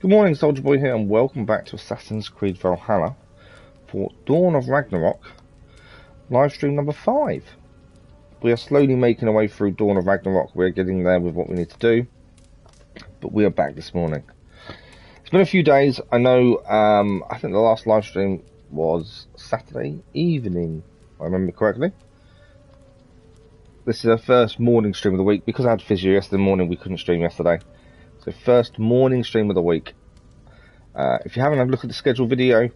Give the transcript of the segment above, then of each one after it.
Good morning, Soldier Boy here, and welcome back to Assassin's Creed Valhalla for Dawn of Ragnarok, livestream number 5. We are slowly making our way through Dawn of Ragnarok. We're getting there with what we need to do, but we are back this morning. It's been a few days. I know, I think the last livestream was Saturday evening, if I remember correctly. This is our first morning stream of the week. Because I had physio yesterday morning, we couldn't stream yesterday. So first morning stream of the week. If you haven't had a look at the scheduled video,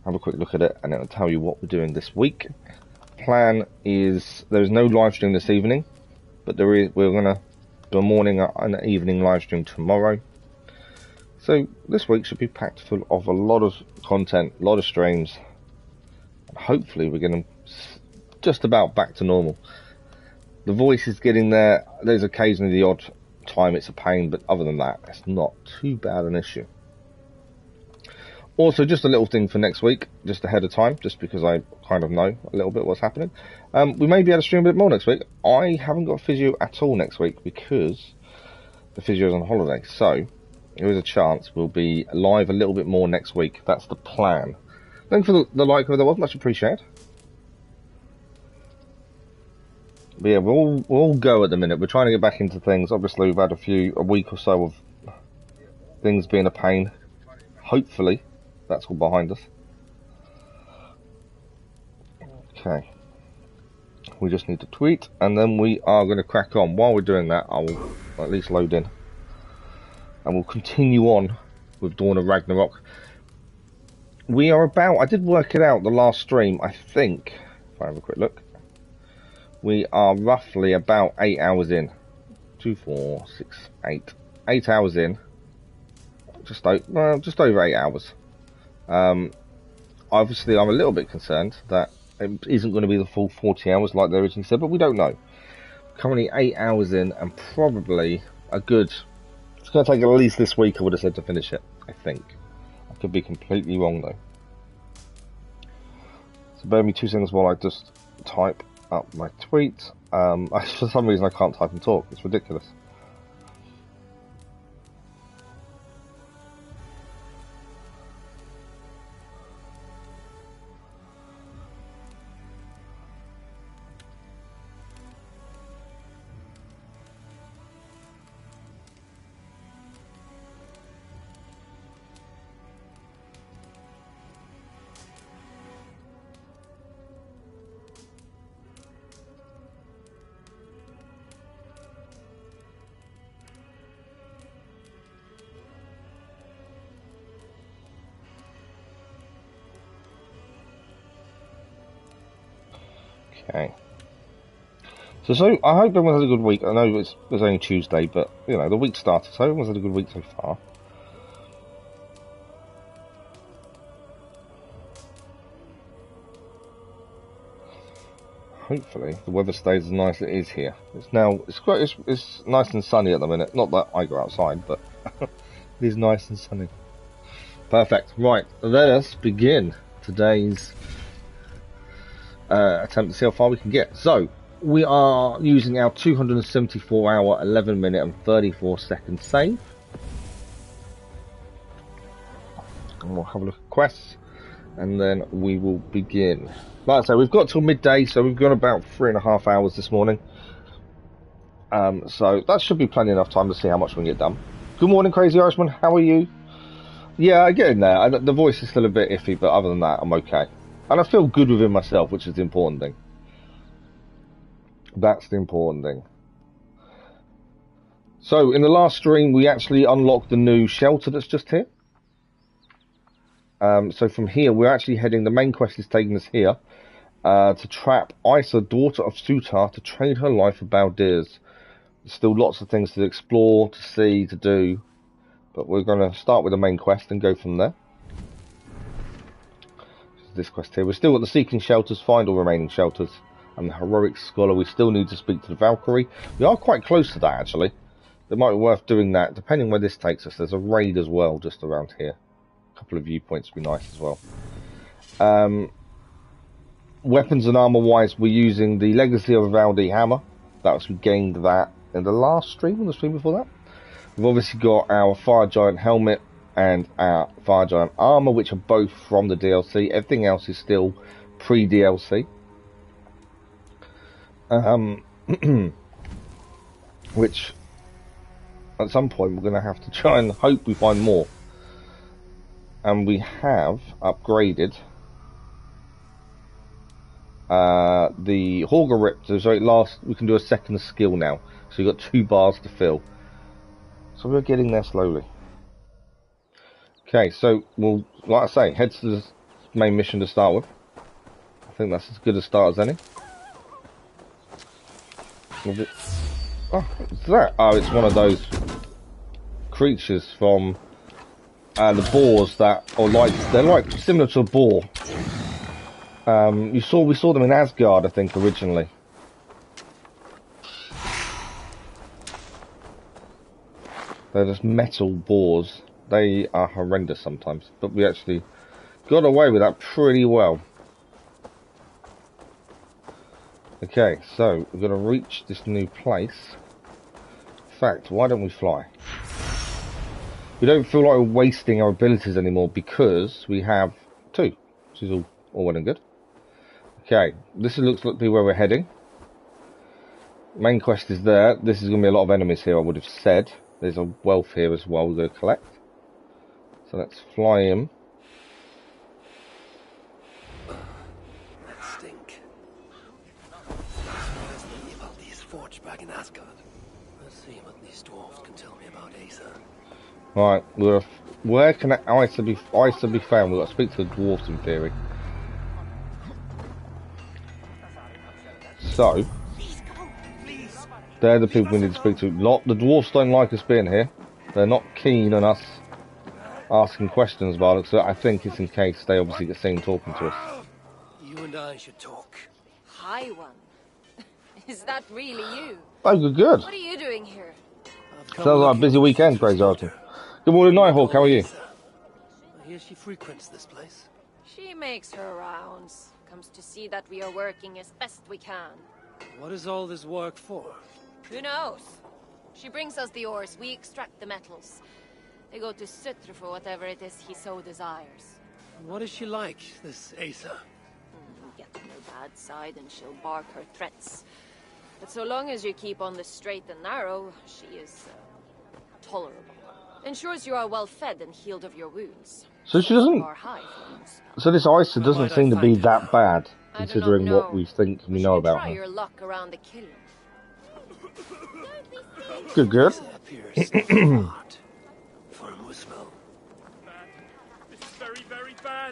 have a quick look at it and it'll tell you what we're doing this week. Plan is there is no live stream this evening, but we're going to do a morning and an evening live stream tomorrow. So this week should be packed full of a lot of content, a lot of streams, and hopefully we're getting just about back to normal. The voice is getting there. There's occasionally the odd time it's a pain, but other than that, it's not too bad an issue. Also, just a little thing for next week, just ahead of time, just because I kind of know a little bit what's happening. We may be able to stream a bit more next week. I haven't got physio at all next week because the physio is on holiday, so there is a chance we'll be live a little bit more next week. That's the plan. Thanks for the like of the world, much appreciated. But yeah, we'll all go at the minute. We're trying to get back into things. Obviously, we've had a week or so of things being a pain. Hopefully, that's all behind us. Okay. We just need to tweet, and then we are going to crack on. While we're doing that, I will at least load in. And we'll continue on with Dawn of Ragnarok. We are about, I did work it out the last stream, I think, if I have a quick look. We are roughly about 8 hours in. 2, 4, 6, 8. 8 hours in. Just over 8 hours. Obviously, I'm a little bit concerned that it isn't going to be the full 40 hours like they originally said, but we don't know. Currently 8 hours in, and probably a good... It's going to take at least this week, I would have said, to finish it, I think. I could be completely wrong, though. So bear with me 2 seconds while I just type up my tweet. For some reason I can't type and talk. It's ridiculous. Okay. So I hope everyone has a good week. I know it's only Tuesday, but you know the week started, so everyone's had a good week so far. Hopefully the weather stays as nice as it is here. It's nice and sunny at the minute. Not that I go outside, but it is nice and sunny. Perfect. Right, let us begin today's attempt to see how far we can get. So we are using our 274 hour 11 minute and 34 second save, and we'll have a look at quests and then we will begin. Like I say, we've got till midday, so we've got about 3.5 hours this morning, so that should be plenty enough time to see how much we can get done. Good morning, Crazy Irishman, how are you? Yeah, I get in there. The voice is still a bit iffy, but other than that I'm okay. And I feel good within myself, which is the important thing. That's the important thing. So, in the last stream, we actually unlocked the new shelter that's just here. So from here, we're actually heading... The main quest is taking us here. To trap Asa, daughter of Sutre, to trade her life for Baldir's. There's still lots of things to explore, to see, to do. But we're going to start with the main quest and go from there. This quest here. We're still at the seeking shelters, find all remaining shelters, and the heroic scholar. We still need to speak to the Valkyrie. We are quite close to that, actually. It might be worth doing that, depending where this takes us. There's a raid as well, just around here. A couple of viewpoints would be nice as well. Weapons and armor wise, we're using the Legacy of a Valdi hammer. That's we gained that in the last stream, or the stream before that. We've obviously got our Fire Giant helmet, and our Fire Giant armor, which are both from the DLC. Everything else is still pre-DLC. Which at some point we're going to have to try and hope we find more. And we have upgraded the Hauger Riptor, so we can do a second skill now. So we've got 2 bars to fill. So we're getting there slowly. Okay, so we'll, like I say, head to the main mission to start with. I think that's as good a start as any. Oh, what's that? Oh, it's one of those creatures from the boars that are like, they're like similar to a boar. We saw them in Asgard, I think, originally. They're just metal boars. They are horrendous sometimes, but we actually got away with that pretty well. Okay, so we're going to reach this new place. In fact, why don't we fly? We don't feel like we're wasting our abilities anymore because we have 2, which is all well and good. Okay, this looks like where we're heading. Main quest is there. This is going to be a lot of enemies here, I would have said. There's a wealth here as well we're going to collect. So let's fly in. That stink. About these forged back in Asgard. Let's see what these dwarves can tell me about Asa. Right, where can Asa be found? We've got to speak to the dwarves in theory. So, they're the people we need to speak to. The dwarves don't like us being here. They're not keen on us asking questions about it, so I think it's in case they obviously get seen talking to us. You and I should talk. Hi, one. Is that really you? Oh, good. What are you doing here? Sounds like a busy weekend, Grey Zartan. Good morning, Nighthawk. How are you? I hear she frequents this place. She makes her rounds. Comes to see that we are working as best we can. What is all this work for? Who knows? She brings us the ores, we extract the metals. They go to Sutre for whatever it is he so desires. What is she like, this Asa? Get on her bad side and she'll bark her threats. But so long as you keep on the straight and narrow, she is tolerable. Ensures you are well fed and healed of your wounds. So she doesn't... So this Asa doesn't seem to be that bad, considering what we think we know about her. Try your luck around the killing. Good.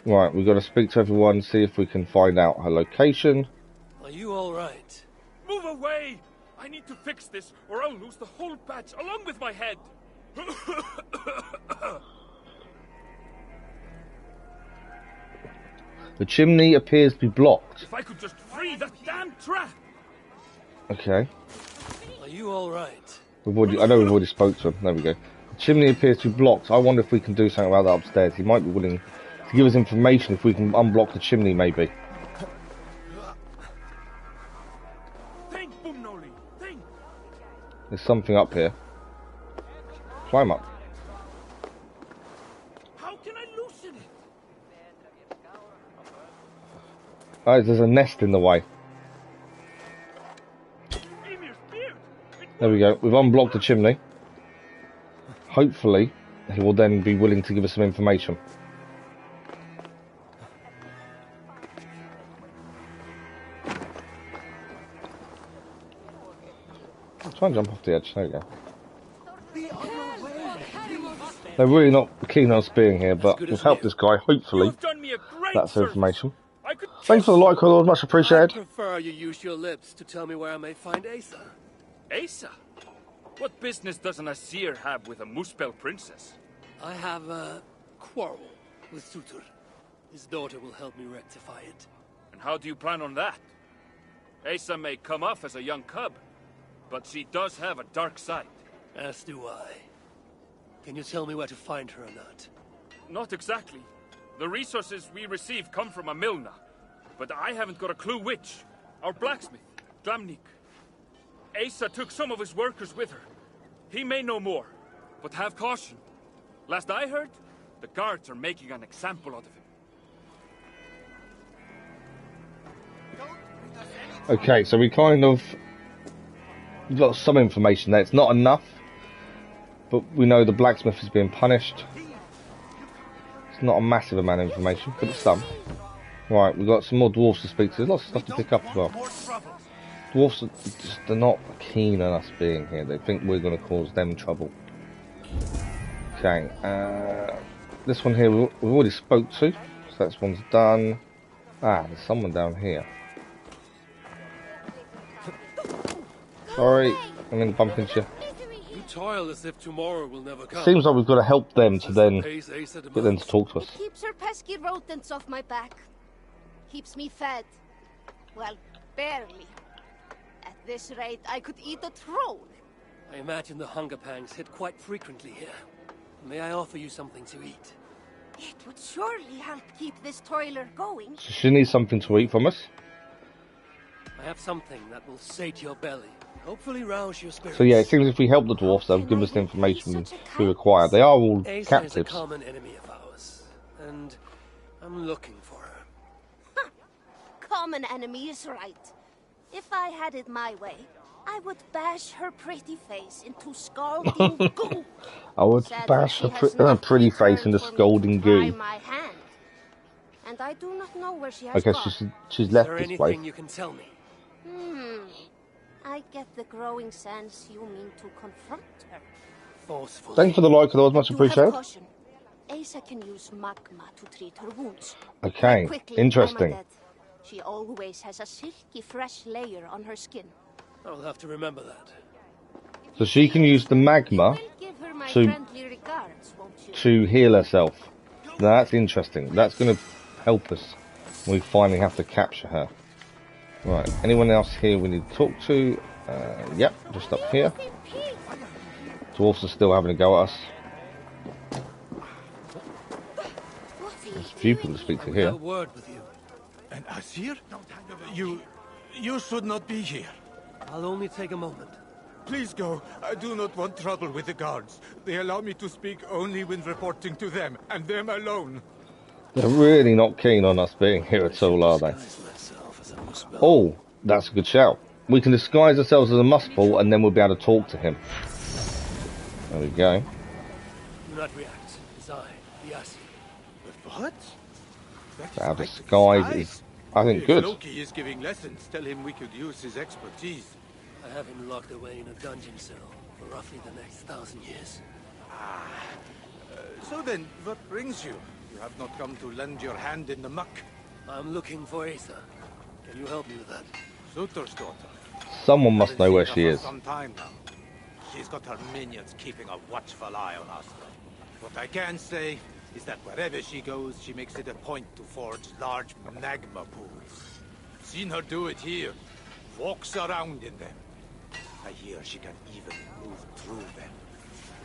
Right, we've got to speak to everyone, see if we can find out her location. Are you alright? Move away! I need to fix this, or I'll lose the whole batch, along with my head! The chimney appears to be blocked. If I could just free that damn trap! Okay. Are you alright? I know we've already spoke to him. There we go. The chimney appears to be blocked. I wonder if we can do something about that upstairs. He might be willing to give us information if we can unblock the chimney, maybe. There's something up here. Climb up. How can I loosen it? Oh, there's a nest in the way. There we go. We've unblocked the chimney. Hopefully, he will then be willing to give us some information. Try and jump off the edge. There we go. They're really not keen on us being here, but we've helped this guy. Hopefully, that's information. Thanks for the like, Lord. Much appreciated. I prefer you use your lips to tell me where I may find Asa. Asa? What business does an Asir have with a Muspel princess? I have a quarrel with Sutre. His daughter will help me rectify it. And how do you plan on that? Asa may come off as a young cub, but she does have a dark side. As do I. Can you tell me where to find her or not? Not exactly. The resources we receive come from a Milna, but I haven't got a clue which. Our blacksmith, Glamnik. Asa took some of his workers with her. He may know more, but have caution. Last I heard, The guards are making an example out of him. Okay, so we kind of got some information there. It's not enough, but we know the blacksmith is being punished. It's not a massive amount of information, but it's some. Right, we've got some more dwarfs to speak to. There's lots of stuff to pick up as well. Dwarfs, they're not keen on us being here. They think we're going to cause them trouble. Okay, this one here we've already spoke to, so that one's done. Ah, there's someone down here. Sorry, I'm going to bump into you. You toil as if tomorrow will never come. Seems like we've got to help them to then get them to talk to us. It keeps her pesky rodents off my back. Keeps me fed. Well, barely. At this rate, I could eat a troll. I imagine the hunger pangs hit quite frequently here. May I offer you something to eat? It would surely help keep this toiler going. So she needs something to eat from us. I have something that will sate your belly. Hopefully rouse your spirits. So yeah, it seems if we help the dwarfs, they'll give us the information we require. They are all Asa is a captives. common enemy of ours, and I'm looking for her. Common enemy is right. If I had it my way, I would bash her pretty face into scalding goo. I would bash her pretty face into scalding goo. My hand. And I do not know where she has Okay, gone. she's left Is there this place. anything you can tell me? I get the growing sense you mean to confront her. Forcefully. Thank you for the like, that was much Do have appreciated. caution. Asa can use magma to treat her wounds. Okay, Quickly, interesting. oh my dead. She always has a silky fresh layer on her skin. I'll have to remember that. So she can use the magma You will give her my to- friendly regards, won't you? to heal herself. Now, that's interesting. That's going to help us when we finally have to capture her. Right, anyone else here we need to talk to? Yep, just up here. Dwarfs are still having a go at us. There's a few people to speak to I here. have a word with you. And Asir? You should not be here. I'll only take a moment. Please go. I do not want trouble with the guards. They allow me to speak only when reporting to them, and them alone. They're really not keen on us being here at all, are they? Oh, that's a good shout. We can disguise ourselves as a muspel and then we'll be able to talk to him. There we go. Do not react. It's I, the Asi. But what? Our disguise is, I think, If good. Loki is giving lessons, tell him we could use his expertise. I have him locked away in a dungeon cell for roughly the next 1,000 years. So then, what brings you? You have not come to lend your hand in the muck. I'm looking for Asa. Can you help me with that? Suter's daughter. Someone must know where Haven't she seen her is. for some time now. She's got her minions keeping a watchful eye on us. What I can say is that wherever she goes, she makes it a point to forge large magma pools. Seen her do it here. Walks around in them. I hear she can even move through them.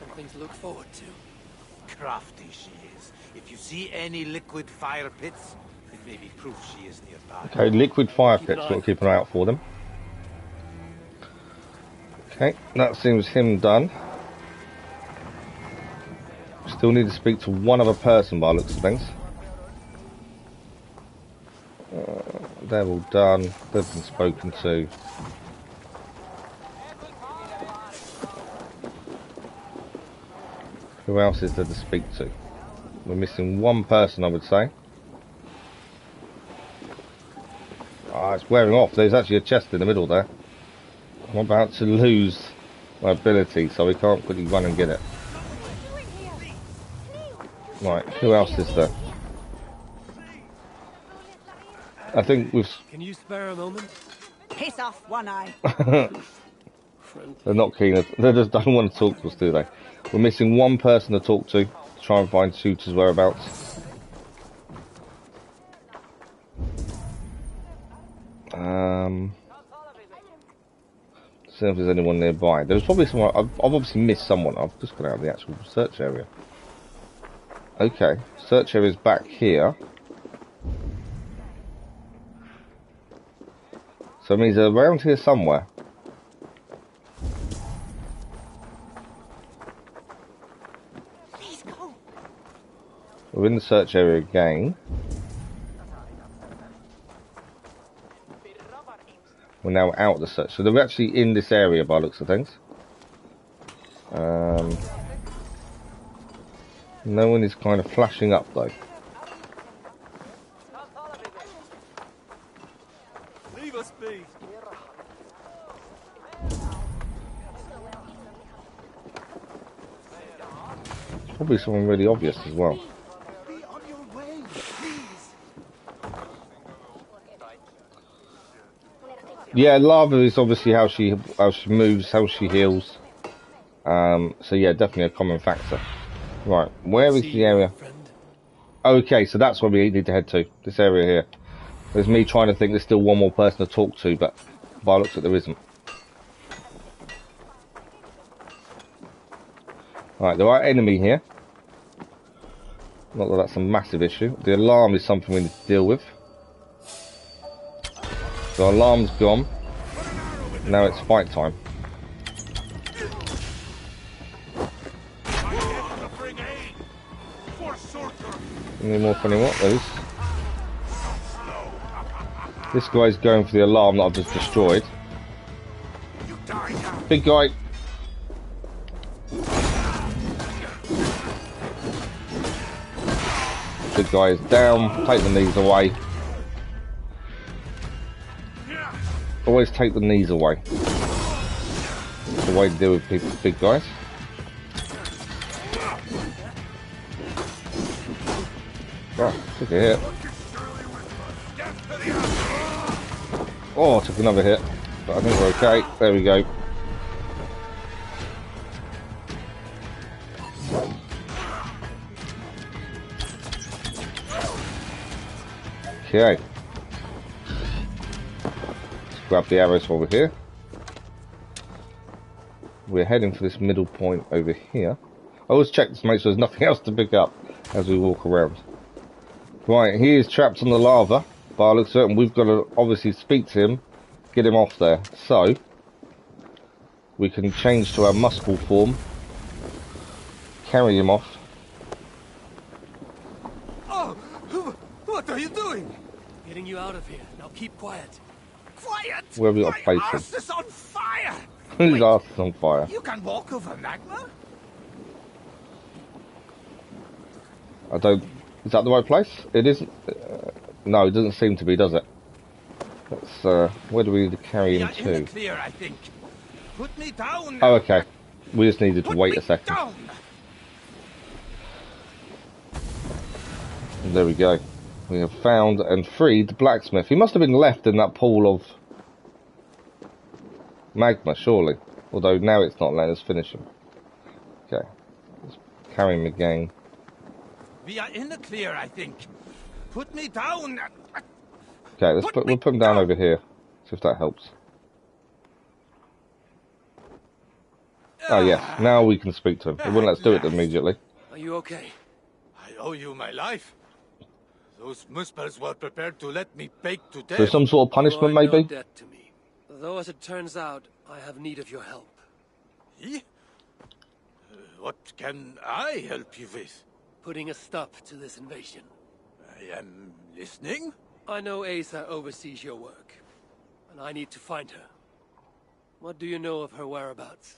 Something to look forward to. Crafty she is. If you see any liquid fire pits, it may be proof she is nearby. Okay, liquid fire pits, we'll keep an eye out for them. Okay, that seems him done. Still need to speak to one other person by the looks of things. They're all done. They've been spoken to. Who else is there to speak to? We're missing one person, I would say. Ah, it's wearing off. There's actually a chest in the middle there. I'm about to lose my ability, so we can't quickly run and get it. Right, who else is there? I think we've... Can you spare a moment? Piss off, One Eye. Friend. They're not keen. They just don't want to talk to us, do they? We're missing one person to talk to try and find Suter's whereabouts. See if there's anyone nearby. There's probably someone. I've obviously missed someone. I've just got out of the actual search area. Okay, search area's back here. So it means they're around here somewhere. Please go. We're in the search area again. We're now out of the search. So they're actually in this area by the looks of things. No one is kind of flashing up though. Leave us be. Probably someone really obvious as well. Be on your way, please. Yeah, lava is obviously how she moves, how she heals. So yeah, definitely a common factor. Right, where is the area? Okay, so that's where we need to head to. This area here. There's me trying to think there's still one more person to talk to, but by the looks of it, there isn't. Right, there are enemy here. Not that that's a massive issue. The alarm is something we need to deal with. The alarm's gone. Now it's fight time. Any more funny what those? This guy's going for the alarm that I've just destroyed. Big guy. Big guy is down. Take the knees away. Always take the knees away. It's the way to deal with people, big guys. Oh, took a hit. Oh, took another hit. But I think we're okay. There we go. Okay. Let's grab the arrows over here. We're heading for this middle point over here. I always check to make sure there's nothing else to pick up as we walk around. Right, he is trapped on the lava. But I look certain we've got to obviously speak to him, get him off there. So we can change to our muscle form, carry him off. Oh, what are you doing? Getting you out of here. Now keep quiet. Quiet! Where have we got to place My him? arse is on fire! His arse is on fire. You can walk over magma? I don't. Is that the right place? It isn't. No, it doesn't seem to be, does it? Let's. Where do we need to carry him In the to? clear, I think. Put me down. Oh, okay. We just needed to Put wait me a second. down. And there we go. We have found and freed the blacksmith. He must have been left in that pool of magma, surely. Although now it's not letting us finish him. Okay. Let's carry him again. We are in the clear, I think. Put me down. Okay, we'll put him down over here. See if that helps. Oh yes, now we can speak to him. It wouldn't let us do it immediately. Are you okay? I owe you my life. Those muspels were prepared to let me bake to death. There's some sort of punishment, You are no maybe? debt to me. Though, as it turns out, I have need of your help. Eh? What can I help you with? Putting a stop to this invasion. I am listening. I know Asa oversees your work, and I need to find her. What do you know of her whereabouts?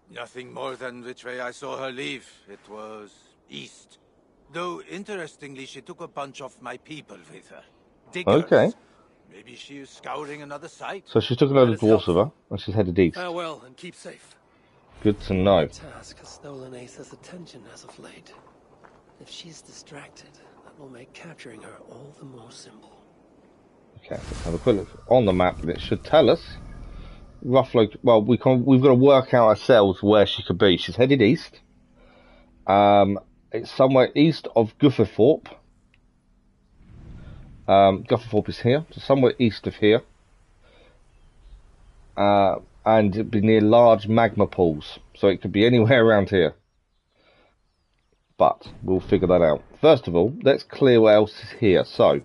Nothing more than which way I saw her leave. It was east. Though, interestingly, she took a bunch of my people with her. Diggers. Okay. Maybe she is scouring another site. So she took a load of That is dwarfs with her, helpful. and she's headed east. Farewell, and keep safe. Good to know. Task has stolen Asa's attention as of late. If she's distracted, that will make capturing her all the more simple. Okay, let's have a quick look on the map, and it should tell us roughly. Well, we've got to work out ourselves where she could be. She's headed east. It's somewhere east of Gufferthorpe. Gufferthorpe is here, so somewhere east of here. And it'd be near large magma pools, so it could be anywhere around here. But we'll figure that out. First of all, let's clear what else is here. So,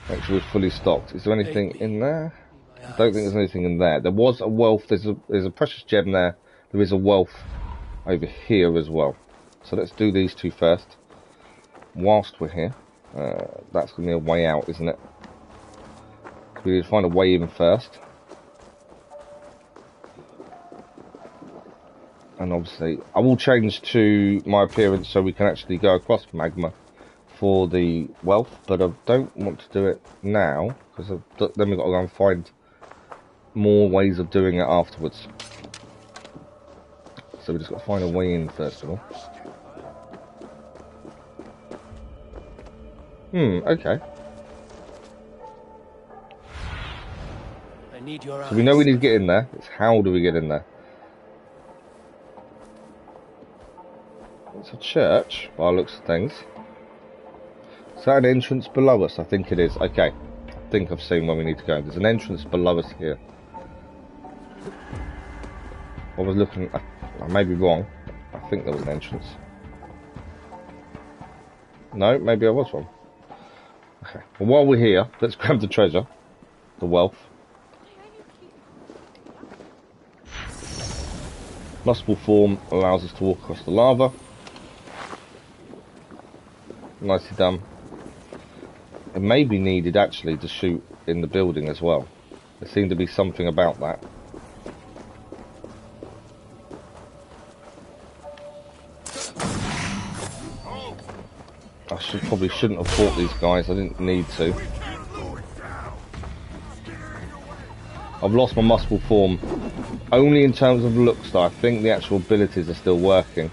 make sure we're fully stocked. Is there anything in there? I don't think there's anything in there. There was a wealth. There's a precious gem there. There is a wealth over here as well. So let's do these two first. Whilst we're here. That's going to be a way out, isn't it? We need to find a way in first. And obviously, I will change to my appearance so we can actually go across magma for the wealth, but I don't want to do it now, because then we've got to go and find more ways of doing it afterwards. So we just got to find a way in first of all. Okay. I need your eyes. So we know we need to get in there. It's how do we get in there? It's a church, by the looks of things. Is that an entrance below us? I think it is. Okay. I think I've seen where we need to go. There's an entrance below us here. I was looking... I may be wrong. I think there was an entrance. No, maybe I was wrong. Okay. Well, while we're here, let's grab the treasure. The wealth. Multiple form allows us to walk across the lava. Nicely done. It may be needed actually to shoot in the building as well. There seemed to be something about that. I probably shouldn't have fought these guys. I didn't need to. I've lost my muscle form only in terms of looks though. I think the actual abilities are still working.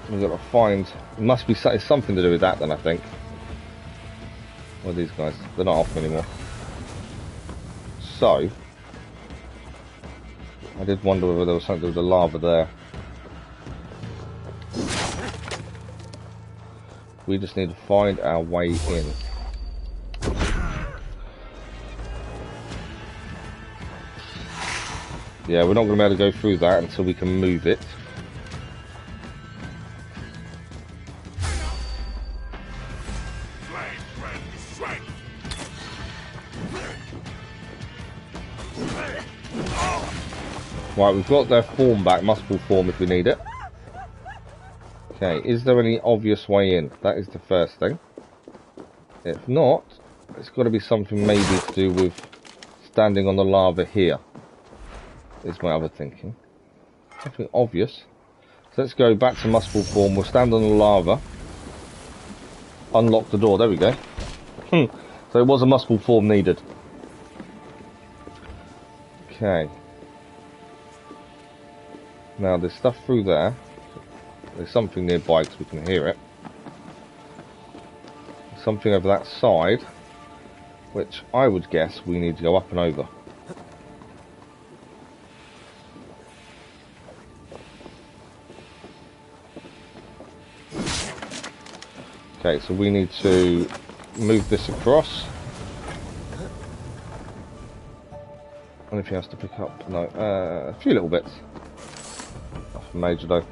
We've got to find... It must be something to do with that then, I think. What are these guys? They're not off anymore. So... I did wonder whether there was something with the lava there. We just need to find our way in. Yeah, we're not going to be able to go through that until we can move it. Right, we've got their form back, multiple form if we need it. Okay, is there any obvious way in? That is the first thing. If not, it's got to be something maybe to do with standing on the lava here. Is my other thinking. Something obvious. So let's go back to multiple form. We'll stand on the lava. Unlock the door. There we go. So it was a multiple form needed. Okay. Now there's stuff through there. There's something nearby because we can hear it. Something over that side, which I would guess we need to go up and over. Okay, so we need to move this across. Anything else to pick up? No, a few little bits. Nothing major though.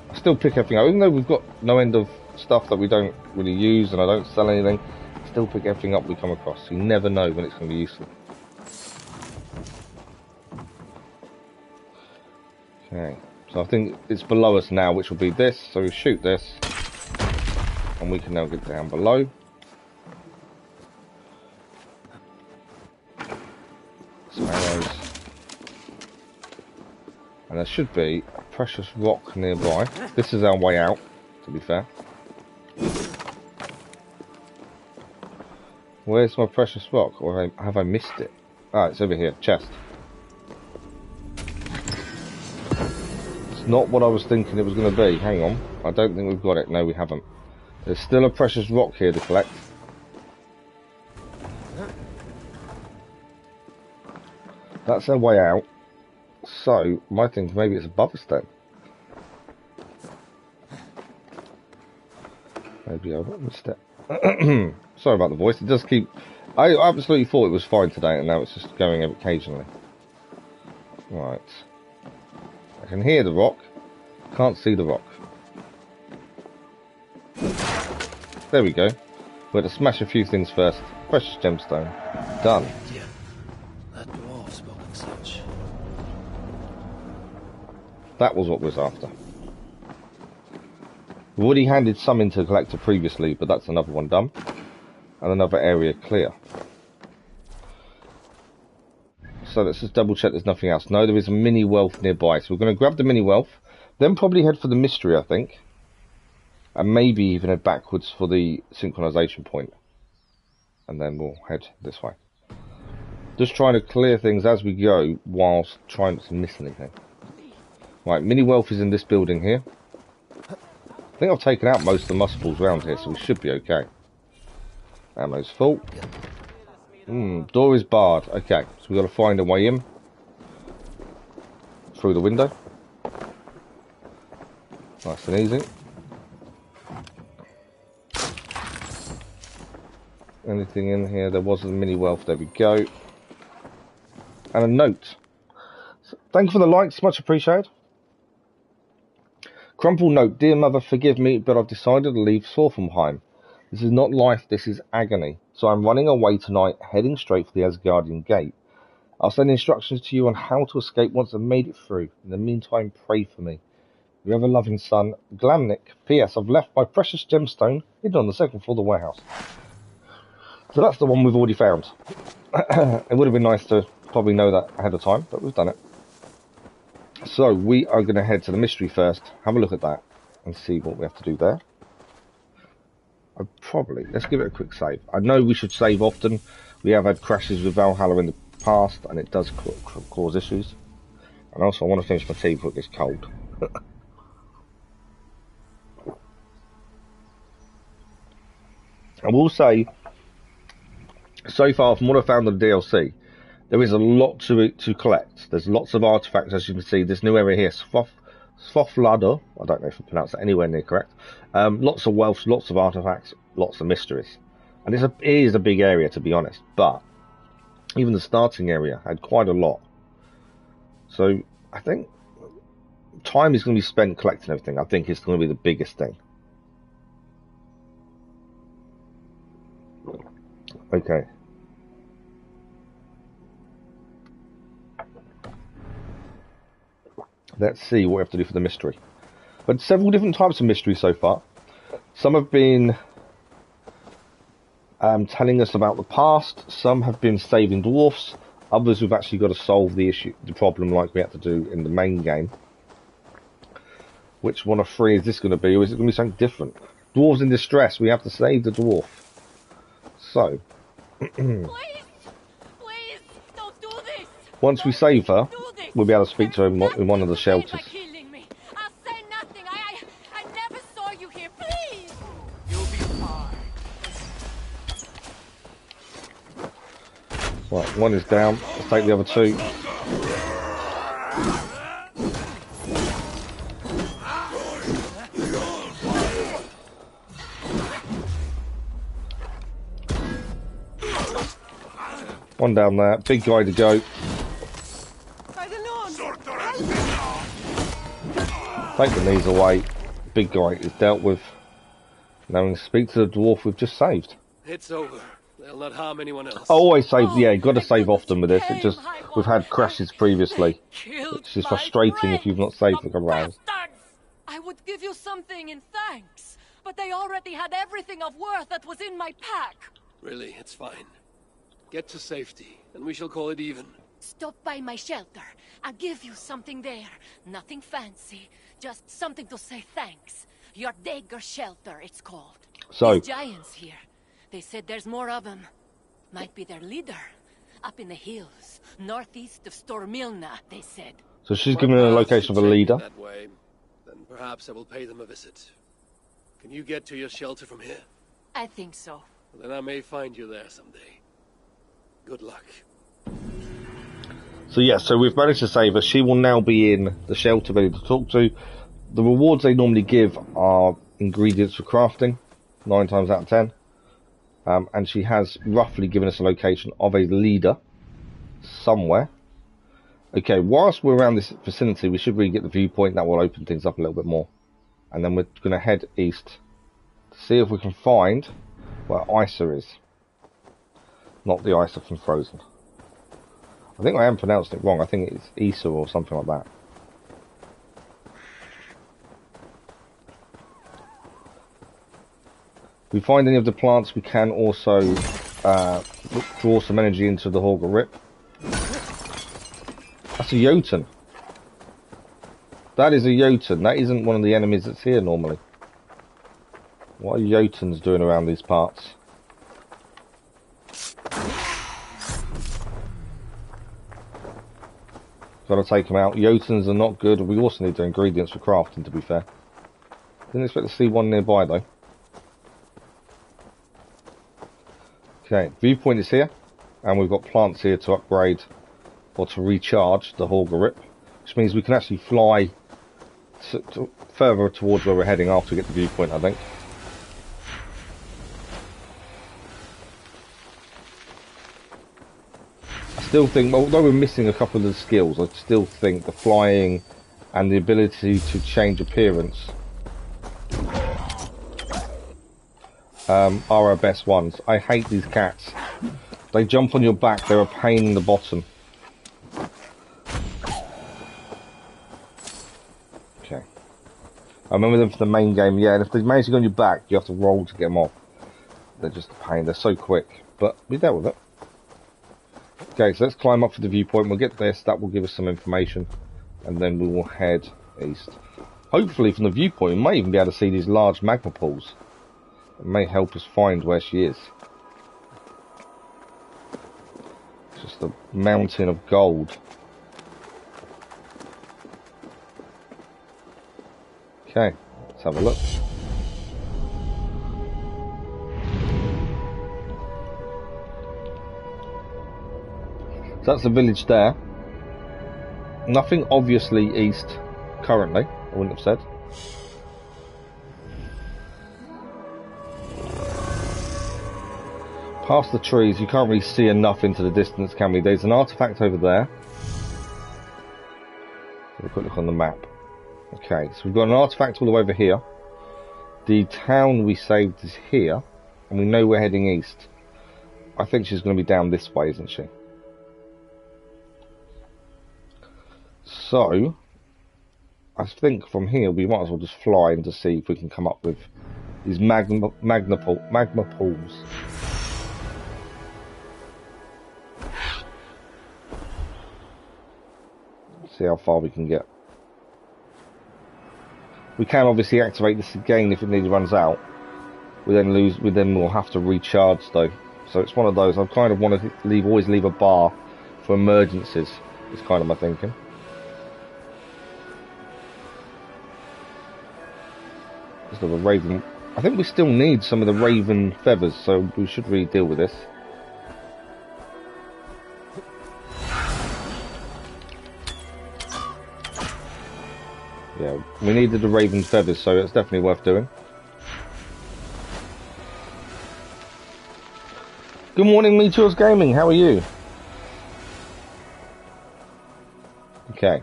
I still pick everything up, even though we've got no end of stuff that we don't really use and I don't sell anything. I still pick everything up we come across. You never know when it's going to be useful. Okay, so I think it's below us now, which will be this. So we shoot this, and we can now get down below. Some arrows. And there should be a precious rock nearby. This is our way out, to be fair. Where's my precious rock? Or have I missed it? Ah, it's over here. Chest. It's not what I was thinking it was going to be. Hang on. I don't think we've got it. No, we haven't. There's still a precious rock here to collect. That's our way out. So, my thing, maybe it's above us then. Maybe I missed it. Sorry about the voice. It does keep... I absolutely thought it was fine today, and now it's just going occasionally. Right. I can hear the rock. Can't see the rock. There we go. We're to smash a few things first. Precious gemstone. Done. Yeah, that dwarf spoke in such. That was what we was after. We've already handed some into the collector previously, but that's another one done. And another area clear. So let's just double check there's nothing else. No, there is a mini wealth nearby. So we're going to grab the mini wealth, then probably head for the mystery, I think. And maybe even head backwards for the synchronization point. And then we'll head this way. Just trying to clear things as we go, whilst trying not to miss anything. Right, mini wealth is in this building here. I think I've taken out most of the muscles around here, so we should be okay. Ammo's full. Door is barred. Okay, so we've got to find a way in. Through the window. Nice and easy. Anything in here? There was a mini wealth. There we go. And a note. So, thank you for the likes. Much appreciated. Crumple note. Dear mother, forgive me, but I've decided to leave Sorfenheim. This is not life. This is agony. So I'm running away tonight, heading straight for the Asgardian gate. I'll send instructions to you on how to escape once I've made it through. In the meantime, pray for me. Your ever-loving son, Glamnick. P.S. I've left my precious gemstone hidden on the second floor of the warehouse. So that's the one we've already found. It would have been nice to probably know that ahead of time, but we've done it. So we are going to head to the mystery first, have a look at that, and see what we have to do there. Let's give it a quick save. I know we should save often. We have had crashes with Valhalla in the past, and it does cause issues. And also, I want to finish my tea before it gets cold. I will say, so far from what I've found on the DLC, there is a lot to collect. There's lots of artifacts, as you can see. This new area here, Svoflada, I don't know if I pronounced that anywhere near correct. Lots of wealth, lots of artifacts, lots of mysteries. And it is a big area, to be honest. But even the starting area had quite a lot. So I think time is going to be spent collecting everything. I think it's going to be the biggest thing. Okay. Let's see what we have to do for the mystery. But several different types of mystery so far. Some have been telling us about the past. Some have been saving dwarfs. Others we've actually got to solve the problem like we had to do in the main game. Which one of three is this going to be, or is it going to be something different? Dwarves in distress. We have to save the dwarf. So. Please, don't do this. Once we save her, we'll be able to speak to her in one of the shelters. I'll say nothing. I never saw you here. Please. You'll be fine. Right, one is down. Let's take the other two. One down there. Big guy to go. Take the knees away. Big guy is dealt with. Now we can speak to the dwarf we've just saved. It's over. They'll not harm anyone else. I always save, yeah, you've got to save often with this. It just, we've had crashes previously. Which is frustrating if you've not saved a couple rounds. I would give you something in thanks, but they already had everything of worth that was in my pack. Really, it's fine. Get to safety, and we shall call it even. Stop by my shelter. I'll give you something there. Nothing fancy, just something to say thanks. Your dagger shelter, it's called. So, These giants here. They said there's more of them. Might be their leader. Up in the hills, northeast of Stormilna, they said. So she's given a location of a leader. That way, then perhaps I will pay them a visit. Can you get to your shelter from here? I think so. Well, then I may find you there someday. Good luck. So yeah, so we've managed to save her. She will now be in the shelter ready to talk to. The rewards they normally give are ingredients for crafting, 9 times out of 10. And she has roughly given us a location of a leader somewhere. Okay, whilst we're around this vicinity, we should really get the viewpoint. That will open things up a little bit more. And then we're going to head east to see if we can find where Asa is. Not the Asa from Frozen. I think I am pronouncing it wrong. I think it's Asa or something like that. If we find any of the plants, we can also draw some energy into the Auger Rip. That's a Jotun. That is a Jotun. That isn't one of the enemies that's here normally. What are Jotuns doing around these parts? Gotta take them out. Jotuns are not good. We also need the ingredients for crafting, to be fair. Didn't expect to see one nearby, though. Okay, viewpoint is here. And we've got plants here to upgrade or to recharge the Auger Rip. Which means we can actually fly further towards where we're heading after we get the viewpoint, I think. I still think, although we're missing a couple of the skills, I still think the flying and the ability to change appearance are our best ones. I hate these cats. They jump on your back, they're a pain in the bottom. Okay. I remember them from the main game, yeah, and if they manage to go on your back, you have to roll to get them off. They're just a pain, they're so quick. But we dealt with it. Okay, so let's climb up for the viewpoint. We'll get this, that will give us some information. And then we will head east. Hopefully from the viewpoint, we may even be able to see these large magma pools. It may help us find where she is. It's just a mountain of gold. Okay, let's have a look. So that's the village there. Nothing obviously east currently, I wouldn't have said. Past the trees, you can't really see enough into the distance, can we? There's an artifact over there. Have a quick look on the map. Okay, so we've got an artifact all the way over here. The town we saved is here, and we know we're heading east. I think she's going to be down this way, isn't she? So, I think from here we might as well just fly and just see if we can come up with these magma pools. See how far we can get. We can obviously activate this again if it nearly runs out. We then we'll have to recharge though. So it's one of those. I kind of want to always leave a bar for emergencies. It's kind of my thinking. Just of a raven. I think we still need some of the raven feathers, so we should really deal with this. Yeah, we needed the raven feathers, so it's definitely worth doing. Good morning, Meteors Gaming. How are you? Okay.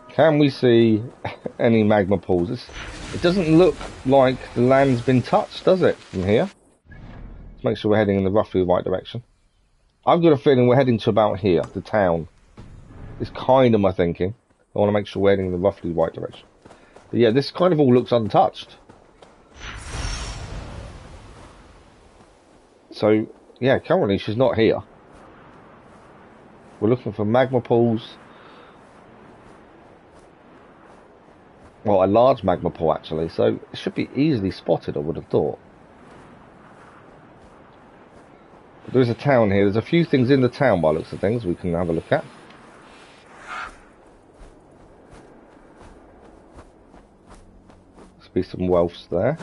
Can we see any magma pools? It doesn't look like the land's been touched, does it, from here? Let's make sure we're heading in the roughly right direction. I've got a feeling we're heading to about here, the town. It's kind of my thinking. I want to make sure we're heading in the roughly right direction. But yeah, this kind of all looks untouched. So, yeah, currently she's not here. We're looking for magma pools. Well, a large magma pool actually, so it should be easily spotted, I would have thought. But there is a town here. There's a few things in the town by the looks of things we can have a look at. There's be some wealths there.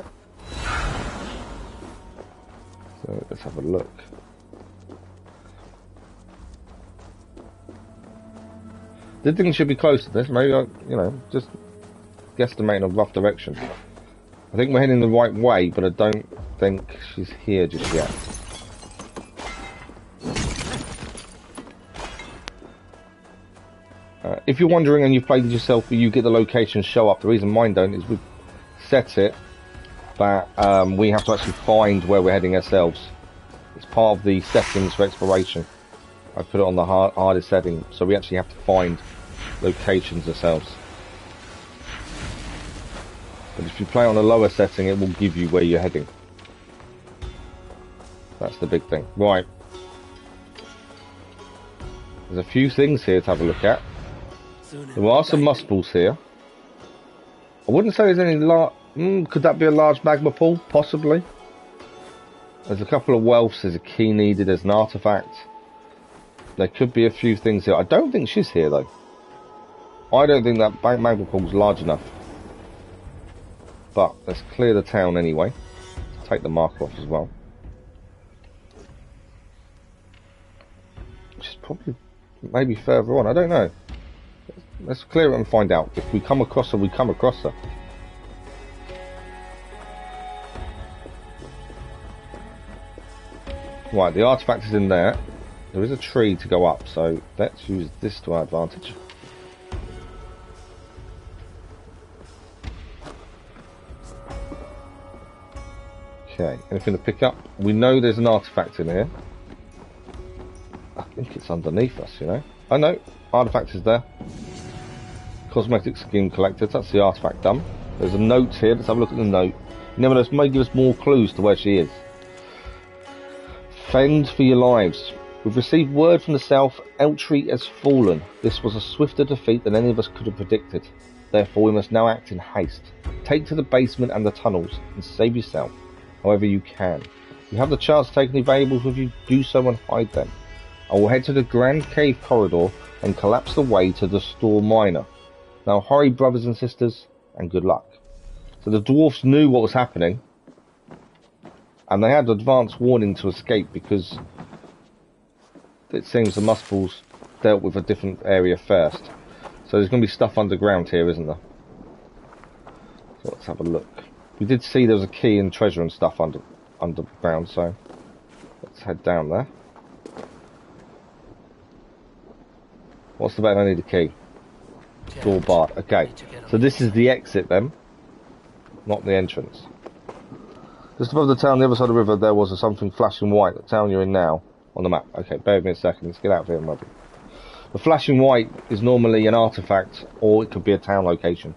So let's have a look. Did think should be close to this. Maybe I, just guesstimate a rough direction. I think we're heading the right way, but I don't think she's here just yet. If you're wondering and you've played it yourself, you get the locations show up. The reason mine don't is we've set it that we have to actually find where we're heading ourselves. It's part of the settings for exploration. I put it on the hardest setting, so we actually have to find locations ourselves. But if you play on a lower setting, it will give you where you're heading. That's the big thing. Right. There's a few things here to have a look at. There are some mussels here. I wouldn't say there's any large... could that be a large magma pool? Possibly. There's a couple of wealths. There's a key needed. There's an artifact. There could be a few things here. I don't think she's here, though. I don't think that magma pool's large enough. But let's clear the town anyway. Take the marker off as well. Which is probably maybe further on. I don't know. Let's clear it and find out. If we come across her, we come across her. Right, the artifact is in there. There is a tree to go up, so let's use this to our advantage. Okay, anything to pick up? We know there's an artifact in here. I think it's underneath us, you know. Oh no, artifact is there. Cosmetic scheme collected, that's the artifact done. There's a note here, let's have a look at the note. Nevertheless, may give us more clues to where she is. Fend for your lives. We've received word from the south, Eltree has fallen. This was a swifter defeat than any of us could have predicted. Therefore we must now act in haste. Take to the basement and the tunnels, and save yourself, however you can. If you have the chance to take any valuables with you, do so and hide them. I will head to the Grand Cave corridor and collapse the way to the store miner. Now hurry, brothers and sisters, and good luck. So the dwarfs knew what was happening, and they had advance warning to escape because it seems the mussels dealt with a different area first. So there's going to be stuff underground here, isn't there? So let's have a look. We did see there was a key and treasure and stuff underground, so let's head down there. What's the bet I need a key? Door barred. Okay, so this is the exit then, not the entrance. Just above the town, the other side of the river, there was something flashing white. The town you're in now, on the map. Okay, bear with me a second. Let's get out of here and rub it. The flashing white is normally an artifact, or it could be a town location.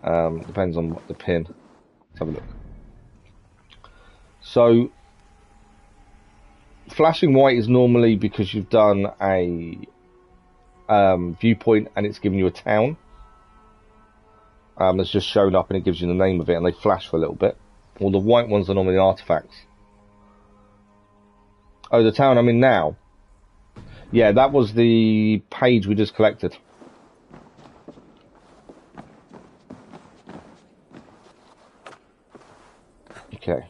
Depends on the pin. Let's have a look. So, flashing white is normally because you've done a viewpoint and it's given you a town. That's just shown up and it gives you the name of it, and they flash for a little bit. Or the white ones are normally artifacts. Oh, the town I'm in now. Yeah, that was the page we just collected. Okay.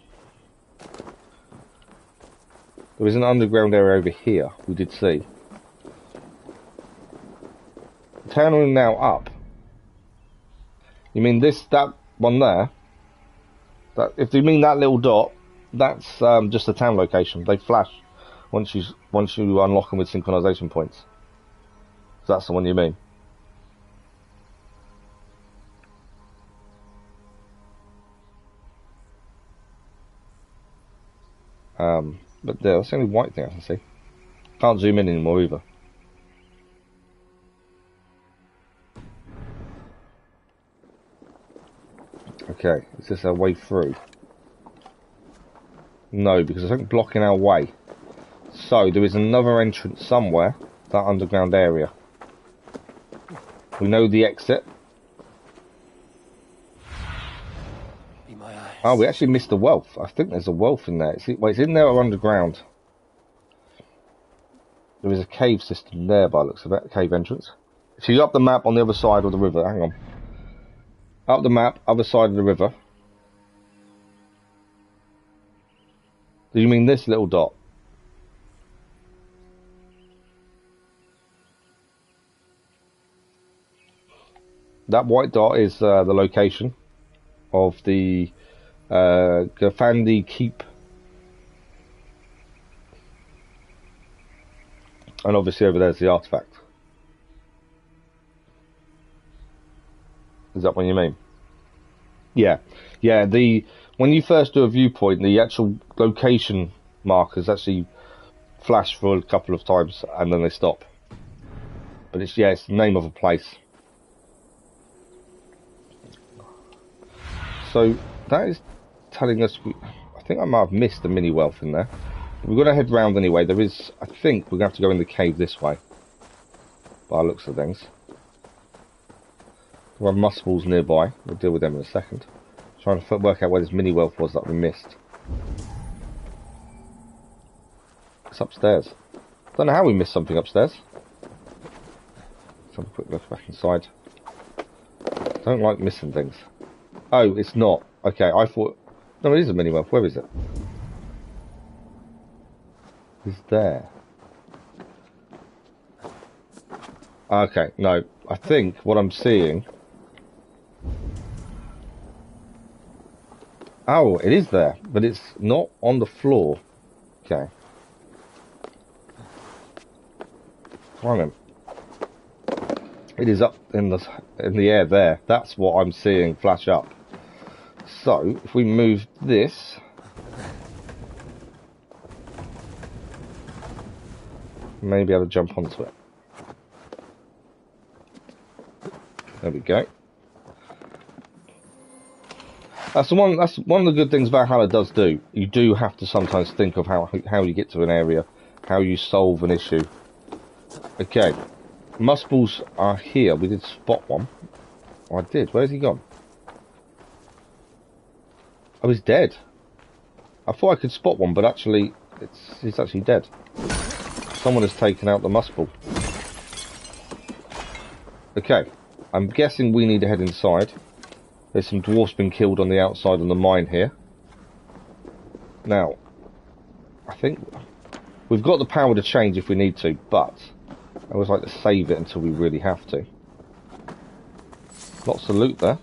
There is an underground area over here, we did see. The town I'm now up. You mean that one there? That, if you mean that little dot, that's just a town location. They flash once you unlock them with synchronization points. So that's the one you mean. But yeah, that's the only white thing I can see. Can't zoom in anymore either. Okay, is this our way through? No, because there's something blocking our way. So, there is another entrance somewhere, that underground area. We know the exit. Be my eyes. Oh, we actually missed the wealth. I think there's a wealth in there. It's in there or underground. There is a cave system there by the looks of it, a cave entrance. If you go up the map on the other side of the river, hang on. Up the map, other side of the river. Do you mean this little dot? That white dot is the location of the Gafandi Keep. And obviously over there's the artifact. Is that what you mean? Yeah. Yeah, when you first do a viewpoint, the actual location markers actually flash for a couple of times and then they stop. But it's the name of a place. So that is telling us, I think I might have missed the mini wealth in there. We're going to head round anyway. There is, I think, we're going to have to go in the cave this way. By the looks of things. There are muscles nearby. We'll deal with them in a second. Trying to work out where this mini wealth was that we missed. It's upstairs. Don't know how we missed something upstairs. Let's have a quick look back inside. Don't like missing things. Oh, it's not. Okay, I thought... No, it is a mini wealth. Where is it? It's there. Okay, no. I think what I'm seeing... Oh, it is there, but it's not on the floor. Okay. Hang on. It is up in the air there. That's what I'm seeing flash up. So, if we move this... Maybe able to jump onto it. There we go. That's one of the good things Valhalla does do. You do have to sometimes think of how you get to an area, how you solve an issue. Okay, Muscles are here. We did spot one. Oh, I did. Where's he gone? Oh, he's dead. I thought I could spot one, but actually, he's actually dead. Someone has taken out the muscle. Okay, I'm guessing we need to head inside. There's some dwarfs been killed on the outside of the mine here. Now, I think we've got the power to change if we need to, but I always like to save it until we really have to. Lots of loot there.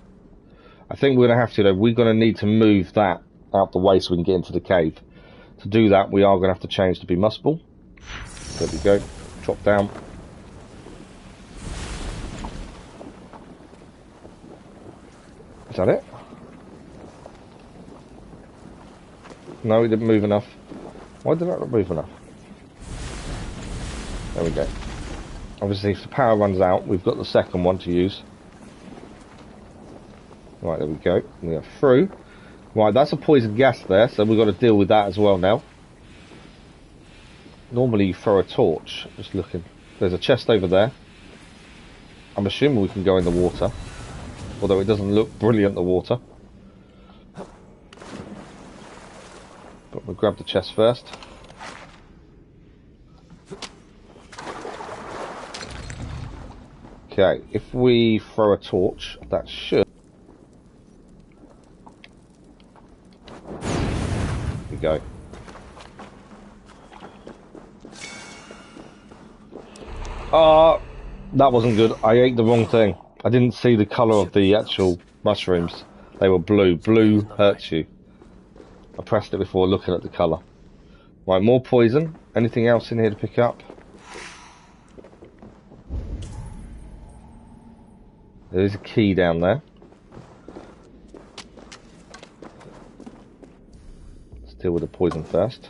I think we're going to have to, though. We're going to need to move that out the way so we can get into the cave. To do that, we are going to have to change to be muscle. There we go. Drop down. Is that it? No, it didn't move enough. Why did that not move enough? There we go. Obviously, if the power runs out, we've got the second one to use. Right, there we go. We are through. Right, that's a poison gas there, so we've got to deal with that as well now. Normally you throw a torch. Just looking. There's a chest over there. I'm assuming we can go in the water. Although it doesn't look brilliant, the water. But we'll grab the chest first. Okay, if we throw a torch, that should... There we go. That wasn't good. I ate the wrong thing. I didn't see the colour of the actual mushrooms. They were blue. Blue hurts you. I pressed it before looking at the colour. Right, more poison. Anything else in here to pick up? There is a key down there. Let's deal with the poison first.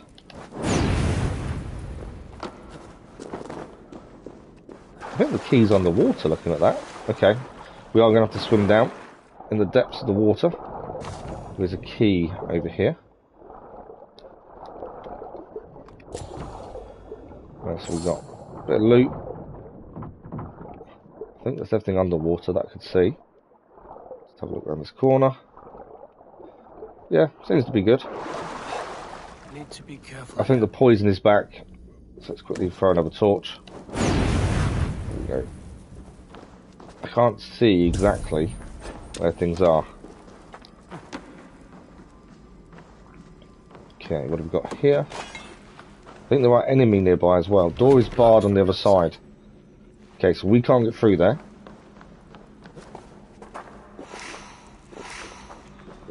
I think the key's underwater, looking at that. Okay, we are going to have to swim down in the depths of the water. There's a key over here. What else have we got? A bit of loot. I think there's everything underwater that I could see. Let's have a look around this corner. Yeah, seems to be good. Need to be careful. I think the poison is back, so let's quickly throw another torch. There we go. I can't see exactly where things are. Okay, what have we got here? I think there are enemy nearby as well. Door is barred on the other side. Okay, so we can't get through there.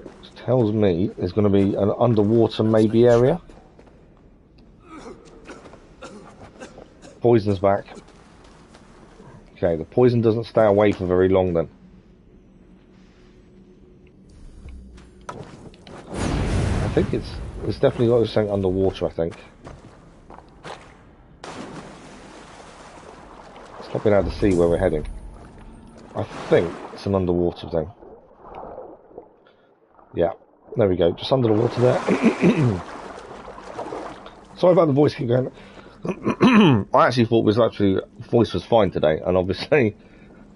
Which tells me there's going to be an underwater maybe area. Poison's back. Okay, the poison doesn't stay away for very long then. I think it's definitely got something underwater, I think. It's not being able to see where we're heading. I think it's an underwater thing. Yeah, there we go, just under the water there. Sorry about the voice keep going. I actually thought voice was fine today, and obviously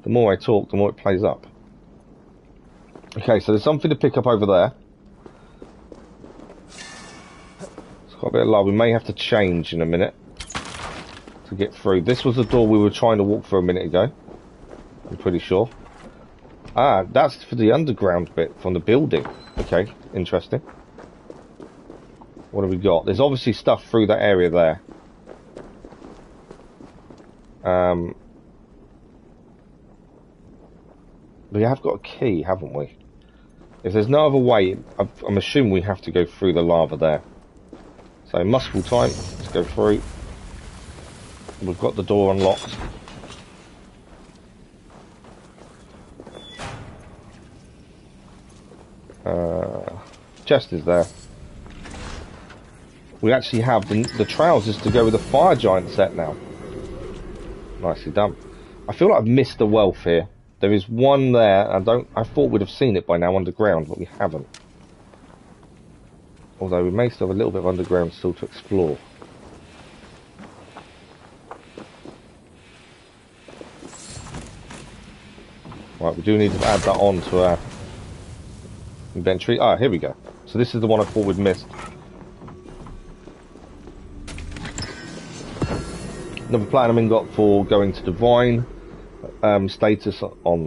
the more I talk, the more it plays up. Okay, so there's something to pick up over there. It's got a bit of lava. We may have to change in a minute to get through. This was the door we were trying to walk through a minute ago. I'm pretty sure. Ah, that's for the underground bit from the building. Okay, interesting. What have we got? There's obviously stuff through that area there. We have got a key, haven't we? If there's no other way, I'm assuming we have to go through the lava there. So muscle time, let's go through. We've got the door unlocked. Chest is there. We actually have the trousers to go with the fire giant set now. Nicely done. I feel like I've missed the wealth here. There is one there. I thought we'd have seen it by now underground, but we haven't. Although we may still have a little bit of underground still to explore. Right, we do need to add that on to our inventory. Ah, here we go. So this is the one I thought we'd missed. Another platinum ingot for going to divine status on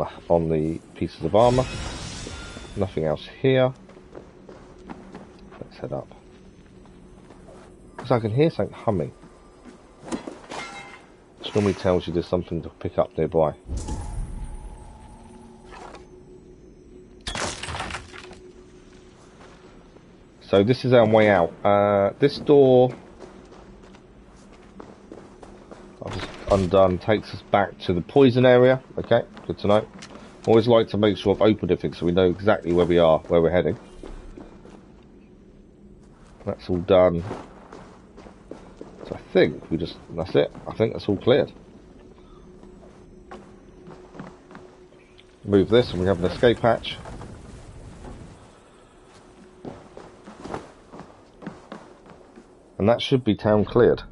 the pieces of armor. Nothing else here. Let's head up. Because I can hear something humming. Which normally tells you there's something to pick up nearby. So this is our way out. This door, I've just undone, takes us back to the poison area. Okay, good to know. Always like to make sure I've opened everything so we know exactly where we are, where we're heading. That's all done. So I think that's it. I think that's all cleared. Move this and we have an escape hatch. And that should be town cleared.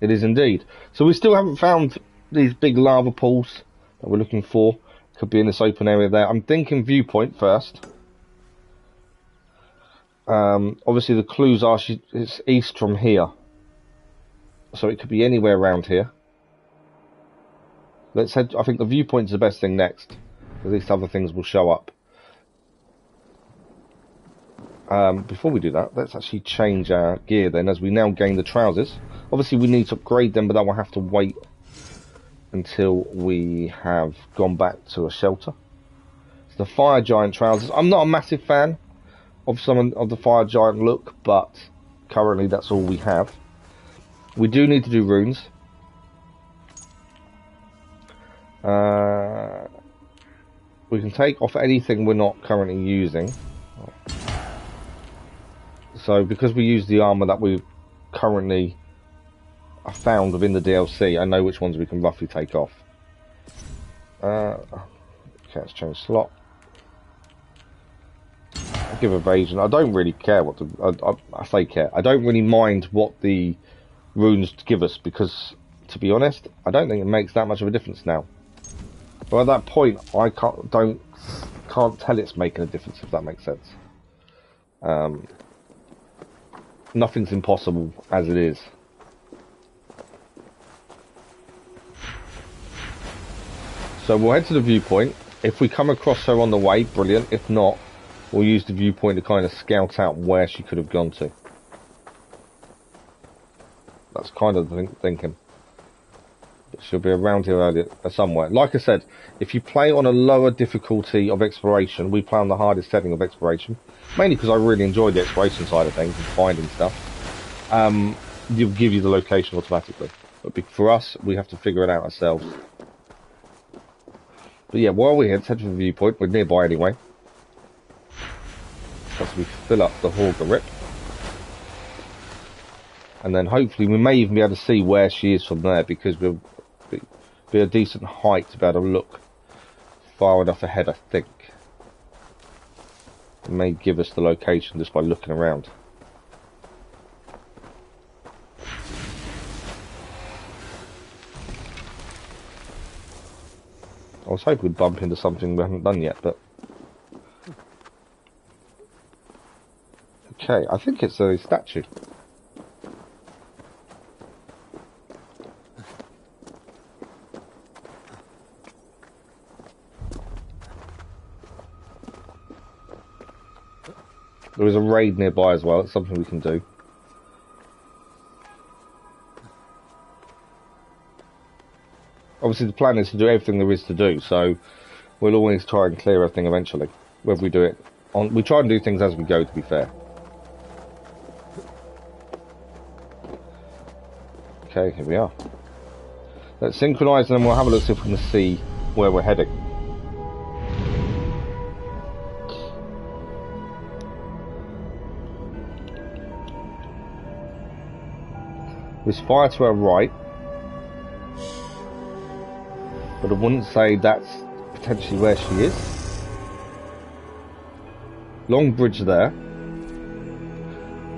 It is indeed. So we still haven't found these big lava pools that we're looking for. Could be in this open area there. I'm thinking viewpoint first. Obviously the clues are it's east from here. So it could be anywhere around here. Let's head. I think the viewpoint's the best thing next. At least other things will show up. Before we do that, let's actually change our gear then, as we now gain the trousers. Obviously we need to upgrade them, but that will have to wait until we have gone back to a shelter. So the fire giant trousers. I'm not a massive fan of some of the fire giant look, but currently that's all we have. We do need to do runes. We can take off anything we're not currently using. So because we use the armour that we currently are found within the DLC, I know which ones we can roughly take off. Okay, let's change slot. I'll give evasion. I don't really care what I say care. I don't really mind what the runes give us, because to be honest, I don't think it makes that much of a difference now. But at that point, I can't tell it's making a difference, if that makes sense. Nothing's impossible as it is. So we'll head to the viewpoint. If we come across her on the way, brilliant. If not, we'll use the viewpoint to kind of scout out where she could have gone to. That's kind of the thinking. She'll be around here earlier, somewhere. Like I said, if you play on a lower difficulty of exploration, we play on the hardest setting of exploration, mainly because I really enjoy the exploration side of things and finding stuff. It'll give you the location automatically. But for us, we have to figure it out ourselves. But yeah, while we're here, let's head to the viewpoint. We're nearby anyway. As we fill up the Hauger Rip. And then hopefully we may even be able to see where she is from there, because we'll be a decent height to be able to look far enough ahead, I think. It may give us the location just by looking around. I was hoping we'd bump into something we haven't done yet, but... Okay, I think it's a statue. There is a raid nearby as well, it's something we can do. Obviously the plan is to do everything there is to do, so we'll always try and clear everything eventually. Whether we do it on... We try and do things as we go, to be fair. Okay, here we are. Let's synchronise and then we'll have a look, see if we can see where we're heading. There's fire to our right, but I wouldn't say that's potentially where she is. Long bridge there.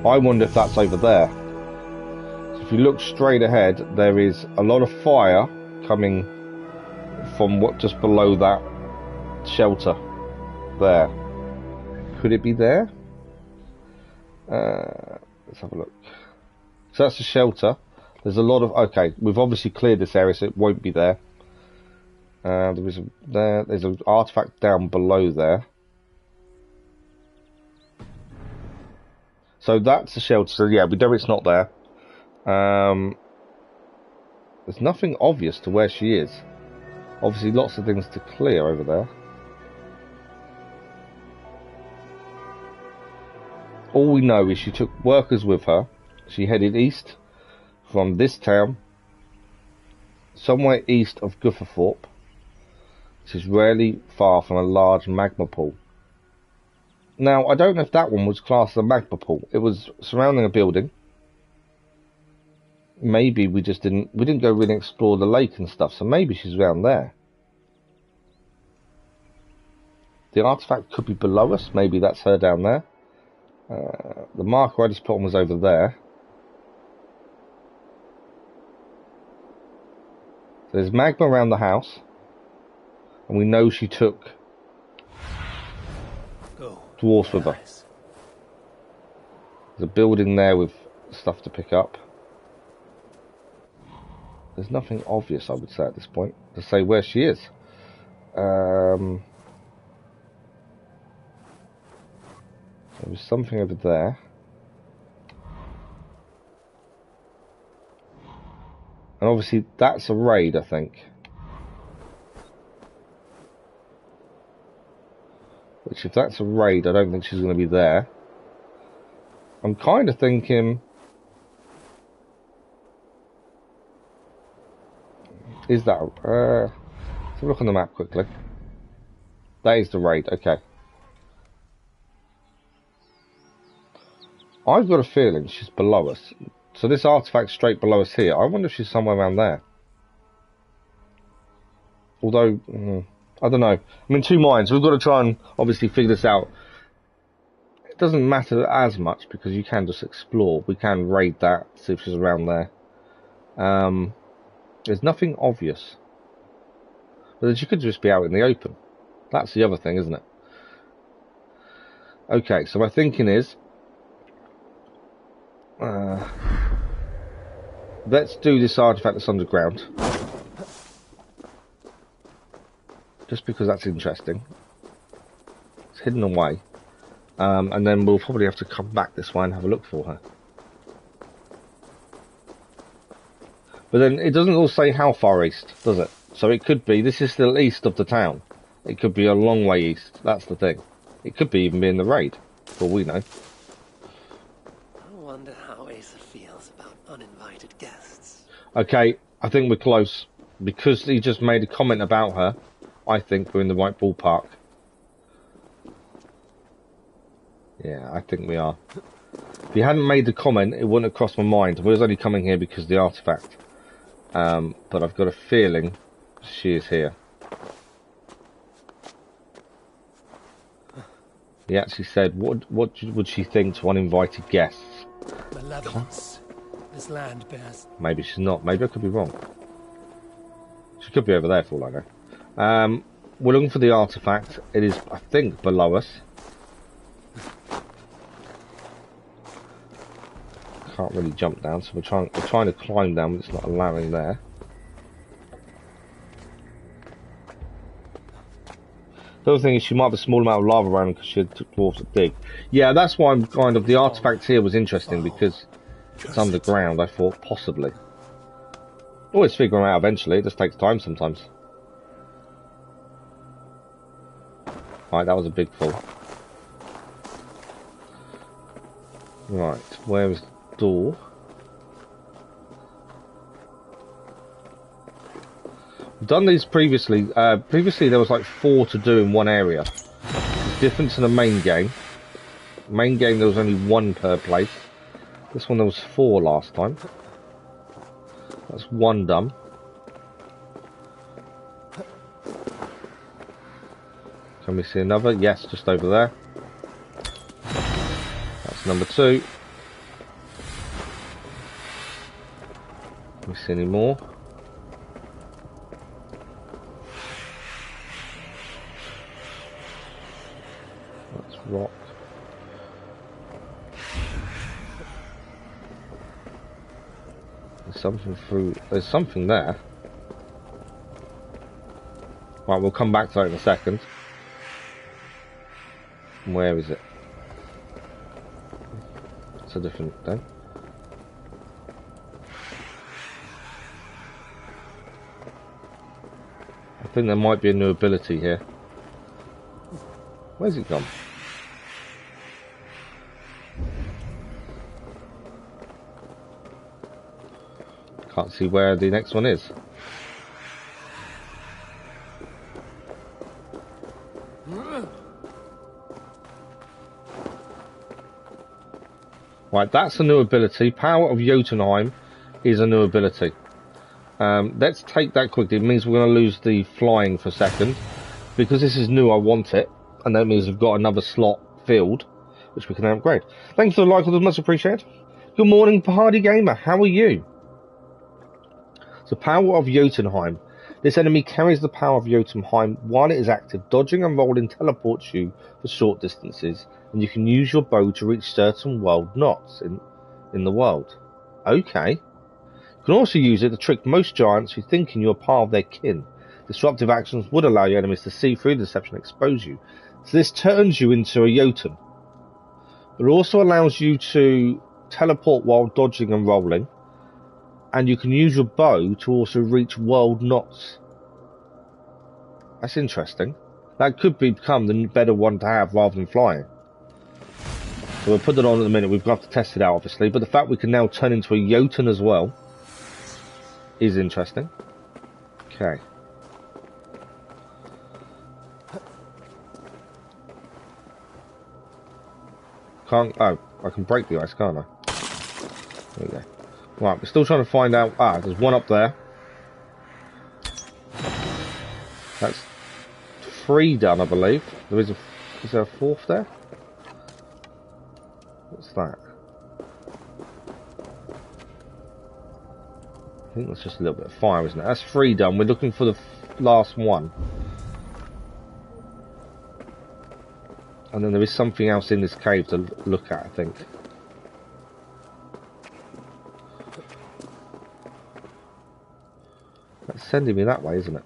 I wonder if that's over there. So if you look straight ahead, there is a lot of fire coming from what just below that shelter there. Could it be there? Let's have a look. So that's the shelter. There's a lot of... Okay, we've obviously cleared this area, so it won't be there. There's an artifact down below there. So that's the shelter. So yeah, we know it's not there. There's nothing obvious to where she is. Obviously lots of things to clear over there. All we know is she took workers with her. She headed east from this town, somewhere east of Gutherthorpe, which is rarely far from a large magma pool. Now, I don't know if that one was classed as a magma pool. It was surrounding a building. Maybe we didn't go really explore the lake and stuff, so maybe she's around there. The artifact could be below us, maybe that's her down there. The marker I just put on was over there. There's magma around the house, and we know she took dwarfs with her. There's a building there with stuff to pick up. There's nothing obvious, I would say, at this point, to say where she is. There was something over there. And obviously that's a raid, I think. Which, if that's a raid, I don't think she's going to be there. I'm kind of thinking... Is that... let's have a look on the map quickly. That is the raid, okay. I've got a feeling she's below us. So this artifact's straight below us here. I wonder if she's somewhere around there. Although, I don't know. I'm in two minds. We've got to try and obviously figure this out. It doesn't matter as much because you can just explore. We can raid that, see if she's around there. There's nothing obvious. But she could just be out in the open. That's the other thing, isn't it? Okay, so my thinking is... let's do this artifact that's underground. Just because that's interesting. It's hidden away. And then we'll probably have to come back this way and have a look for her. But then it doesn't all say how far east, does it? So it could be, this is still east of the town. It could be a long way east, that's the thing. It could be even be in the raid, for all we know. I wonder how Asa feels about uninvited guests. Okay, I think we're close. Because he just made a comment about her, I think we're in the right ballpark. Yeah, I think we are. If he hadn't made the comment, it wouldn't have crossed my mind. We was only coming here because of the artifact. But I've got a feeling she is here. He actually said, what would she think to uninvited guests? Malevolence. This land bears... Maybe she's not. Maybe I could be wrong. She could be over there for all I know. We're looking for the artifact. It is, I think, below us. Can't really jump down, so we're trying to climb down, but it's not allowing there. The other thing is she might have a small amount of lava around because she had dwarves to dig. Yeah, that's why I'm kind of... The artifact here was interesting because it's underground, I thought, possibly. Always figure them out eventually, it just takes time sometimes. Right, that was a big fall. Right, where is the door? I've done these previously. Previously there was like 4 to do in one area. The difference in the main game. Main game there was only 1 per place. This one there was 4 last time. That's 1 done. Can we see another? Yes, just over there. That's number 2. Can we see any more? That's rock. There's something through. There's something there. Right, we'll come back to that in a second. Where is it? It's a different thing. I think there might be a new ability here. Where's it gone? Can't see where the next one is. Right, that's a new ability. Power of Jotunheim is a new ability. Let's take that quickly. It means we're going to lose the flying for a second. Because this is new, I want it. And that means we've got another slot filled, which we can upgrade. Thanks for the like, it was much appreciated. Good morning, Party Gamer. How are you? So, Power of Jotunheim. This enemy carries the power of Jotunheim while it is active. Dodging and rolling teleports you for short distances, and you can use your bow to reach certain world knots in the world. Okay. You can also use it to trick most giants who thinking you're part of their kin. Disruptive actions would allow your enemies to see through the deception and expose you. So this turns you into a Jotun. It also allows you to teleport while dodging and rolling. And you can use your bow to also reach world knots. That's interesting. That could become the better one to have rather than flying. So we'll put it on in a minute. We've got to test it out, obviously. But the fact we can now turn into a Jotun as well is interesting. Okay. Oh, I can break the ice, can't I? There we go. Right, we're still trying to find out. Ah, there's one up there. That's 3 done, I believe. Is there a 4th there? What's that? I think that's just a little bit of fire, isn't it? That's 3 done. We're looking for the last one. And then there is something else in this cave to look at, I think. That's sending me that way, isn't it?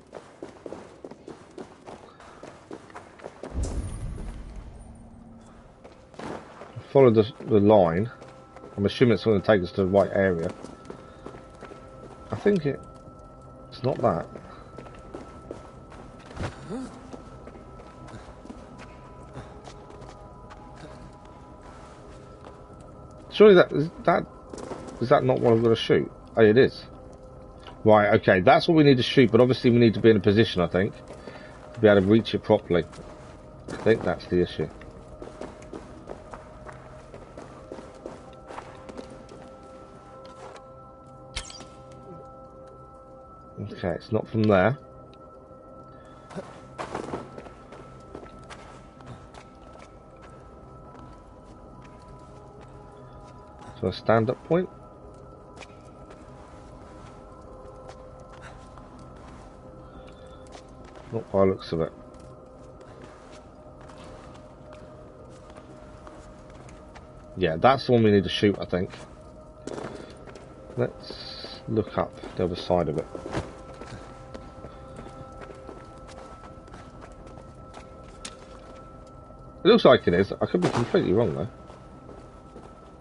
Follow the line. I'm assuming it's going to take us to the right area. I think it's not that. Surely is that not what I'm going to shoot? Oh, it is. Right, okay, that's what we need to shoot, but obviously we need to be in a position, I think, to be able to reach it properly. I think that's the issue. Okay, it's not from there. So a stand-up point. Not by the looks of it. Yeah, that's the one we need to shoot, I think. Let's look up the other side of it. It looks like it is. I could be completely wrong though.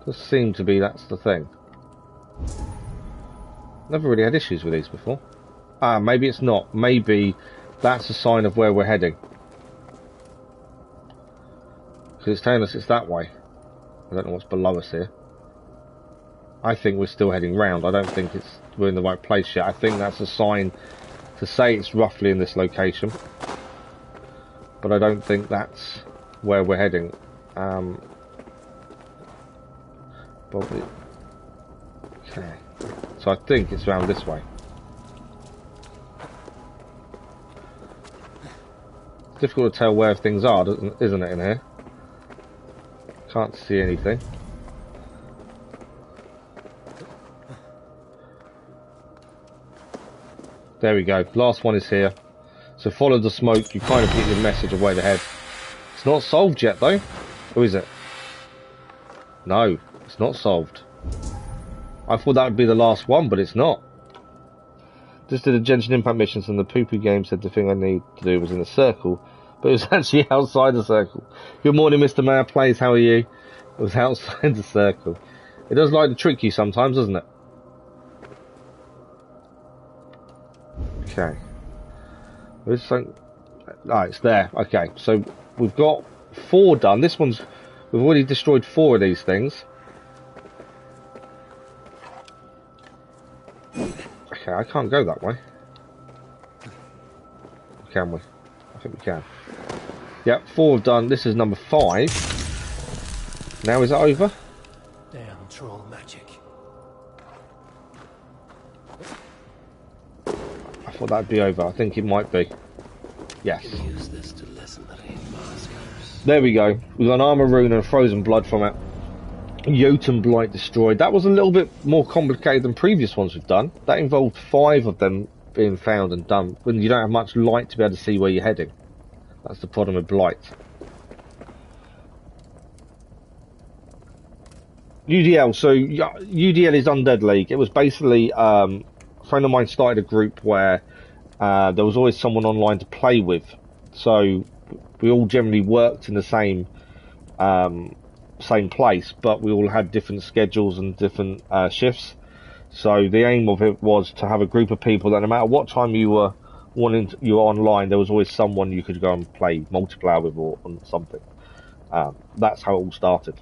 Does seem to be that's the thing. Never really had issues with these before. Ah, maybe it's not. Maybe that's a sign of where we're heading. Because it's telling us it's that way. I don't know what's below us here. I think we're still heading round. I don't think we're in the right place yet. I think that's a sign to say it's roughly in this location. But I don't think that's where we're heading. Probably. Okay. So I think it's around this way. Difficult to tell where things are, isn't it, in here? Can't see anything. There we go. Last one is here. So follow the smoke. You kind of get your message of where to head. It's not solved yet, though. Or is it? No, it's not solved. I thought that would be the last one, but it's not. Just did a Genshin Impact missions, and the poo-poo game said the thing I need to do was in a circle, but it was actually outside the circle. Good morning, Mr. Mayor Plays. How are you? It was outside the circle. It does like to trick you sometimes, doesn't it? Okay. There's something. Ah, it's there. Okay, so we've got 4 done. This one's. We've already destroyed 4 of these things. Okay, I can't go that way. Can we? I think we can. Yep, 4 done. This is number 5. Now is it over? Damn troll magic. I thought that'd be over. I think it might be. Yes. Use this to lessen the rain maskers. There we go. We got an armor rune and a frozen blood from it. Jotun blight destroyed. That was a little bit more complicated than previous ones we've done. That involved 5 of them being found and done when you don't have much light to be able to see where you're heading. That's the problem with blight. UDL. So UDL is Undead League. It was basically a friend of mine started a group where there was always someone online to play with. So we all generally worked in the same place, but we all had different schedules and different shifts. So the aim of it was to have a group of people that no matter what time you were online, there was always someone you could go and play multiplayer with or something. That's how it all started.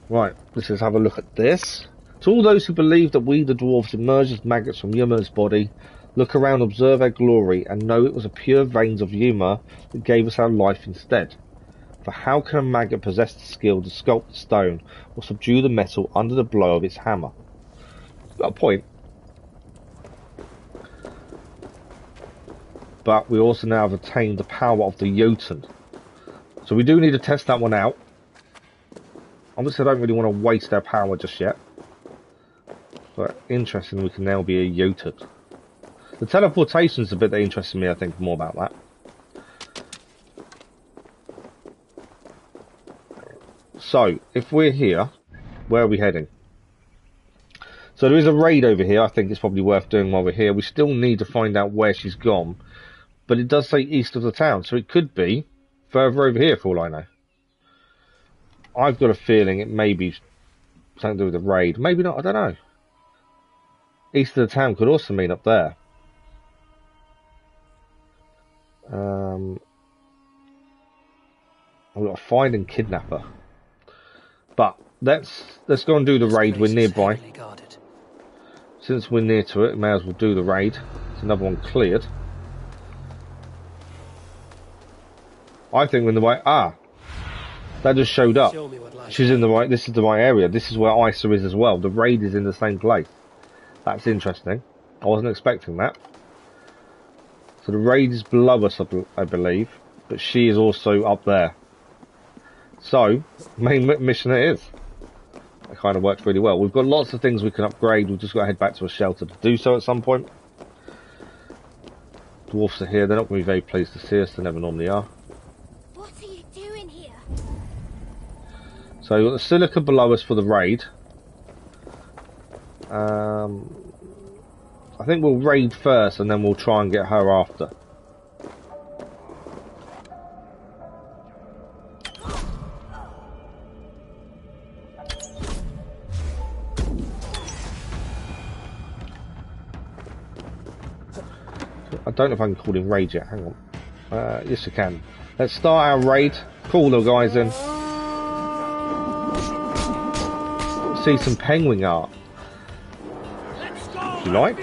Right, let's just have a look at this. To all those who believe that we, the dwarves, emerged as maggots from Yma's body, look around, observe our glory, and know it was a pure veins of Yma that gave us our life instead. For how can a maggot possess the skill to sculpt the stone or subdue the metal under the blow of its hammer? Got a point. But we also now have attained the power of the Jotun. So we do need to test that one out. Obviously I don't really want to waste our power just yet. But interesting, we can now be a Jotun. The teleportation is the bit that interests me, I think, more about that. So, if we're here, where are we heading? So there is a raid over here, I think it's probably worth doing while we're here. We still need to find out where she's gone. But it does say east of the town, so it could be further over here for all I know. I've got a feeling it may be something to do with the raid. Maybe not, I don't know. East of the town could also mean up there. I've got to find and kidnap her. But let's go and do the raid. We're nearby. Since we're near to it, we may as well do the raid. It's another one cleared. I think we're in the right. Ah, that just showed up. She's in the right. This is the right area. This is where Isa is as well. The raid is in the same place. That's interesting. I wasn't expecting that. So the raid is below us, I believe, but she is also up there. So, main mission it is. It kind of works really well. We've got lots of things we can upgrade. We've just got to head back to a shelter to do so at some point. Dwarfs are here. They're not going to be very pleased to see us. They never normally are. What are you doing here? So you've got the silica below us for the raid. I think we'll raid first and then we'll try and get her after. I don't know if I can call him raid yet. Hang on. Yes, I can. Let's start our raid. Call the guys in. See some penguin art. If you like.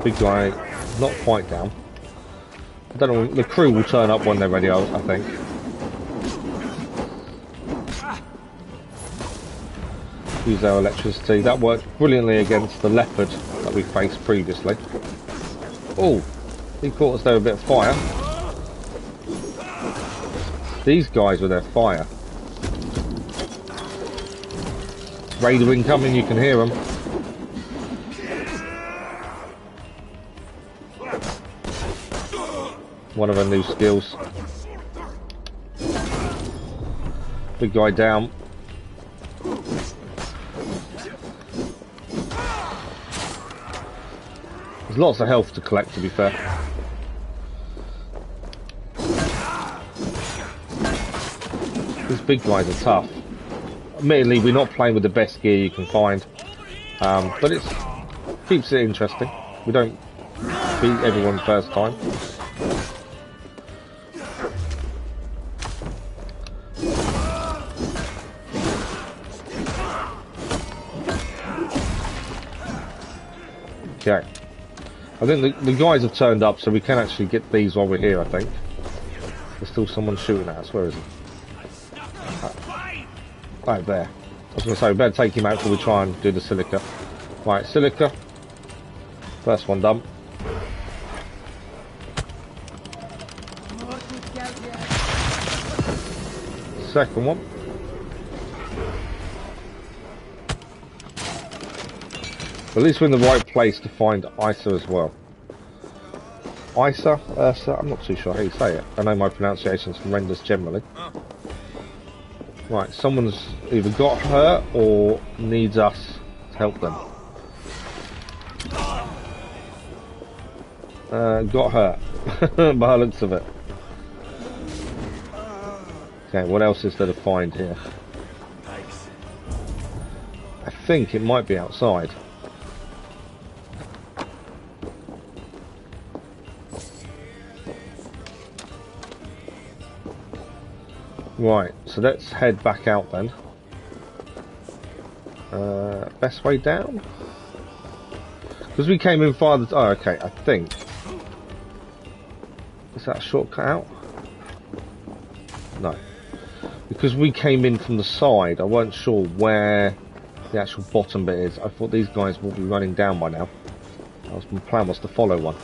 Big guy, not quite down. I don't know, the crew will turn up when they're ready, I think. Use our electricity. That worked brilliantly against the leopard that we faced previously. Oh, he caught us there with a bit of fire. These guys with their fire. Raider incoming, you can hear them. One of our new skills. Big guy down. There's lots of health to collect, to be fair. These big guys are tough. Admittedly, we're not playing with the best gear you can find, but it keeps it interesting. We don't beat everyone first time. Okay. I think the guys have turned up, so we can actually get these while we're here, I think. There's still someone shooting at us. Where is he? Right there. I was going to say, we better take him out till we try and do the silica. Right, silica. First one done. Second one. At least we're in the right place to find Asa as well. Asa? Ursa? I'm not too sure how you say it. I know my pronunciation's horrendous generally. Right, someone's either got her or needs us to help them. Got her. By the looks of it. Okay, what else is there to find here? I think it might be outside. Right, so let's head back out then. Best way down? Because we came in farther... Oh, okay, I think. Is that a shortcut out? No. Because we came in from the side, I weren't sure where the actual bottom bit is. I thought these guys would be running down by now. My plan was to follow one.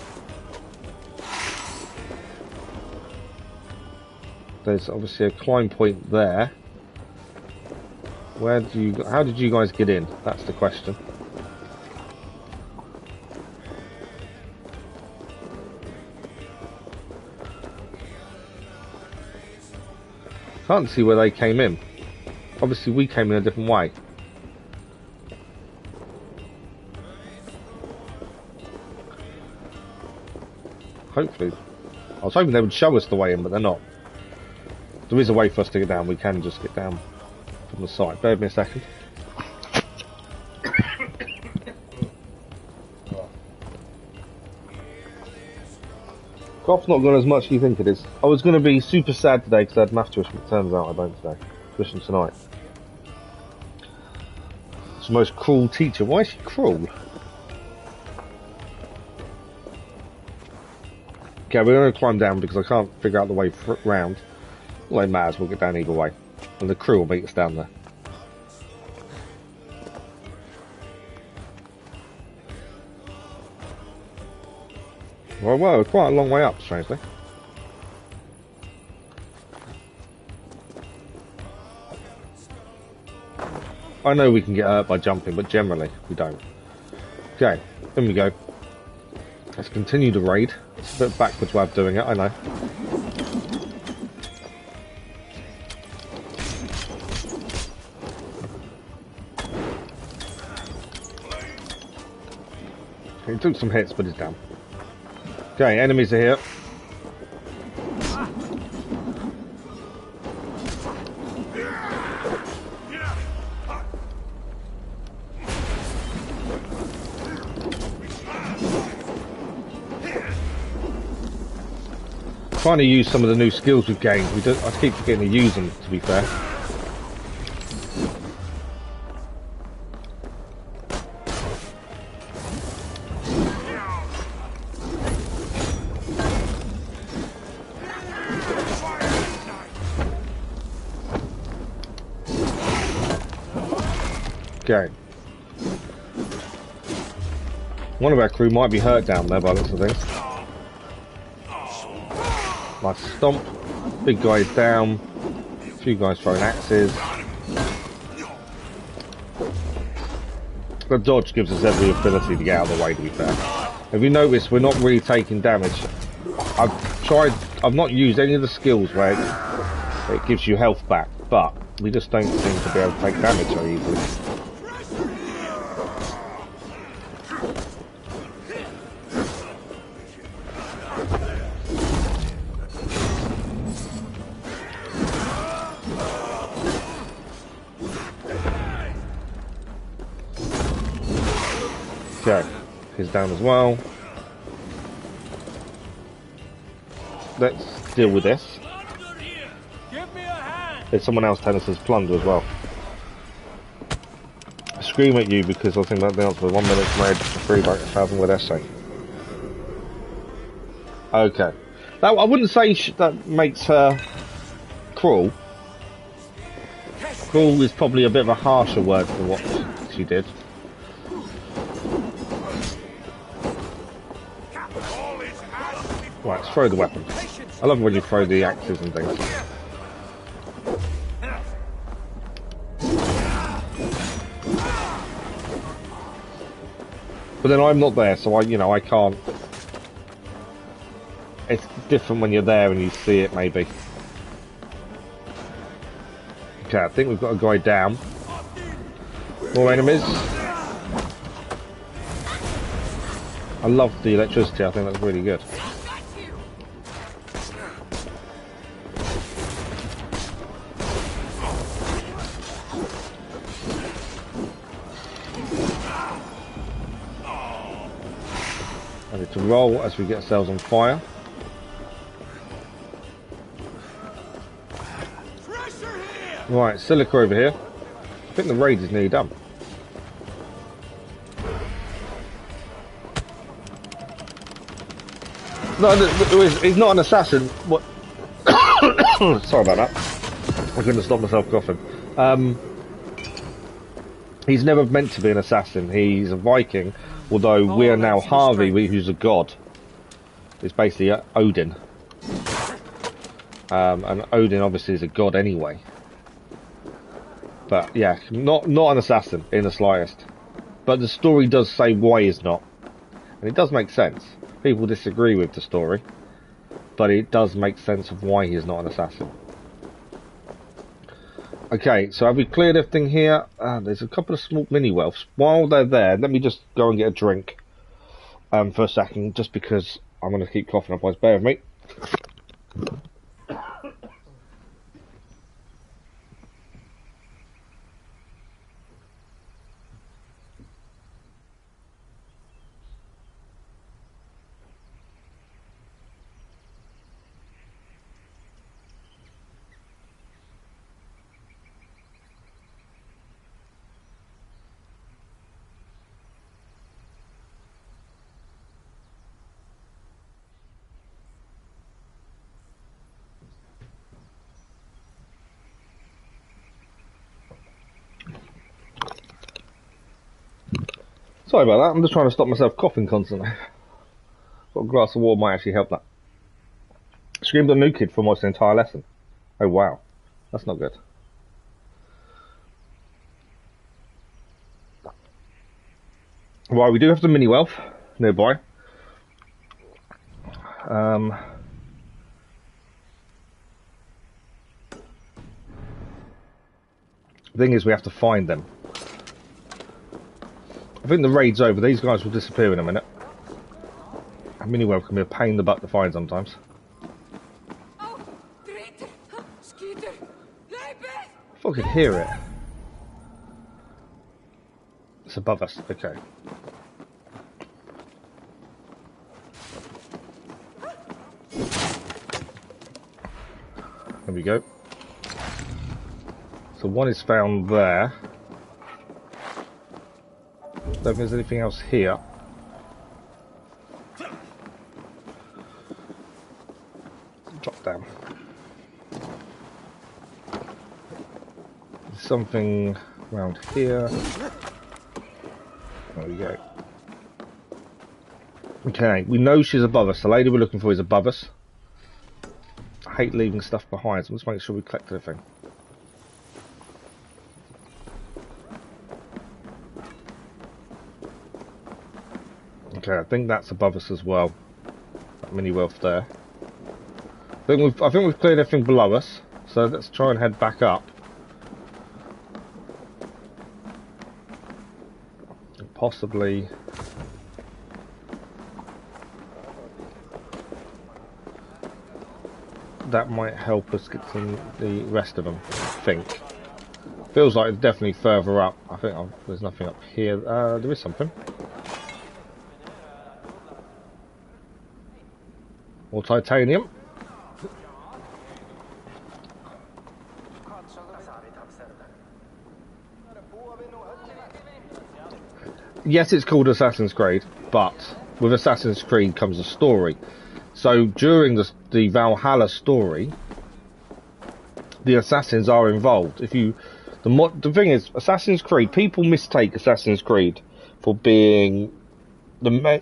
There's obviously a climb point there. How did you guys get in? That's the question. Can't see where they came in. Obviously we came in a different way. Hopefully. I was hoping they would show us the way in, but they're not. There is a way for us to get down. We can just get down from the side. Bear with me a second. Cough's not gone as much as you think it is. I was going to be super sad today because I had math tuition, but it turns out I don't today. Tuition tonight. It's the most cruel teacher. Why is she cruel? Okay, we're going to climb down because I can't figure out the way round. Well, it matters, we'll get down either way. And the crew will meet us down there. Well, we're quite a long way up, strangely. I know we can get hurt by jumping, but generally we don't. Okay, in we go. Let's continue the raid. It's a bit backwards way of doing it, I know. He took some hits, but he's down. Okay, enemies are here. Trying to use some of the new skills we've gained. I keep forgetting to use them, to be fair. Okay. One of our crew might be hurt down there by the looks of things. Nice stomp. Big guy's down. A few guys throwing axes. The dodge gives us every ability to get out of the way, to be fair. If you notice, we're not really taking damage. I've not used any of the skills where it gives you health back, but we just don't seem to be able to take damage so easily. Okay, he's down as well. Let's deal with this. There's someone else telling us there's plunder as well. I scream at you because I think that the answer 1 minute made for free by 1,000 with essay. Okay. Now, I wouldn't say that makes her cruel. Cruel is probably a bit of a harsher word for what she did. Right, let's throw the weapon. I love when you throw the axes and things. But then I'm not there, so I can't. It's different when you're there and you see it, maybe. Okay, I think we've got a guy down. More enemies. I love the electricity, I think that's really good. I need to roll as we get ourselves on fire. Right, silica over here. I think the raid is nearly done. No, he's not an assassin. What? Sorry about that. I couldn't stop myself coughing. He's never meant to be an assassin. He's a Viking, although we are now Harvey, who's a god. It's basically Odin. And Odin obviously is a god anyway. But yeah, not an assassin in the slightest. But the story does say why he's not. And it does make sense. People disagree with the story, but it does make sense of why he's not an assassin. Okay, so have we cleared everything here? There's a couple of small mini-wealths. While they're there, let me just go and get a drink for a second, just because I'm going to keep coughing, otherwise bear with me. Sorry about that, I'm just trying to stop myself coughing constantly. Got a glass of water might actually help that. Screamed at a new kid for almost the entire lesson. Oh wow, that's not good. Right, we do have the mini wealth nearby. The thing is, we have to find them. I think the raid's over. These guys will disappear in a minute. A mini wealth can be a pain in the butt to find sometimes. I thought I could hear it. It's above us. Okay. There we go. So one is found there. Don't think there's anything else here. Drop down. There's something around here. There we go. Okay, we know she's above us. The lady we're looking for is above us. I hate leaving stuff behind, so let's make sure we collect everything. Okay, I think that's above us as well. That mini wealth there. I think we've cleared everything below us, so let's try and head back up. And possibly that might help us get to the rest of them, I think. Feels like it's definitely further up. I think there's nothing up here. There is something. More titanium. Yes, it's called Assassin's Creed, but with Assassin's Creed comes a story. So during the Valhalla story, the assassins are involved. The thing is, Assassin's Creed, people mistake Assassin's Creed for being the main.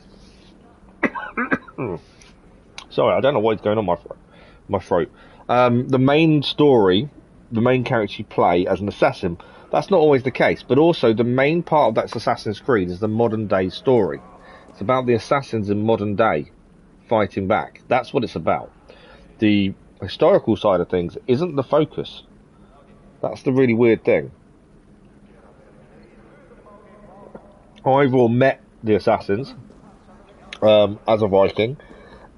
Sorry, I don't know what's going on my throat. The main story, the main character you play as an assassin, that's not always the case. But also, the main part of that Assassin's Creed is the modern day story. It's about the assassins in modern day fighting back. That's what it's about. The historical side of things isn't the focus. That's the really weird thing. Ivor met the assassins as a Viking,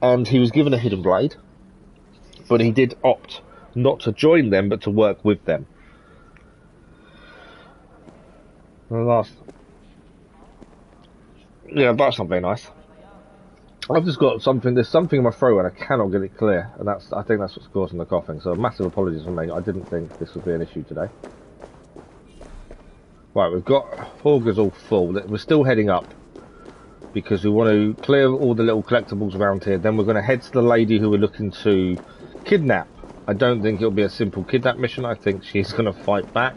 and he was given a hidden blade, but he did opt not to join them, but to work with them. Yeah, that's not very nice. I've just got something. There's something in my throat, and I cannot get it clear, and I think that's what's causing the coughing. So massive apologies from me. I didn't think this would be an issue today. Right, we've got Augur's all full. We're still heading up because we want to clear all the little collectibles around here. Then we're going to head to the lady who we're looking to kidnap. I don't think it'll be a simple kidnap mission. I think she's going to fight back.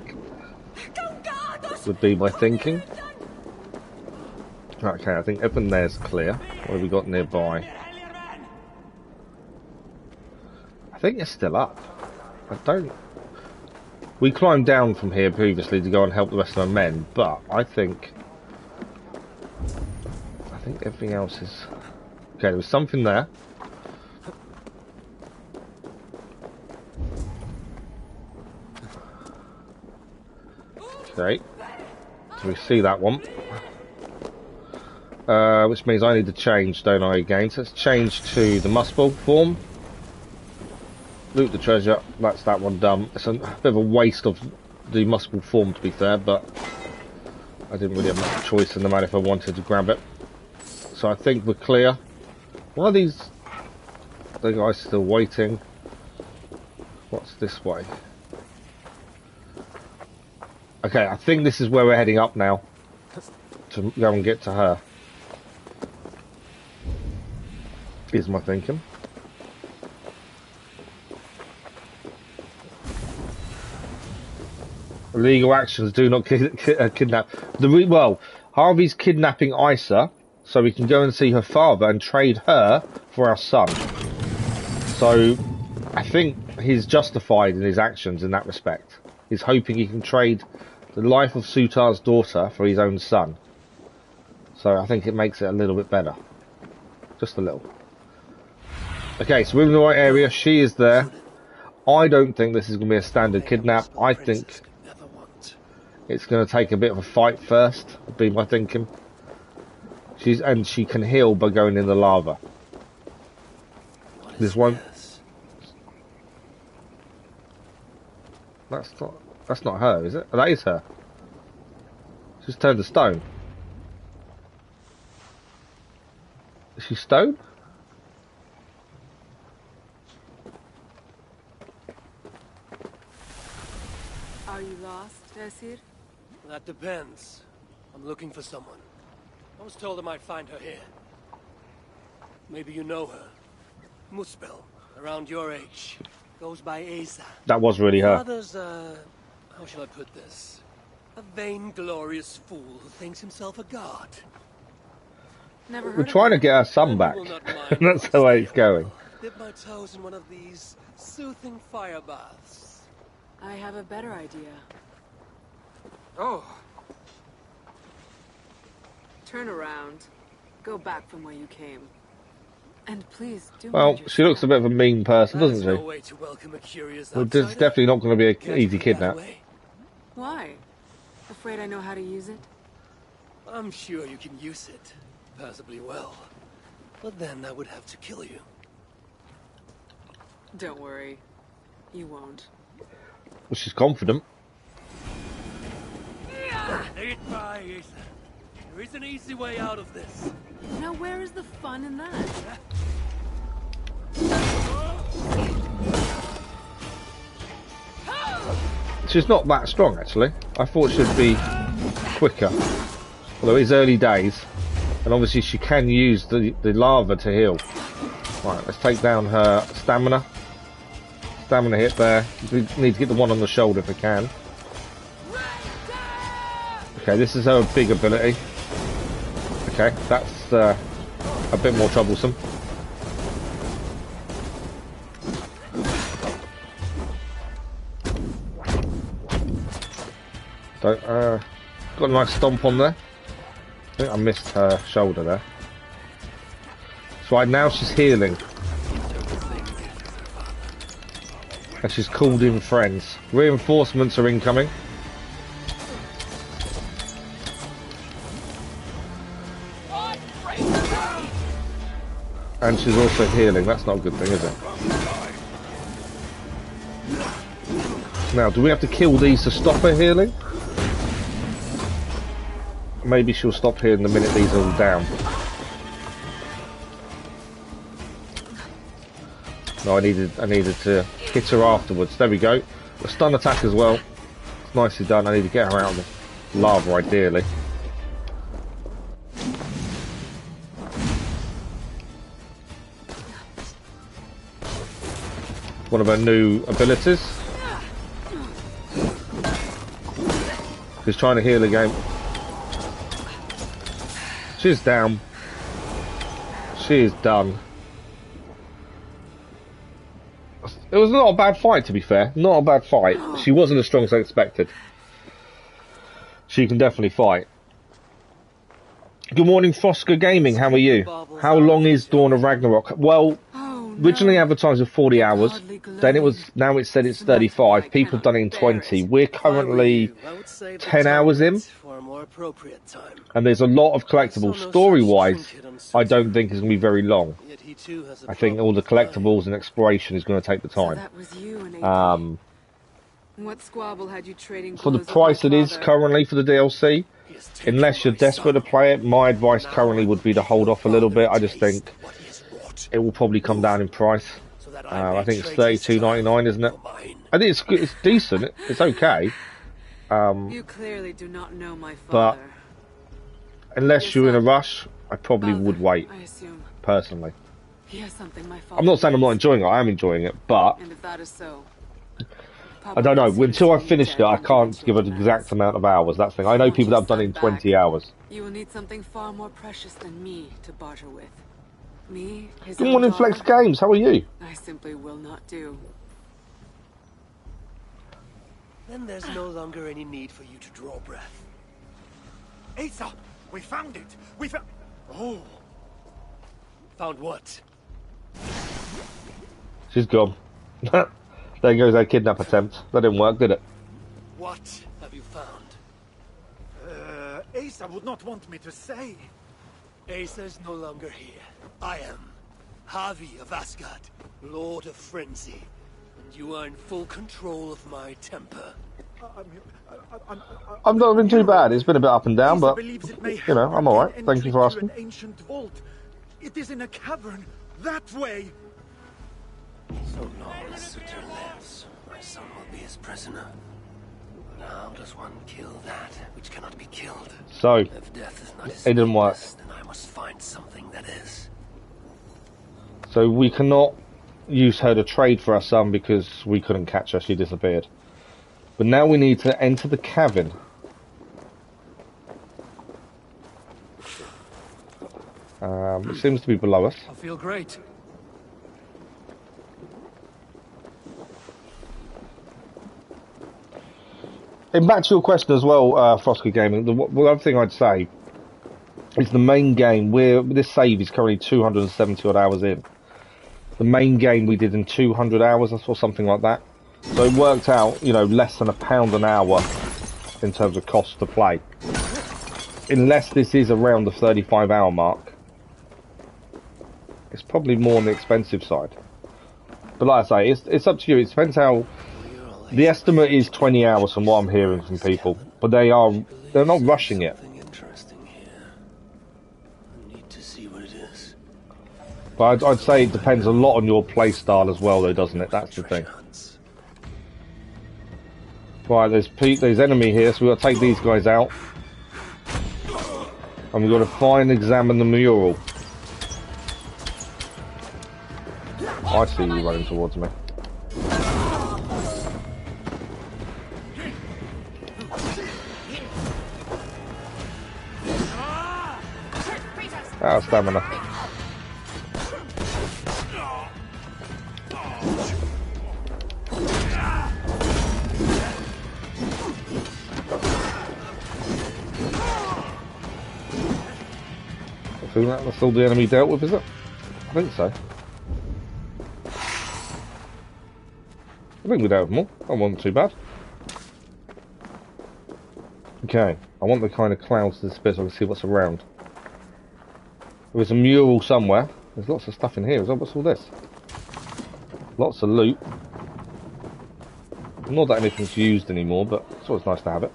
Would be my thinking. Okay, I think everything there's clear. What have we got nearby? I think it's still up. We climbed down from here previously to go and help the rest of our men, but I think everything else is... Okay, there was something there. Okay. So we see that one. Which means I need to change, don't I, again? So let's change to the Muspel form. Loot the treasure. That's that one done. It's a bit of a waste of the Muspel form, to be fair, but I didn't really have much choice in the matter if I wanted to grab it. So I think we're clear. Why are the guys still waiting? What's this way? Okay, I think this is where we're heading up now to go and get to her. Is my thinking. Illegal actions do not kidnap. Well, Harvey's kidnapping Asa so we can go and see her father and trade her for our son. So I think he's justified in his actions in that respect. He's hoping he can trade the life of Sutre's daughter for his own son. So I think it makes it a little bit better. Just a little. Okay, so we're in the right area. She is there. I don't think this is going to be a standard kidnap. I think it's going to take a bit of a fight first, would be my thinking. She can heal by going in the lava. This one. That's not her, is it? Oh, that is her. She's turned to stone. Is she stone? Are you lost, Esir? That depends. I'm looking for someone. I was told I might find her here. Maybe you know her. Muspel, around your age. Goes by Asa. That was really her. Others, how shall I put this? A vainglorious fool who thinks himself a god. Never heard We're trying to get our son back. That's the way it's going. Dip my toes in one of these soothing fire baths. I have a better idea. Oh, Turn around. Go back from where you came. And please do. Well, she looks a bit of a mean person, doesn't No she? way to welcome a curious Well, outsider. it's definitely not going to be Can't an easy be that kidnap. way. Why? Afraid I know how to use it? I'm sure you can use it, passably well. But then I would have to kill you. Don't worry. You won't. Well, she's confident. Lay it by, Asa. There is an easy way out of this. Now where is the fun in that? She's not that strong, actually. I thought she'd be quicker. Although it's early days. And obviously she can use the lava to heal. Right, let's take down her stamina. Stamina hit there. We need to get the one on the shoulder if we can. Okay, this is her big ability. Okay, that's a bit more troublesome. Got a nice stomp on there. I think I missed her shoulder there. So right now she's healing. And she's called in friends. Reinforcements are incoming. And she's also healing. That's not a good thing, is it? Now, do we have to kill these to stop her healing? Maybe she'll stop healing the minute these are all down. No, I needed to hit her afterwards. There we go. A stun attack as well. It's nicely done. I need to get her out of the lava, ideally. One of her new abilities. She's trying to heal again. She's down. She is done. It was not a bad fight, to be fair. Not a bad fight. She wasn't as strong as I expected. She can definitely fight. Good morning, Fosca Gaming. How are you? How long is Dawn of Ragnarok? Well, originally advertised with 40 hours. Then it was. Now it said it's 35. People have done it in 20. We're currently 10 hours in. And there's a lot of collectibles. Story-wise, I don't think it's going to be very long. I think all the collectibles and exploration is going to take the time. What squabble had you trading for the price it is currently for the DLC, unless you're desperate to play it, my advice currently would be to hold off a little bit. I just think it will probably come down in price. I think it's $32.99, isn't it? I think it's decent. It's okay. You clearly do not know my but father. unless you're in a rush, I probably would wait. I assume. Personally. He has something my father I'm not saying I'm not enjoying it. I am enjoying it, but and if that is so, I don't know. Until I've finished it, I can't give an exact amount of hours. That's the thing. I know people that have done it in 20 hours. You will need something far more precious than me to barter with. Me, his Good morning, daughter, Flex Games. How are you? I simply will not do. Then there's no longer any need for you to draw breath. Asa! We found it! We found... Oh. Found what? She's gone. There goes our kidnap attempt. That didn't work, did it? What have you found? Asa would not want me to say. Asa is no longer here. I am Havi of Asgard, Lord of Frenzy, and you are in full control of my temper. I've not been too bad. It's been a bit up and down, Asa but believes it may you know, I'm alright. have Thank you for entry to asking. an ancient vault. It is in a cavern, that way. So long as Sutre lives, my son will be his prisoner. But how does one kill that which cannot be killed? So, If death is not his it didn't work. weakness, then I must find something that is. So we cannot use her to trade for our son because we couldn't catch her. She disappeared. But now we need to enter the cavern. It seems to be below us. I feel great. And back to your question as well, Frosky Gaming, the other thing I'd say is the main game, this save is currently 270 odd hours in. The main game we did in 200 hours or something like that. So it worked out, you know, less than £1 an hour in terms of cost to play. Unless this is around the 35-hour mark. It's probably more on the expensive side. But like I say, it's up to you. It depends how... The estimate is 20 hours from what I'm hearing from people. But they're not rushing it. But I'd say it depends a lot on your play style as well, though, doesn't it? That's the thing. Right, there's enemy here, so we've got to take these guys out. And we've got to find and examine the mural. I see you running towards me. Ah, stamina. I think that's all the enemy dealt with, is it? I think so. I think we dealt with them all. That wasn't too bad. Okay, I want the kind of clouds to disappear so I can see what's around. There's a mural somewhere. There's lots of stuff in here as well. What's all this? Lots of loot. Not that anything's used anymore, but it's always nice to have it.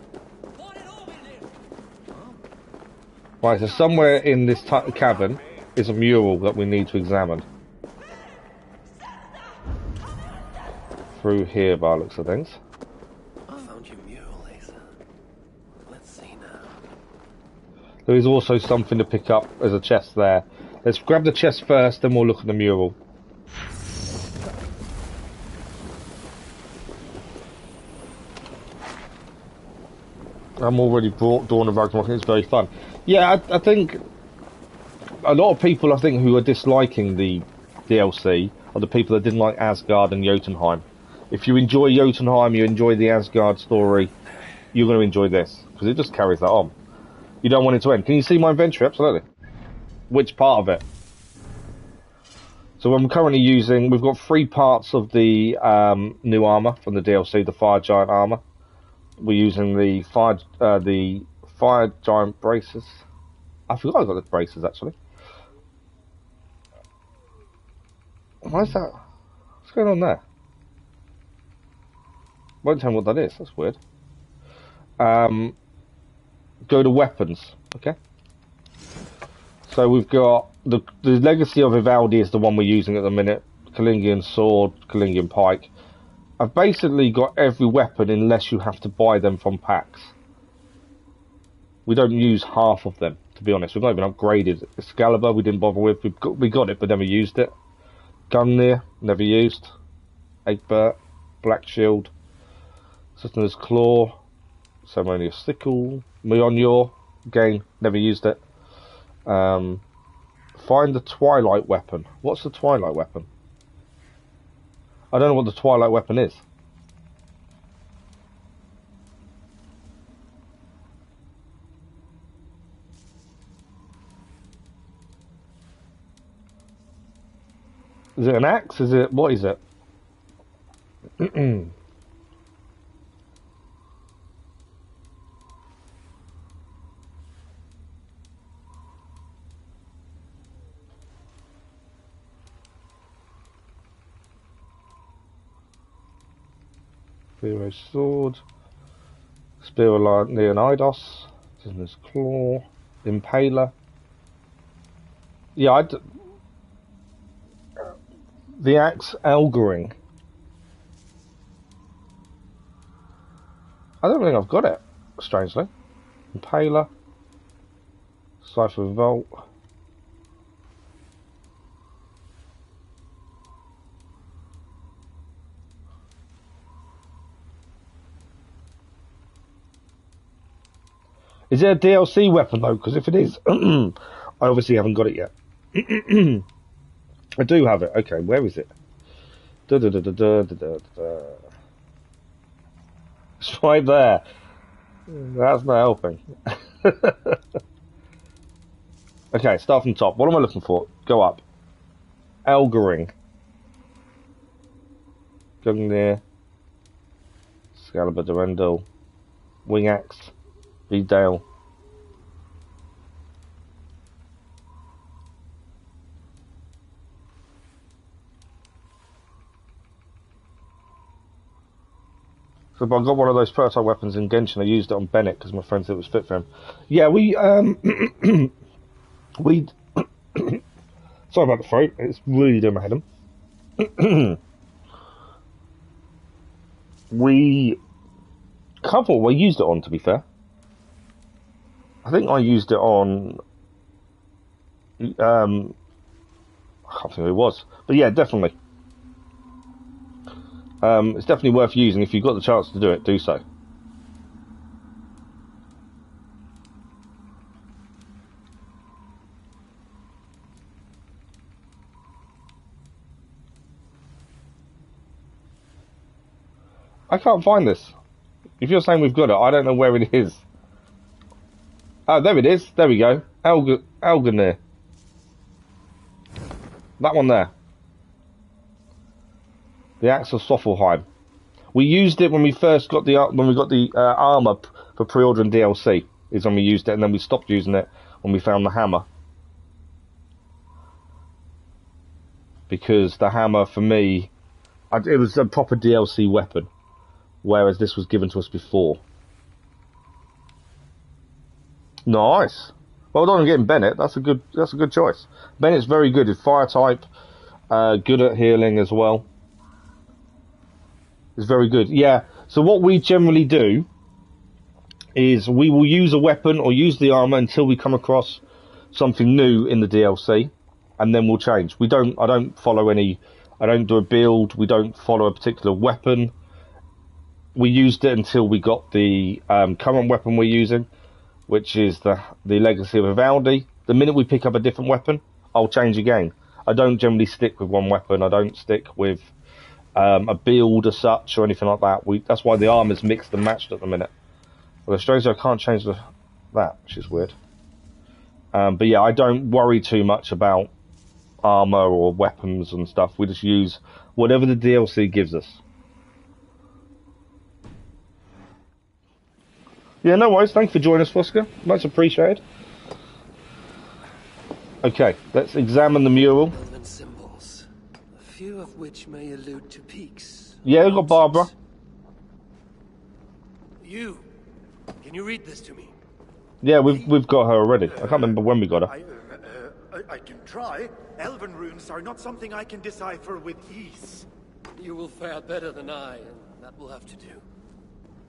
Right, so somewhere in this cavern is a mural that we need to examine. Through here, by the looks of things. I found your mural, Asa. Let's see now. There is also something to pick up as a chest there. Let's grab the chest first, then we'll look at the mural. I'm already brought Dawn of Ragnarok, it's very fun. Yeah, I think a lot of people, I think, who are disliking the DLC are the people that didn't like Asgard and Jotunheim. If you enjoy Jotunheim, you enjoy the Asgard story, you're going to enjoy this, because it just carries that on. You don't want it to end. Can you see my inventory? Absolutely. Which part of it? So I'm currently using, we've got 3 parts of the new armour from the DLC, the Fire Giant armour. We're using the Fire Giant braces. I forgot I got the braces, actually. Why is that? What's going on there? Won't tell me what that is. That's weird. Go to weapons. Okay. So we've got the Legacy of Ivaldi is the one we're using at the minute. Kalingian sword, Kalingian pike. I've basically got every weapon unless you have to buy them from packs. We don't use half of them, to be honest. We've not even upgraded. Excalibur we didn't bother with. We got it but never used it. Gungnir, never used. Egbert, Black Shield. Sutter's Claw, Ceremonious Sickle, Mjolnir, again, never used it. Find the Twilight Weapon. What's the Twilight Weapon? I don't know what the Twilight Weapon is. Is it an axe? Is it, what is it? Hero's Sword, Spear of Leonidas, Signus Claw, Impaler. Yeah, the axe Elgering. I don't think I've got it, strangely. Impaler, Scythe of Revolt. Is it a DLC weapon though? Because if it is, I obviously haven't got it yet. I do have it. Okay, where is it? It's right there. That's not helping. Okay, start from the top. What am I looking for? Go up. Elgering. Gungnir. Excalibur Durendal. Wing Axe. Vidale. So I got one of those prototype weapons in Genshin. I used it on Bennett because my friend said it was fit for him. Yeah, we sorry about the throat. It's really doing my head in. We used it on, to be fair. I think I used it on I can't think who it was. But yeah, definitely. It's definitely worth using. If you've got the chance to do it, do so. I can't find this. If you're saying we've got it, I don't know where it is. Oh, there it is. There we go. Elgernir. That one there. The Axe of Soffelheim. We used it when we first got the armor for pre-ordering DLC. Is when we used it, and then we stopped using it when we found the hammer. Because the hammer, for me, it was a proper DLC weapon, whereas this was given to us before. Nice. Well done on getting Bennett. That's a good choice. Bennett's very good. He's fire type, good at healing as well. It's very good. Yeah. So what we generally do is we will use a weapon or use the armor until we come across something new in the DLC, and then we'll change. I don't follow any. I don't do a build. We don't follow a particular weapon. We used it until we got the current weapon we're using, which is the Legacy of Vivaldi. The minute we pick up a different weapon, I'll change again. I don't generally stick with one weapon. I don't stick with a build as such or anything like that. That's why the armor's mixed and matched at the minute. Well, strangely, I can't change that, which is weird. But yeah, I don't worry too much about armor or weapons and stuff. We just use whatever the DLC gives us. Yeah, no worries. Thanks for joining us, Fosca. Much appreciated. Okay, let's examine the mural. Symbols, a few of which may allude to peaks. Yeah, we've got Barbara. Can you read this to me? Yeah, we've got her already. I can't remember when we got her. I can try. Elven runes are not something I can decipher with ease. You will fare better than I, and that will have to do.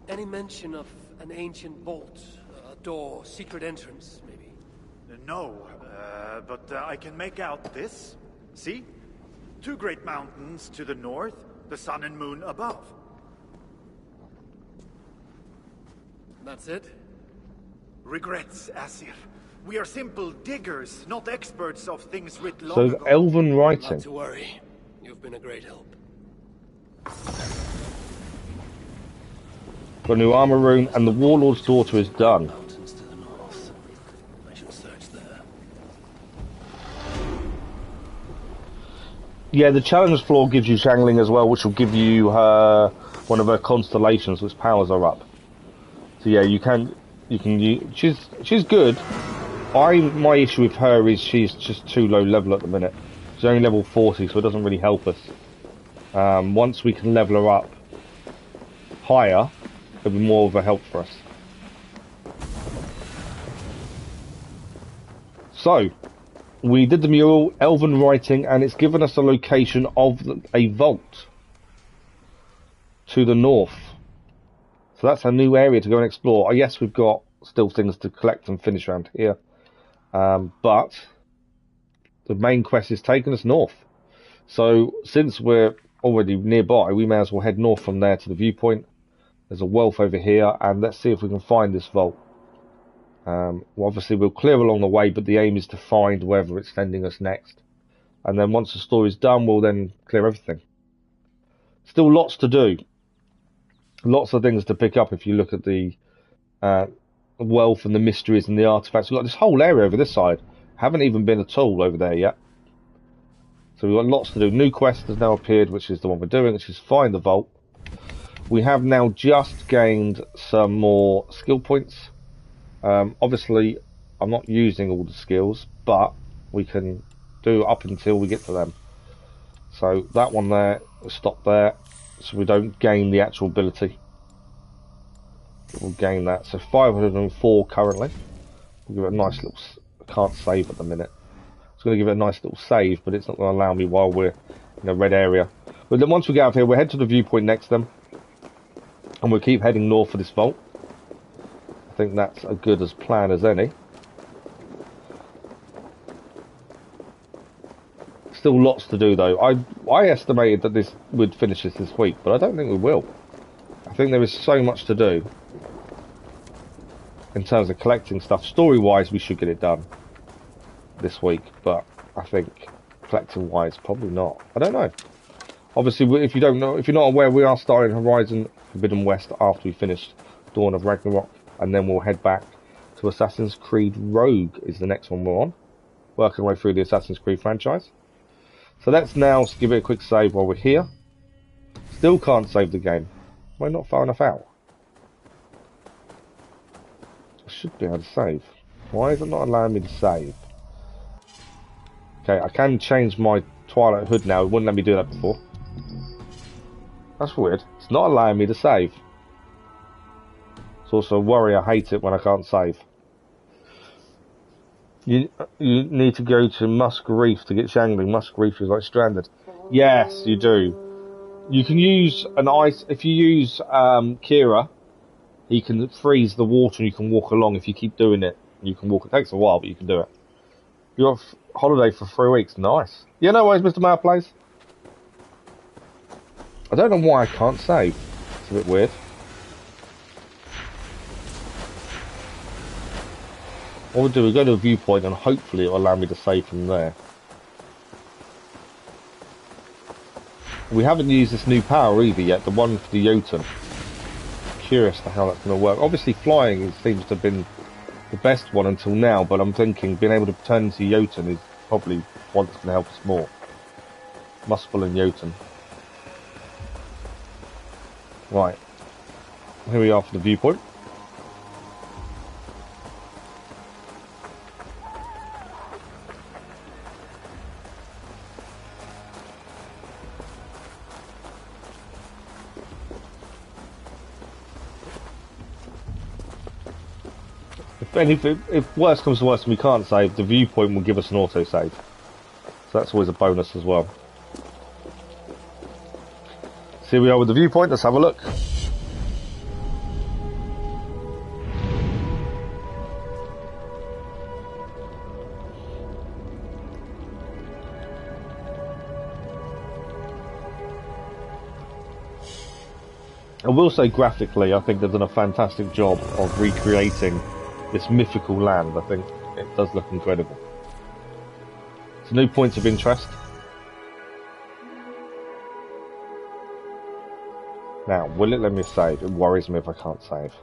Any mention of an ancient vault, a door, secret entrance, maybe? No, but I can make out this. See? 2 great mountains to the north, the sun and moon above. That's it? Regrets, Asir. We are simple diggers, not experts of things writ long So ago. elven writing. Not to worry. You've been a great help. Got a new armor rune, and the warlord's daughter is done. Mountains to the north. I should search there. Yeah, the challenge floor gives you Shangling as well, which will give you her one of her constellations, which powers her up. So yeah, you can she's good. My issue with her is she's just too low level at the minute. She's only level 40, so it doesn't really help us. Once we can level her up higher, it'll be more of a help for us. So, we did the mural, elven writing, and it's given us the location of a vault to the north. So that's a new area to go and explore. Yes, we've got still things to collect and finish around here. But the main quest is taking us north. So since we're already nearby, we may as well head north from there to the viewpoint. There's a wealth over here, and let's see if we can find this vault. Well, obviously we'll clear along the way, but the aim is to find wherever it's sending us next. And then once the story's done, we'll then clear everything. Still lots to do. Lots of things to pick up if you look at the wealth and the mysteries and the artifacts. We've got this whole area over this side. Haven't even been at all over there yet. So we've got lots to do. New quest has now appeared, which is the one we're doing, which is find the vault. We have now just gained some more skill points. Obviously, I'm not using all the skills, but we can do up until we get to them. So that one there, stop there, so we don't gain the actual ability. We'll gain that. So 504 currently. We'll give it a nice little... I can't save at the minute. It's going to give it a nice little save, but it's not going to allow me while we're in a red area. But then once we get out of here, we'll head to the viewpoint next to them. And we'll keep heading north for this vault. I think that's as good as plan as any. Still lots to do though. I estimated that this would finish this week, but I don't think we will. I think there is so much to do in terms of collecting stuff. Story wise, we should get it done this week, but I think collecting wise, probably not. I don't know. Obviously, if you don't know, if you're not aware, we are starting Horizon Forbidden West after we finish Dawn of Ragnarok, and then we'll head back to Assassin's Creed Rogue is the next one we're on, working our way through the Assassin's Creed franchise. So let's now give it a quick save while we're here. Still can't save the game. Am I not far enough out? I should be able to save. Why is it not allowing me to save? Okay, I can change my Twilight Hood now. It wouldn't let me do that before. That's weird. It's not allowing me to save. It's also a worry. I hate it when I can't save. You need to go to Musk Reef to get Shangling. Musk Reef is like stranded. Yes, you do. You can use an ice... If you use Kira, he can freeze the water and you can walk along. If you keep doing it, you can walk. It takes a while, but you can do it. You're off holiday for 3 weeks. Nice. Yeah, no worries, Mr. Mayor Plays. I don't know why I can't save. It's a bit weird. What we'll do, we'll go to a viewpoint and hopefully it'll allow me to save from there. We haven't used this new power either yet, the one for the Jotun. Curious to how that's going to work. Obviously flying seems to have been the best one until now, but I'm thinking being able to turn into Jotun is probably one that's going to help us more. Muspel and Jotun. Right. Here we are for the viewpoint. If worse comes to worse and we can't save, the viewpoint will give us an auto save. So that's always a bonus as well. So here we are with the viewpoint, let's have a look. I will say graphically, I think they've done a fantastic job of recreating this mythical land. I think it does look incredible. So new points of interest. Now, will it let me save? It worries me if I can't save.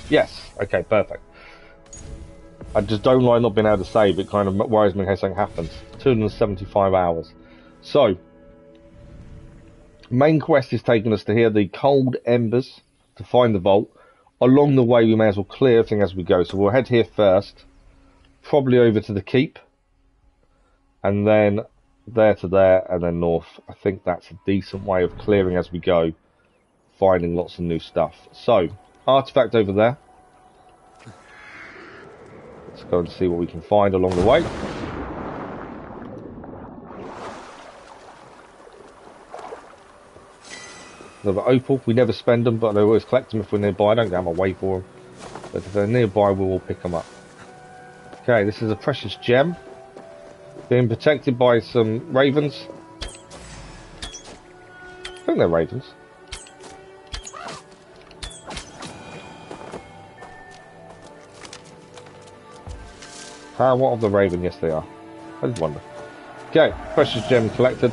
Yes. Okay, perfect. I just don't like not being able to save. It kind of worries me in case something happens. 275 hours. So, main quest is taking us to here, the cold embers, to find the vault. Along the way, we may as well clear everything as we go. So we'll head here first, probably over to the keep, and then there to there, and then north. I think that's a decent way of clearing as we go, finding lots of new stuff. So, artifact over there. Let's go and see what we can find along the way. Another opal. We never spend them, but I always collect them if we're nearby. I don't go out my way for them. But if they're nearby, we will pick them up. Okay, this is a precious gem. Being protected by some ravens. I think they're ravens. What of the raven? Yes, they are. I did wonder. Okay, precious gem collected.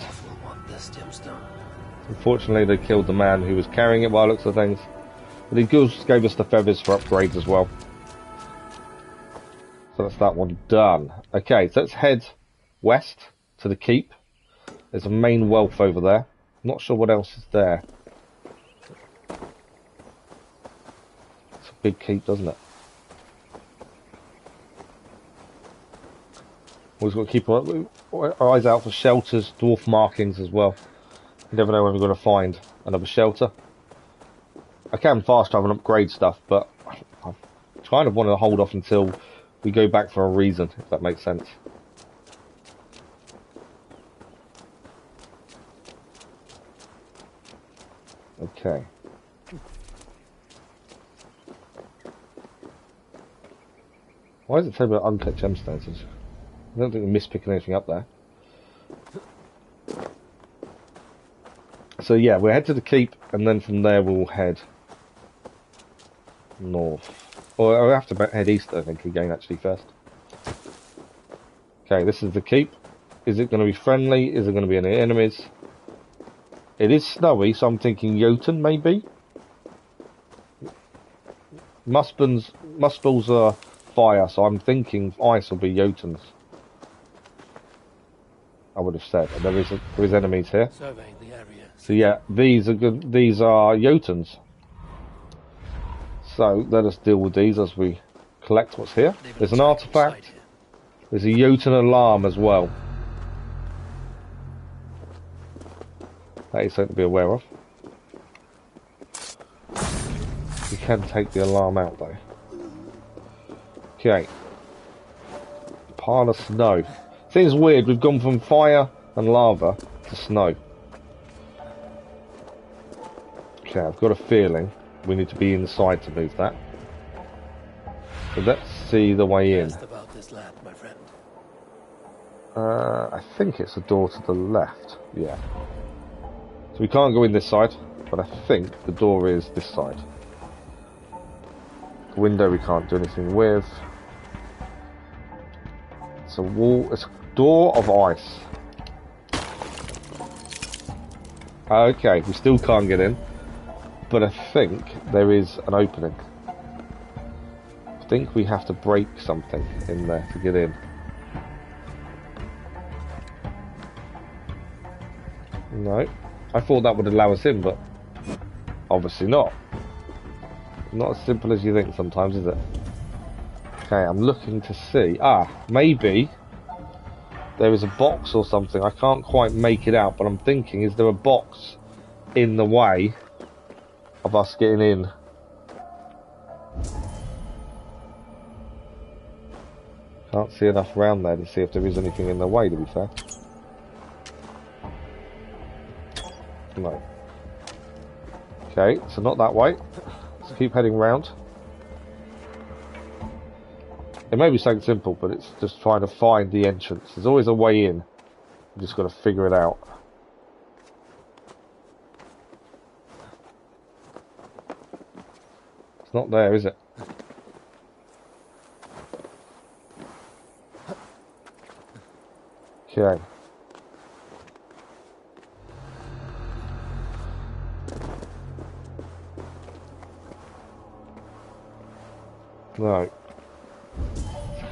Unfortunately, they killed the man who was carrying it by the looks of things. But he just gave us the feathers for upgrades as well. So that's that one done. Okay, so let's head west to the keep. There's a main wealth over there. Not sure what else is there. It's a big keep, doesn't it? We've got to keep our eyes out for shelters, dwarf markings as well. You never know when we're going to find another shelter. I can fast travel and upgrade stuff, but I kind of want to hold off until we go back for a reason, if that makes sense. Okay. Why is it telling me about uncut gemstones? I don't think we missed picking anything up there. So yeah, we'll head to the keep, and then from there we'll head north. Or we'll have to head east, I think, again, actually, first. Okay, this is the keep. Is it going to be friendly? Is it going to be any enemies? It is snowy, so I'm thinking Jotun, maybe? Muspels are fire, so I'm thinking ice will be Jotuns. I would have said. And there is enemies here. Surveying the area. So yeah, these are good. These are Jotuns. So let us deal with these as we collect what's here. There's an artifact. There's a Jotun alarm as well. That is something to be aware of. You can take the alarm out though. Okay. Pile of snow. Seems weird, we've gone from fire and lava to snow. Okay, I've got a feeling we need to be inside to move that. So let's see the way in. About this land, my friend. I think it's a door to the left. Yeah. So we can't go in this side, but I think the door is this side. The window we can't do anything with. It's a wall. It's a door of ice. Okay, we still can't get in, but I think there is an opening. I think we have to break something in there to get in. No, I thought that would allow us in, but obviously not. Not as simple as you think sometimes, is it? Okay, I'm looking to see. Maybe there is a box or something. I can't quite make it out, but I'm thinking, is there a box in the way of us getting in? Can't see enough around there to see if there is anything in the way, to be fair. No. Okay, so not that way. Let's keep heading round. It may be something simple, but it's just trying to find the entrance. There's always a way in. You just got to figure it out. It's not there, is it? Okay. Right.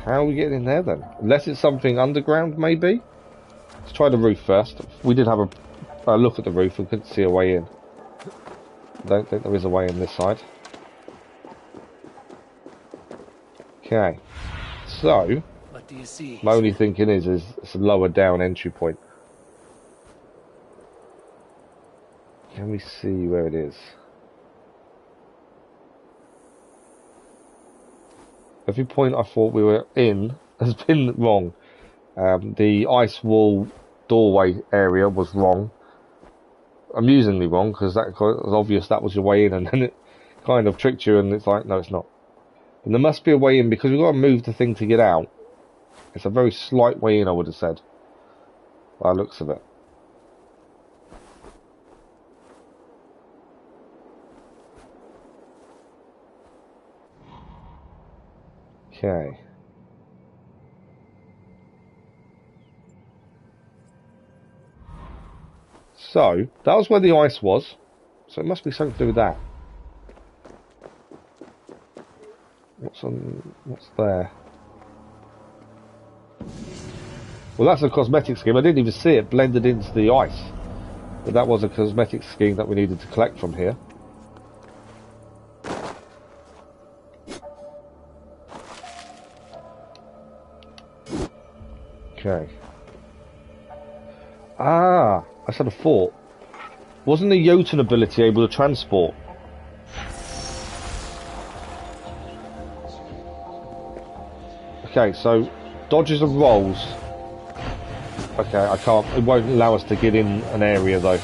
How are we getting in there then? Unless it's something underground, maybe? Let's try the roof first. We did have a look at the roof and couldn't see a way in. I don't think there is a way in this side. Okay. So, What do you see? my only thinking is it's a lower down entry point. Can we see where it is? Every point I thought we were in has been wrong. The ice wall doorway area was wrong. Amusingly wrong, because that was obvious that was your way in, and then it kind of tricked you, and it's like, no, it's not. And there must be a way in, because we've got to move the thing to get out. It's a very slight way in, I would have said, by the looks of it. Okay. So, that was where the ice was. So it must be something to do with that. What's there? Well, that's a cosmetic scheme. I didn't even see it blended into the ice. But that was a cosmetic scheme that we needed to collect from here. Okay. Ah, I said a thought. Wasn't the Jotun ability able to transport? Okay, so dodges and rolls. Okay, I can't. It won't allow us to get in an area though.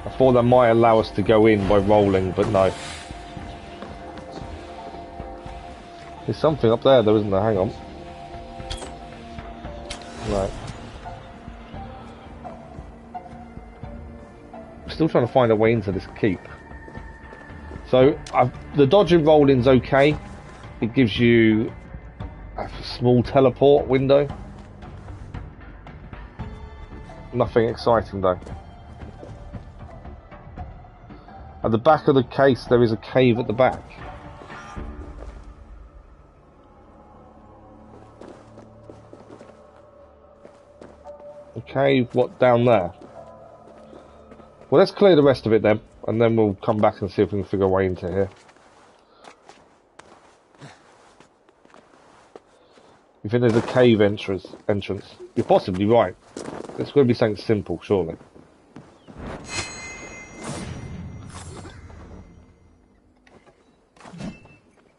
I thought that might allow us to go in by rolling, but no. There's something up there though, isn't there? Hang on. Right. Still trying to find a way into this keep. So, the dodge and rolling's okay. It gives you a small teleport window. Nothing exciting though. At the back of the case there is a cave at the back. Okay, what down there? Well, let's clear the rest of it then, and then we'll come back and see if we can figure a way into here. You think there's a cave entrance? You're possibly right. It's going to be something simple, surely.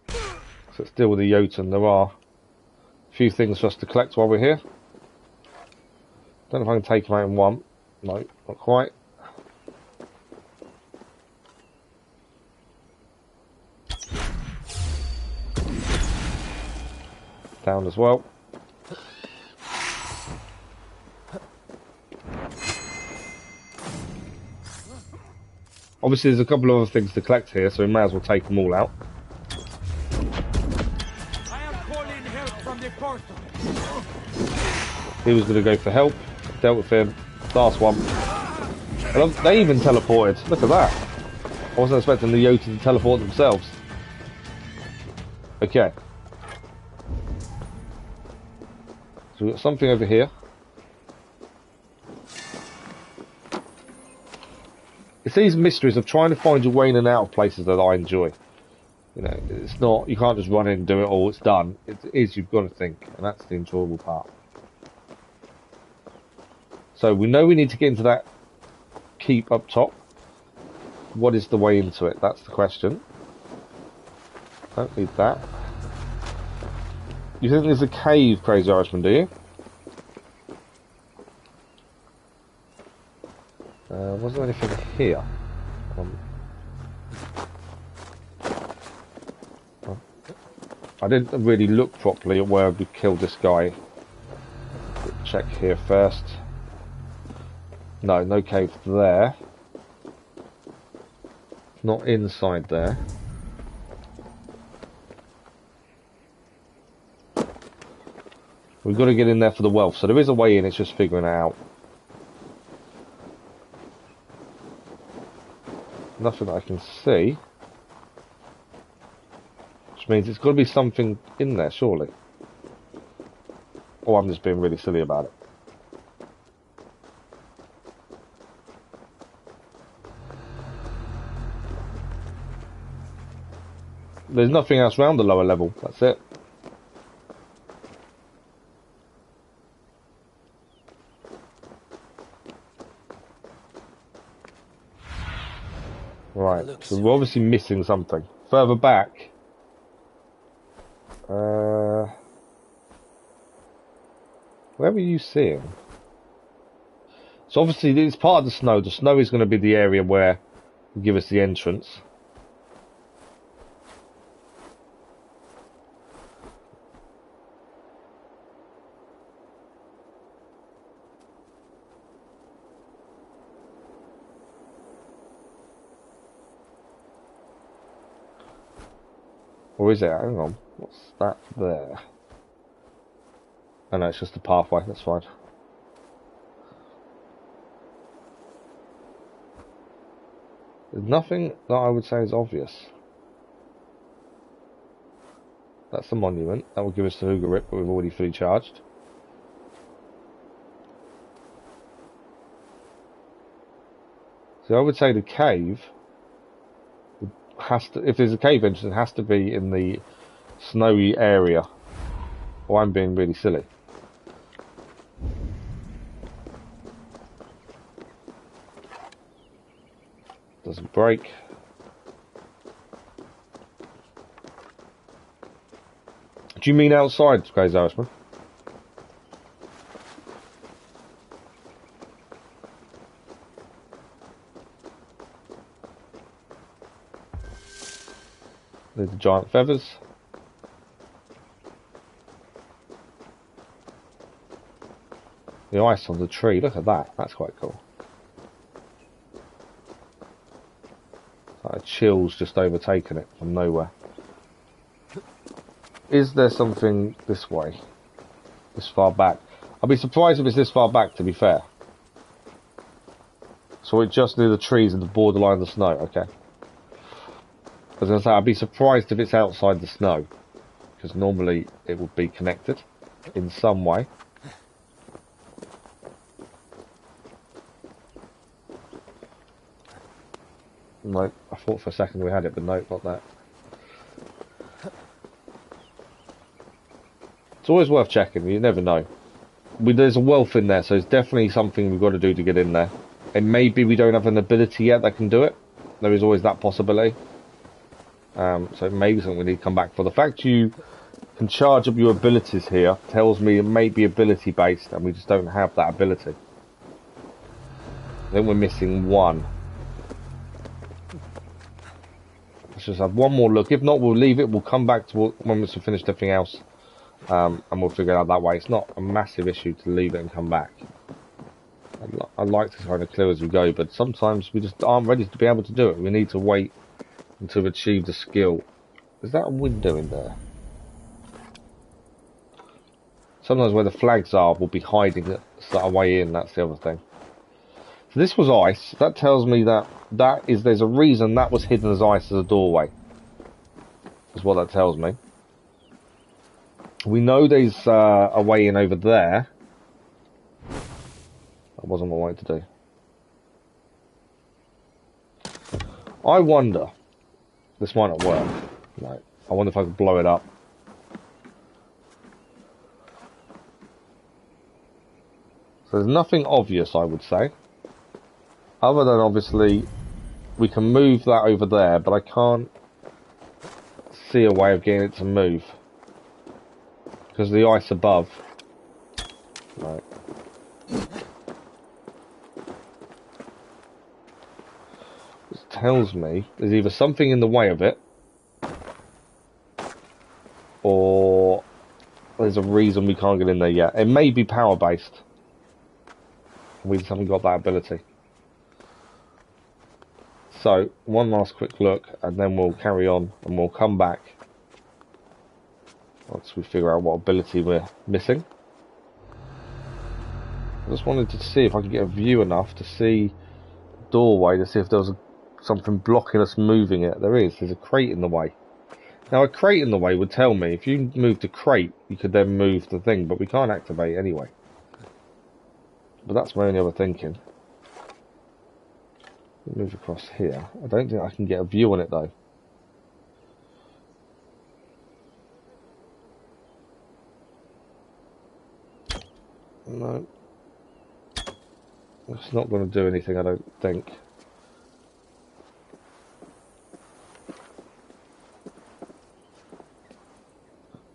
So let's deal with the Jotun. There are a few things for us to collect while we're here. Don't know if I can take them out in one. No, not quite. Down as well. Obviously there's a couple of other things to collect here, so we may as well take them all out. I am calling help from the portal. He was going to go for help. Dealt with him. Last one. And they even teleported. Look at that. I wasn't expecting the Jotun to teleport themselves. Okay. So we've got something over here. It's these mysteries of trying to find your way in and out of places that I enjoy. You know, it's not, you can't just run in and do it all, it's done. It is, you've got to think, and that's the enjoyable part. So we know we need to get into that keep up top. What is the way into it? That's the question. Don't need that. You think there's a cave, Crazy Irishman, do you? Was there anything here? I didn't really look properly at where we killed this guy. Check here first. No, no cave there. not inside there. We've got to get in there for the wealth, so there is a way in, it's just figuring it out. Nothing that I can see. Which means it's got to be something in there, surely. Or I'm just being really silly about it. There's nothing else around the lower level, that's it. Right, so we're obviously missing something. Further back. Where were you seeing? So obviously it's part of the snow. The snow is going to be the area where will give us the entrance. Or is it? Hang on. What's that there? Oh no, it's just a pathway. That's fine. There's nothing that I would say is obvious. That's the monument. That will give us the Hooga Rip, but we've already fully charged. So I would say the cave has to, if there's a cave entrance, it has to be in the snowy area. Or I'm being really silly. Doesn't break. Do you mean outside, Crazy Irishman? There's the giant feathers. The ice on the tree, look at that, that's quite cool. Like a chill's just overtaken it from nowhere. Is there something this way? This far back? I'd be surprised if it's this far back, to be fair. So we're just near the trees and the borderline of the snow, okay. I was going to say, I'd be surprised if it's outside the snow. Because normally it would be connected in some way. No, I thought for a second we had it, but no, not that. It's always worth checking, you never know. There's a wealth in there, so it's definitely something we've got to do to get in there. And maybe we don't have an ability yet that can do it. There is always that possibility. So maybe something we need to come back for. The fact you can charge up your abilities here tells me it may be ability based, and we just don't have that ability. Then we're missing one. Let's just have one more look. If not, we'll leave it. We'll come back to when we've finished everything else. And we'll figure it out that way. It's not a massive issue to leave it and come back. I'd like to kind of clear as we go, but sometimes we just aren't ready to be able to do it. We need to wait until we achieve the skill. Is that a window in there? Sometimes where the flags are, we'll be hiding it a way in. That's the other thing. So this was ice. That tells me that there's a reason that was hidden as ice as a doorway. Is what that tells me. We know there's a way in over there. That wasn't what I wanted to do. I wonder. This might not work. No. I wonder if I could blow it up. So there's nothing obvious, I would say. Other than obviously we can move that over there, but I can't see a way of getting it to move. Because of the ice above. Right. This tells me there's either something in the way of it, or there's a reason we can't get in there yet. It may be power based. We just haven't got that ability. So, one last quick look, and then we'll carry on, and we'll come back once we figure out what ability we're missing. I just wanted to see if I could get a view enough to see the doorway, to see if there was something blocking us moving it. There is. There's a crate in the way. Now, a crate in the way would tell me, if you moved the crate, you could then move the thing, but we can't activate it anyway. But that's my only other thinking. Move across here. I don't think I can get a view on it though. No. It's not going to do anything, I don't think.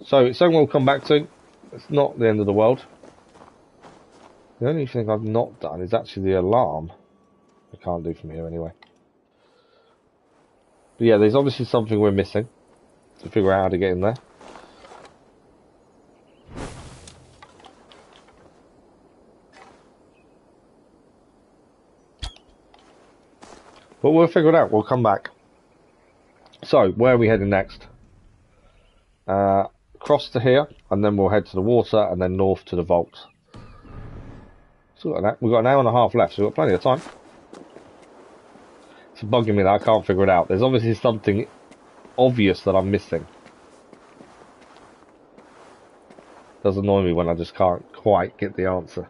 So, it's something we'll come back to. It's not the end of the world. The only thing I've not done is actually the alarm. I can't do from here anyway. But yeah, there's obviously something we're missing to figure out how to get in there. But we'll figure it out. We'll come back. So, where are we heading next? Across to here, and then we'll head to the water, and then north to the vault. So we've got an hour and a half left, so we've got plenty of time. It's bugging me that I can't figure it out. There's obviously something obvious that I'm missing. It does annoy me when I just can't quite get the answer.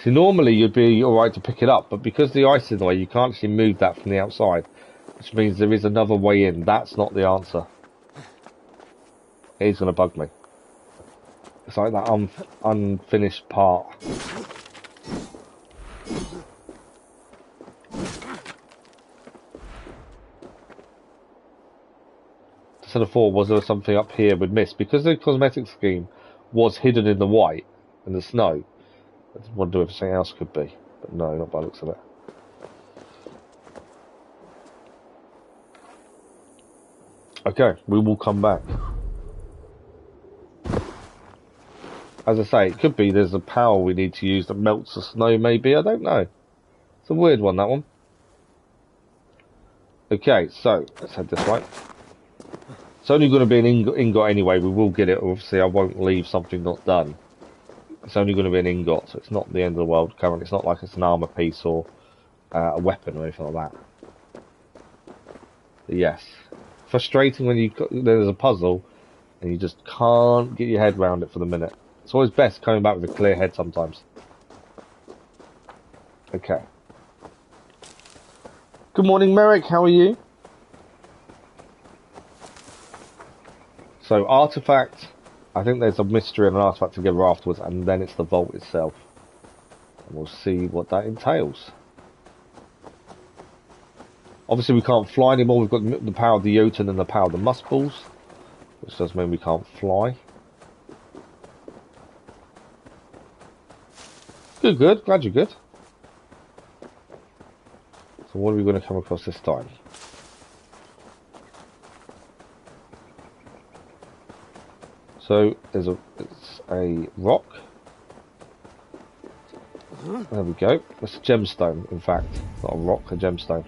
See, normally you'd be alright to pick it up, but because the ice is in the way, you can't actually move that from the outside. Which means there is another way in. That's not the answer. It is going to bug me. It's like that unfinished part. Instead of thought, was there something up here we'd miss? Because the cosmetic scheme was hidden in the white and the snow. I just wonder if something else could be. But no, not by the looks of it. Okay, we will come back. As I say, it could be there's a power we need to use that melts the snow, maybe. I don't know. It's a weird one, that one. Okay, so let's head this way. It's only going to be an ingot anyway. We will get it. Obviously, I won't leave something not done. It's only going to be an ingot, so it's not the end of the world currently. It's not like it's an armor piece or a weapon or anything like that. But yes. Frustrating when there's a puzzle and you just can't get your head around it for the minute. It's always best coming back with a clear head sometimes. Okay. Good morning, Merrick. How are you? So, artifact. I think there's a mystery and an artifact together afterwards, and then it's the vault itself. And we'll see what that entails. Obviously, we can't fly anymore. We've got the power of the Jotun and the power of the Muskballs, which does mean we can't fly. Good, good. Glad you're good. So what are we going to come across this time? So it's a rock. There we go. It's a gemstone, in fact. Not a rock, a gemstone.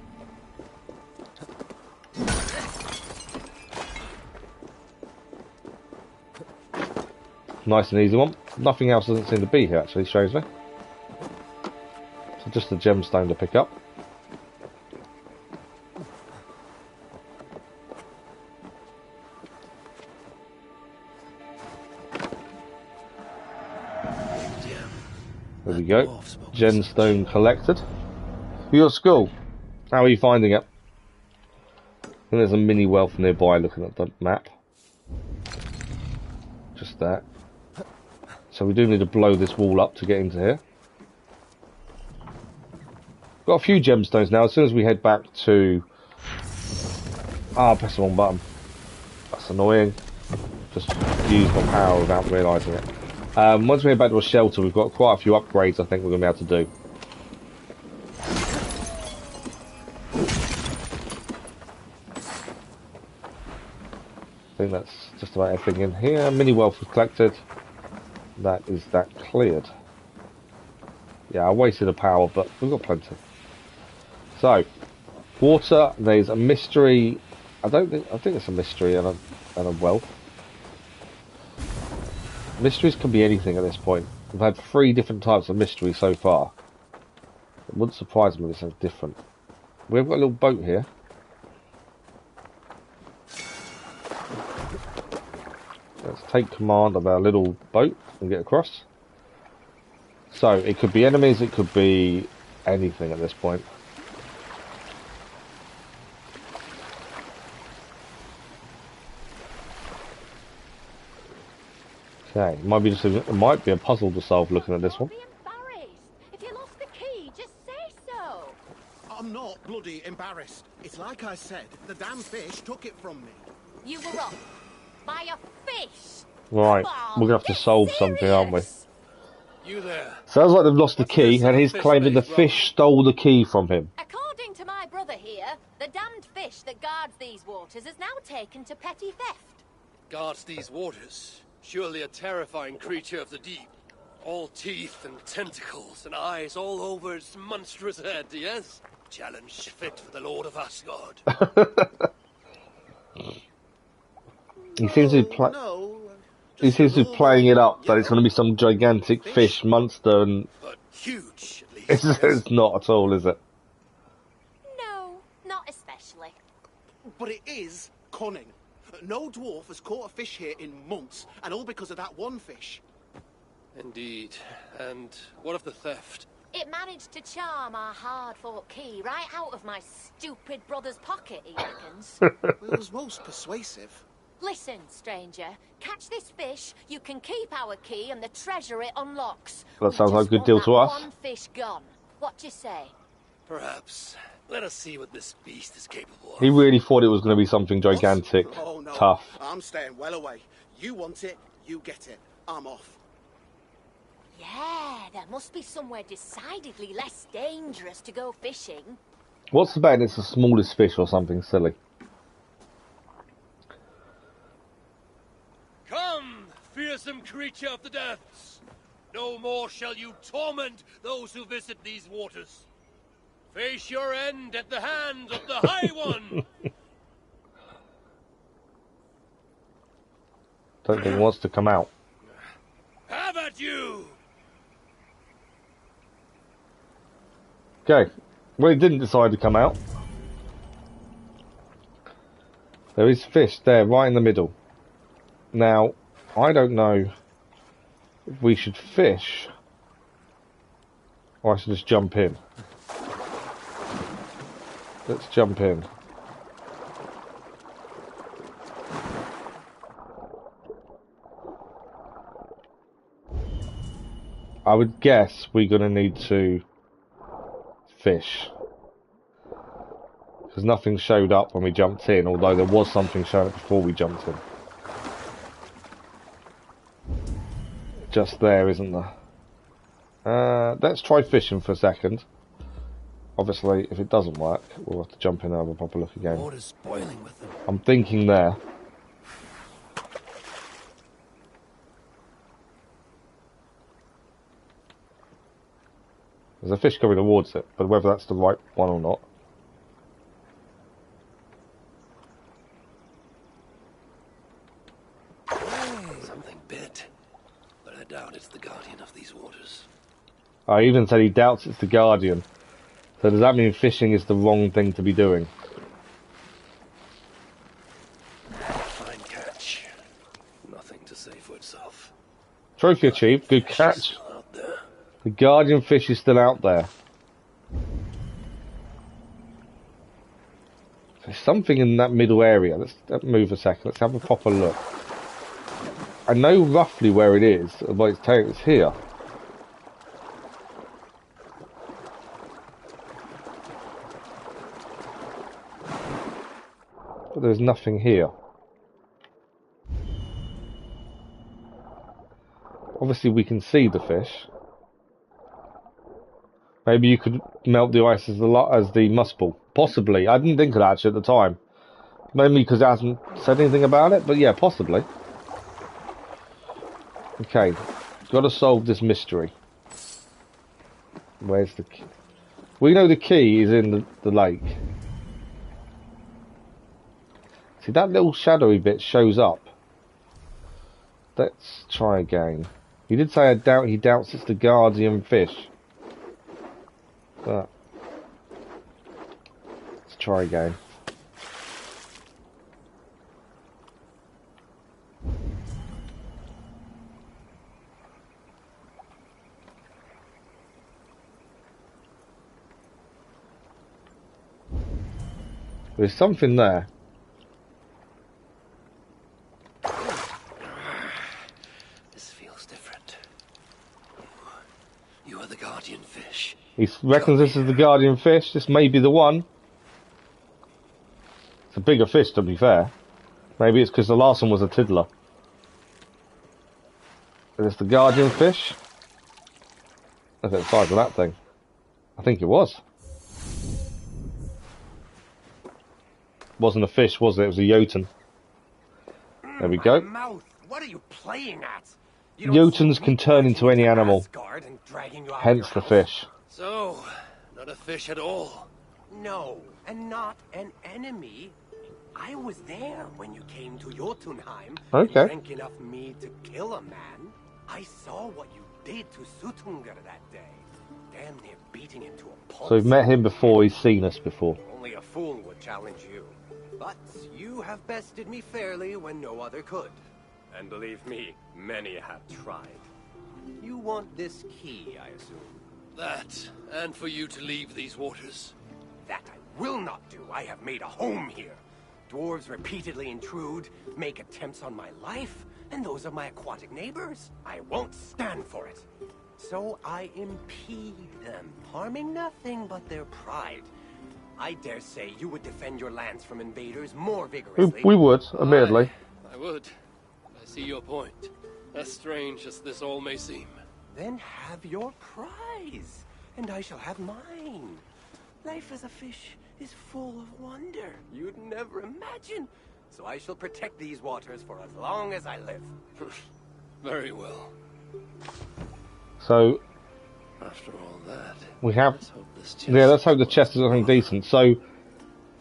Nice and easy one. Nothing else doesn't seem to be here, actually, strangely. So just a gemstone to pick up. There we go. Gemstone collected. Your school. How are you finding it? I think there's a mini wealth nearby looking at the map. Just that. So we do need to blow this wall up to get into here. Got a few gemstones now. As soon as we head back to... I pressed the wrong button. That's annoying. Just used my power without realising it. Once we head back to a shelter, we've got quite a few upgrades I think we're going to be able to do. I think that's just about everything in here. Mini wealth was collected. That is that cleared. Yeah, I wasted a power, but we've got plenty. So, water. There's a mystery. I think it's a mystery and a well. Mysteries can be anything at this point. We've had 3 different types of mystery so far. It wouldn't surprise me if it's something different. We've got a little boat here. Let's take command of our little boat and get across. So, it could be enemies, it could be anything at this point. Okay, it might be a puzzle to solve looking at this one. Don't be embarrassed. If you lost the key, just say so. I'm not bloody embarrassed. It's like I said, the damn fish took it from me. You were off by a fish. Right, Oh, we're going to have to solve something, aren't we? You there? Sounds like they've lost the What's key, this and he's fish claiming the made, fish stole the key from him. According to my brother here, the damned fish that guards these waters is now taken to petty theft. Guards these waters. Surely a terrifying creature of the deep. All teeth and tentacles and eyes all over its monstrous head, yes? Challenge fit for the Lord of Asgard. He seems to be he seems to be playing it up that it's going to be some gigantic fish monster, and But huge, at least. it's not at all, is it? No, not especially. But it is cunning. No dwarf has caught a fish here in months, and all because of that one fish. Indeed. And what of the theft? It managed to charm our hard-fought key right out of my stupid brother's pocket, he reckons. It was most persuasive. Listen, stranger, catch this fish, you can keep our key and the treasure it unlocks. That sounds We like a just good want deal that to us. one fish gone. What do you say? Perhaps. Let us see what this beast is capable of. He really thought it was going to be something gigantic, Oh no, tough. I'm staying well away. You want it, you get it. I'm off. Yeah, there must be somewhere decidedly less dangerous to go fishing. What's the bet? It's the smallest fish or something silly. Come, fearsome creature of the depths. No more shall you torment those who visit these waters. Face your end at the hands of the High One. Don't think he wants to come out. Have at you. Okay. Well, he didn't decide to come out. There is fish there, right in the middle. Now, I don't know if we should fish or I should just jump in. Let's jump in. I would guess we're going to need to fish. Because nothing showed up when we jumped in, although there was something showing up before we jumped in. Just there, isn't there? Let's try fishing for a second. Obviously, if it doesn't work, we'll have to jump in and have a proper look again. Water's boiling with them. I'm thinking there. There's a fish coming towards it, but whether that's the right one or not. Something bit, but I doubt it's the guardian of these waters. I even said he doubts it's the Guardian. So does that mean fishing is the wrong thing to be doing? Fine catch. Nothing to say for itself. Trophy achieved, good catch. Still out there. The Guardian fish is still out there. There's something in that middle area. Let's move a second. Let's have a proper look. I know roughly where it is, but it's telling it's here. But there's nothing here. Obviously we can see the fish. Maybe you could melt the ice as the mussball. Possibly. I didn't think of that actually at the time. Maybe because it hasn't said anything about it, but yeah, possibly. Okay, got to solve this mystery. Where's the key? We know the key is in the lake. See, that little shadowy bit shows up. Let's try again. He did say he doubts it's the guardian fish. But let's try again. There's something there. This feels different. You are the guardian fish. He reckons this is the guardian fish. This may be the one. It's a bigger fish, to be fair. Maybe it's because the last one was a tiddler. Is this the guardian fish? Look at the size of that thing. I think it was. Wasn't a fish, was it? It was a Jotun. There we go. Mouth. What are you playing at? Jotuns can turn into any animal. Hence the fish. So, not a fish at all. No, and not an enemy. I was there when you came to Jotunheim. Okay. You drank enough mead to kill a man. I saw what you did to Sutre that day. Damn near beating him to a pulp. So we've met him before, he's seen us before. Only a fool would challenge you. But you have bested me fairly when no other could. And believe me, many have tried. You want this key, I assume? That, and for you to leave these waters. That I will not do. I have made a home here. Dwarves repeatedly intrude, make attempts on my life, and those of my aquatic neighbors. I won't stand for it. So I impede them, harming nothing but their pride. I dare say you would defend your lands from invaders more vigorously. We would, admittedly. I would. I see your point. As strange as this all may seem. Then have your prize, and I shall have mine. Life as a fish is full of wonder you'd never imagine. So I shall protect these waters for as long as I live. Very well. So, after all that, we have. Let's hope this chest Let's hope the chest is something decent. So,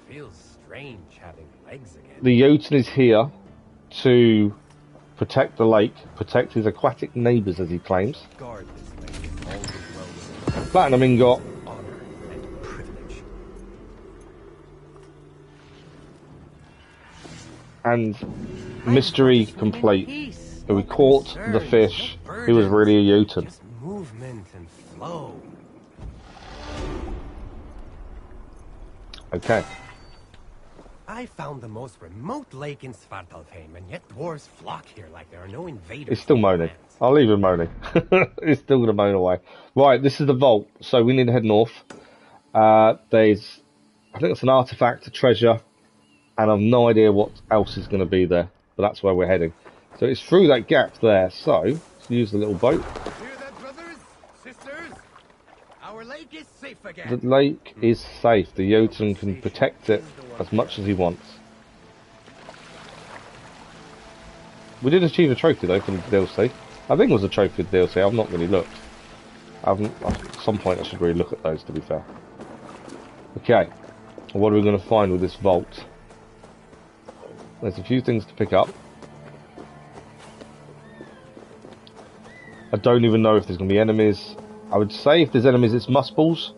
feels strange having legs again. The Jotun is here to protect the lake, protect his aquatic neighbours, as he claims. Guard this lake, all is well with Platinum ingot. honor and privilege. And mystery complete. We caught the fish. He was really a Jotun. Just movement and flow. Okay. I found the most remote lake in Svartalfheim, and yet dwarves flock here like there are no invaders. He's still moaning. I'll leave him moaning. He's still going to moan away. Right, this is the vault. So we need to head north. There's, I think it's an artifact, a treasure, and I've no idea what else is going to be there. But that's where we're heading. So it's through that gap there. So let's use the little boat. Hear that, brothers, sisters? Our lake is safe again. The lake is safe. The Jotun can protect it as much as he wants. We did achieve a trophy though for the DLC. I think it was a trophy for the DLC. I've not really looked. At some point I should really look at those, to be fair. Okay. What are we going to find with this vault? There's a few things to pick up. I don't even know if there's going to be enemies. I would say if there's enemies it's Muspels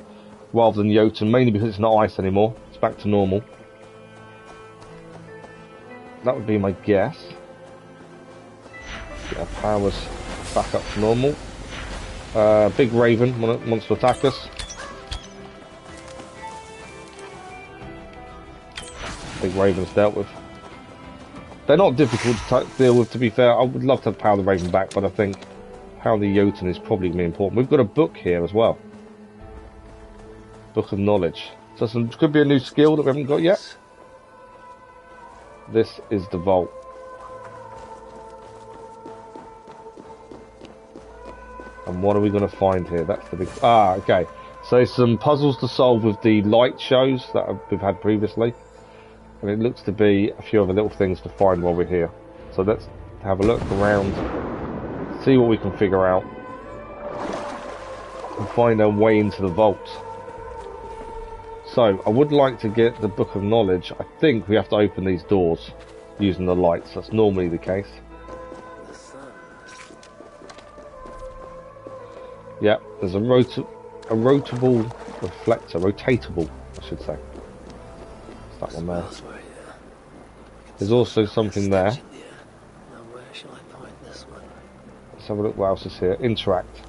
rather than Jotun, mainly because it's not ice anymore. It's back to normal. That would be my guess. Yeah, power's back up to normal. Big Raven wants to attack us. Big Raven's dealt with. They're not difficult to deal with, to be fair. I would love to have Power the Raven back, but I think Power the Jotun is probably going to be important. We've got a book here as well. Book of Knowledge. So some could be a new skill that we haven't got yet. This is the vault. And what are we going to find here? That's the big... Ah, okay. So some puzzles to solve with the light shows that we've had previously. And it looks to be a few other little things to find while we're here. So let's have a look around, see what we can figure out. and find our way into the vault. So, I would like to get the Book of Knowledge. I think we have to open these doors using the lights. That's normally the case. Yeah, there's a rotatable reflector. Rotatable, I should say. It's that one there. There's also something there. Let's have a look what else is here. Interact.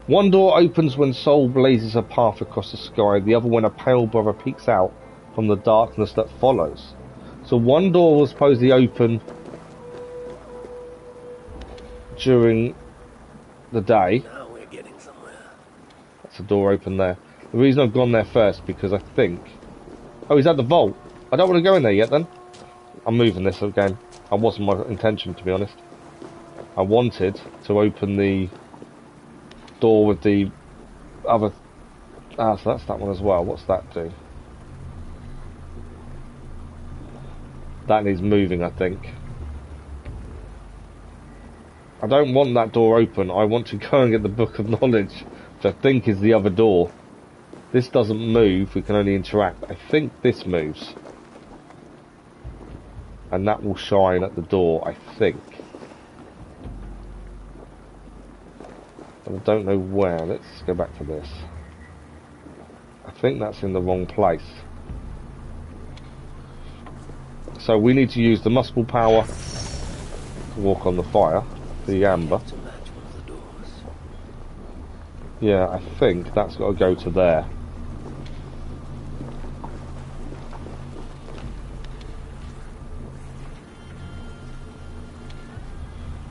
One door opens when Sol blazes a path across the sky, the other when a pale brother peeks out from the darkness that follows. So one door will supposedly open during the day. Now we're getting somewhere. That's a door open there. The reason I've gone there first, because I think... Oh, is that the vault? I don't want to go in there yet then. I'm moving this again. That wasn't my intention, to be honest. I wanted to open the door with the other... Ah, so that's that one as well. What's that do? That needs moving, I think. I don't want that door open. I want to go and get the Book of Knowledge, which I think is the other door. This doesn't move. We can only interact. I think this moves. And that will shine at the door, I think. I don't know where. Let's go back to this. I think that's in the wrong place. So we need to use the muscle power to walk on the fire, the amber. Yeah, I think that's got to go to there.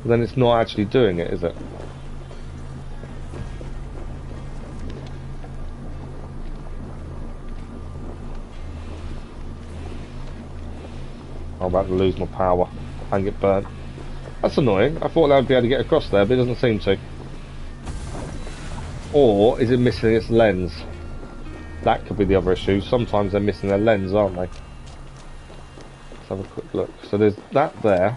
But then it's not actually doing it, is it? I'm about to lose my power and get burnt. That's annoying. I thought that would be able to get across there, but it doesn't seem to. Or is it missing its lens? That could be the other issue. Sometimes they're missing their lens, aren't they? Let's have a quick look. So there's that there.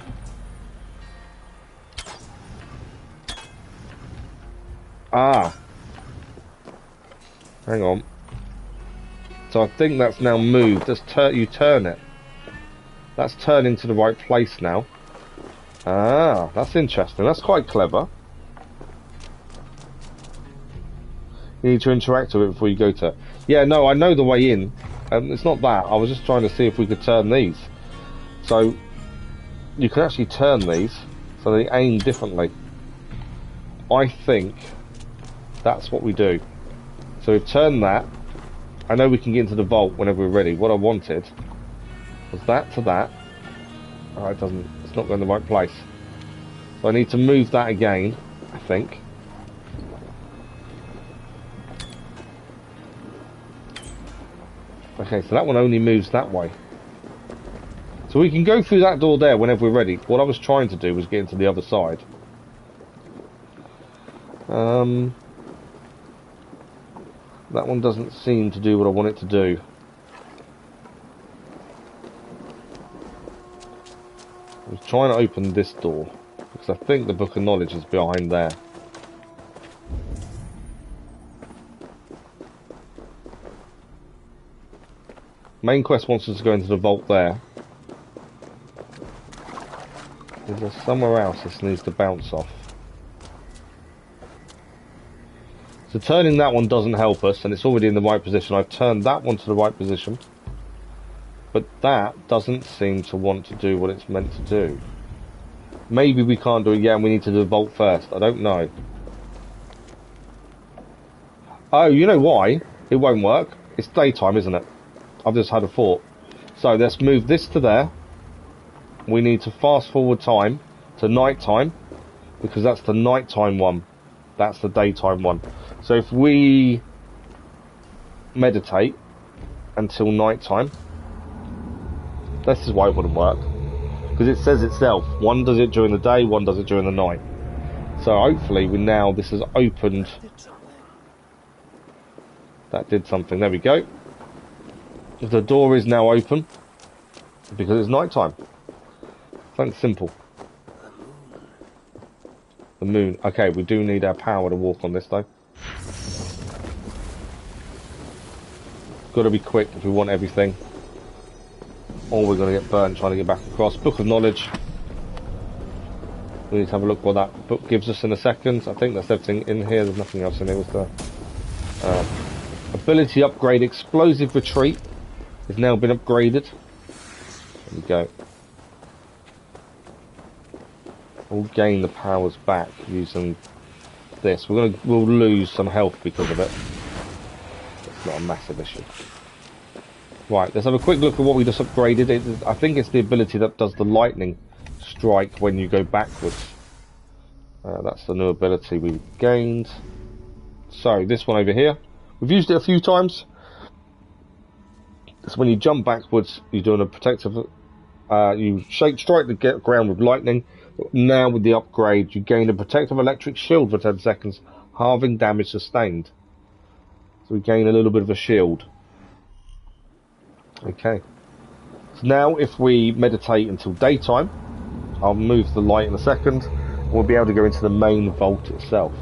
Ah. Hang on. So I think that's now moved. You turn it. That's turning to the right place now. Ah, that's interesting. That's quite clever. You need to interact with it before you go to it. Yeah, no, I know the way in. It's not that. I was just trying to see if we could turn these. So, you can actually turn these so they aim differently. I think that's what we do. So we've turned that. I know we can get into the vault whenever we're ready. What I wanted was that to that. Oh, it's not going the right place. So I need to move that again, I think. Okay, so that one only moves that way. So we can go through that door there whenever we're ready. What I was trying to do was get into the other side. That one doesn't seem to do what I want it to do. I was trying to open this door, because I think the Book of Knowledge is behind there. Main quest wants us to go into the vault there. Is there somewhere else this needs to bounce off? So turning that one doesn't help us, and it's already in the right position. I've turned that one to the right position. But that doesn't seem to want to do what it's meant to do. Maybe we can't do it yet and we need to do the vault first. I don't know. Oh, you know why it won't work? It's daytime, isn't it? I've just had a thought. So let's move this to there. We need to fast forward time to night time, because that's the nighttime one. That's the daytime one. So if we meditate until night time, this is why it wouldn't work, because it says itself, one does it during the day, one does it during the night. So hopefully this has opened. That did something. There we go. The door is now open because it's night time. Something simple. The moon. Okay, we do need our power to walk on this though. Got to be quick if we want everything. Or we're going to get burnt trying to get back across. Book of Knowledge. We need to have a look what that book gives us in a second. I think that's everything in here. There's nothing else in here. Was there? Ability upgrade. Explosive Retreat has now been upgraded. There we go. We'll gain the powers back using this. We'll lose some health because of it. It's not a massive issue. Right, let's have a quick look at what we just upgraded. I think it's the ability that does the lightning strike when you go backwards. That's the new ability we've gained. So this one over here, we've used it a few times. So when you jump backwards, you're doing a protective. You strike the ground with lightning. Now with the upgrade, you gain a protective electric shield for 10 seconds, halving damage sustained. So we gain a little bit of a shield. Okay. So now if we meditate until daytime, I'll move the light in a second, and we'll be able to go into the main vault itself.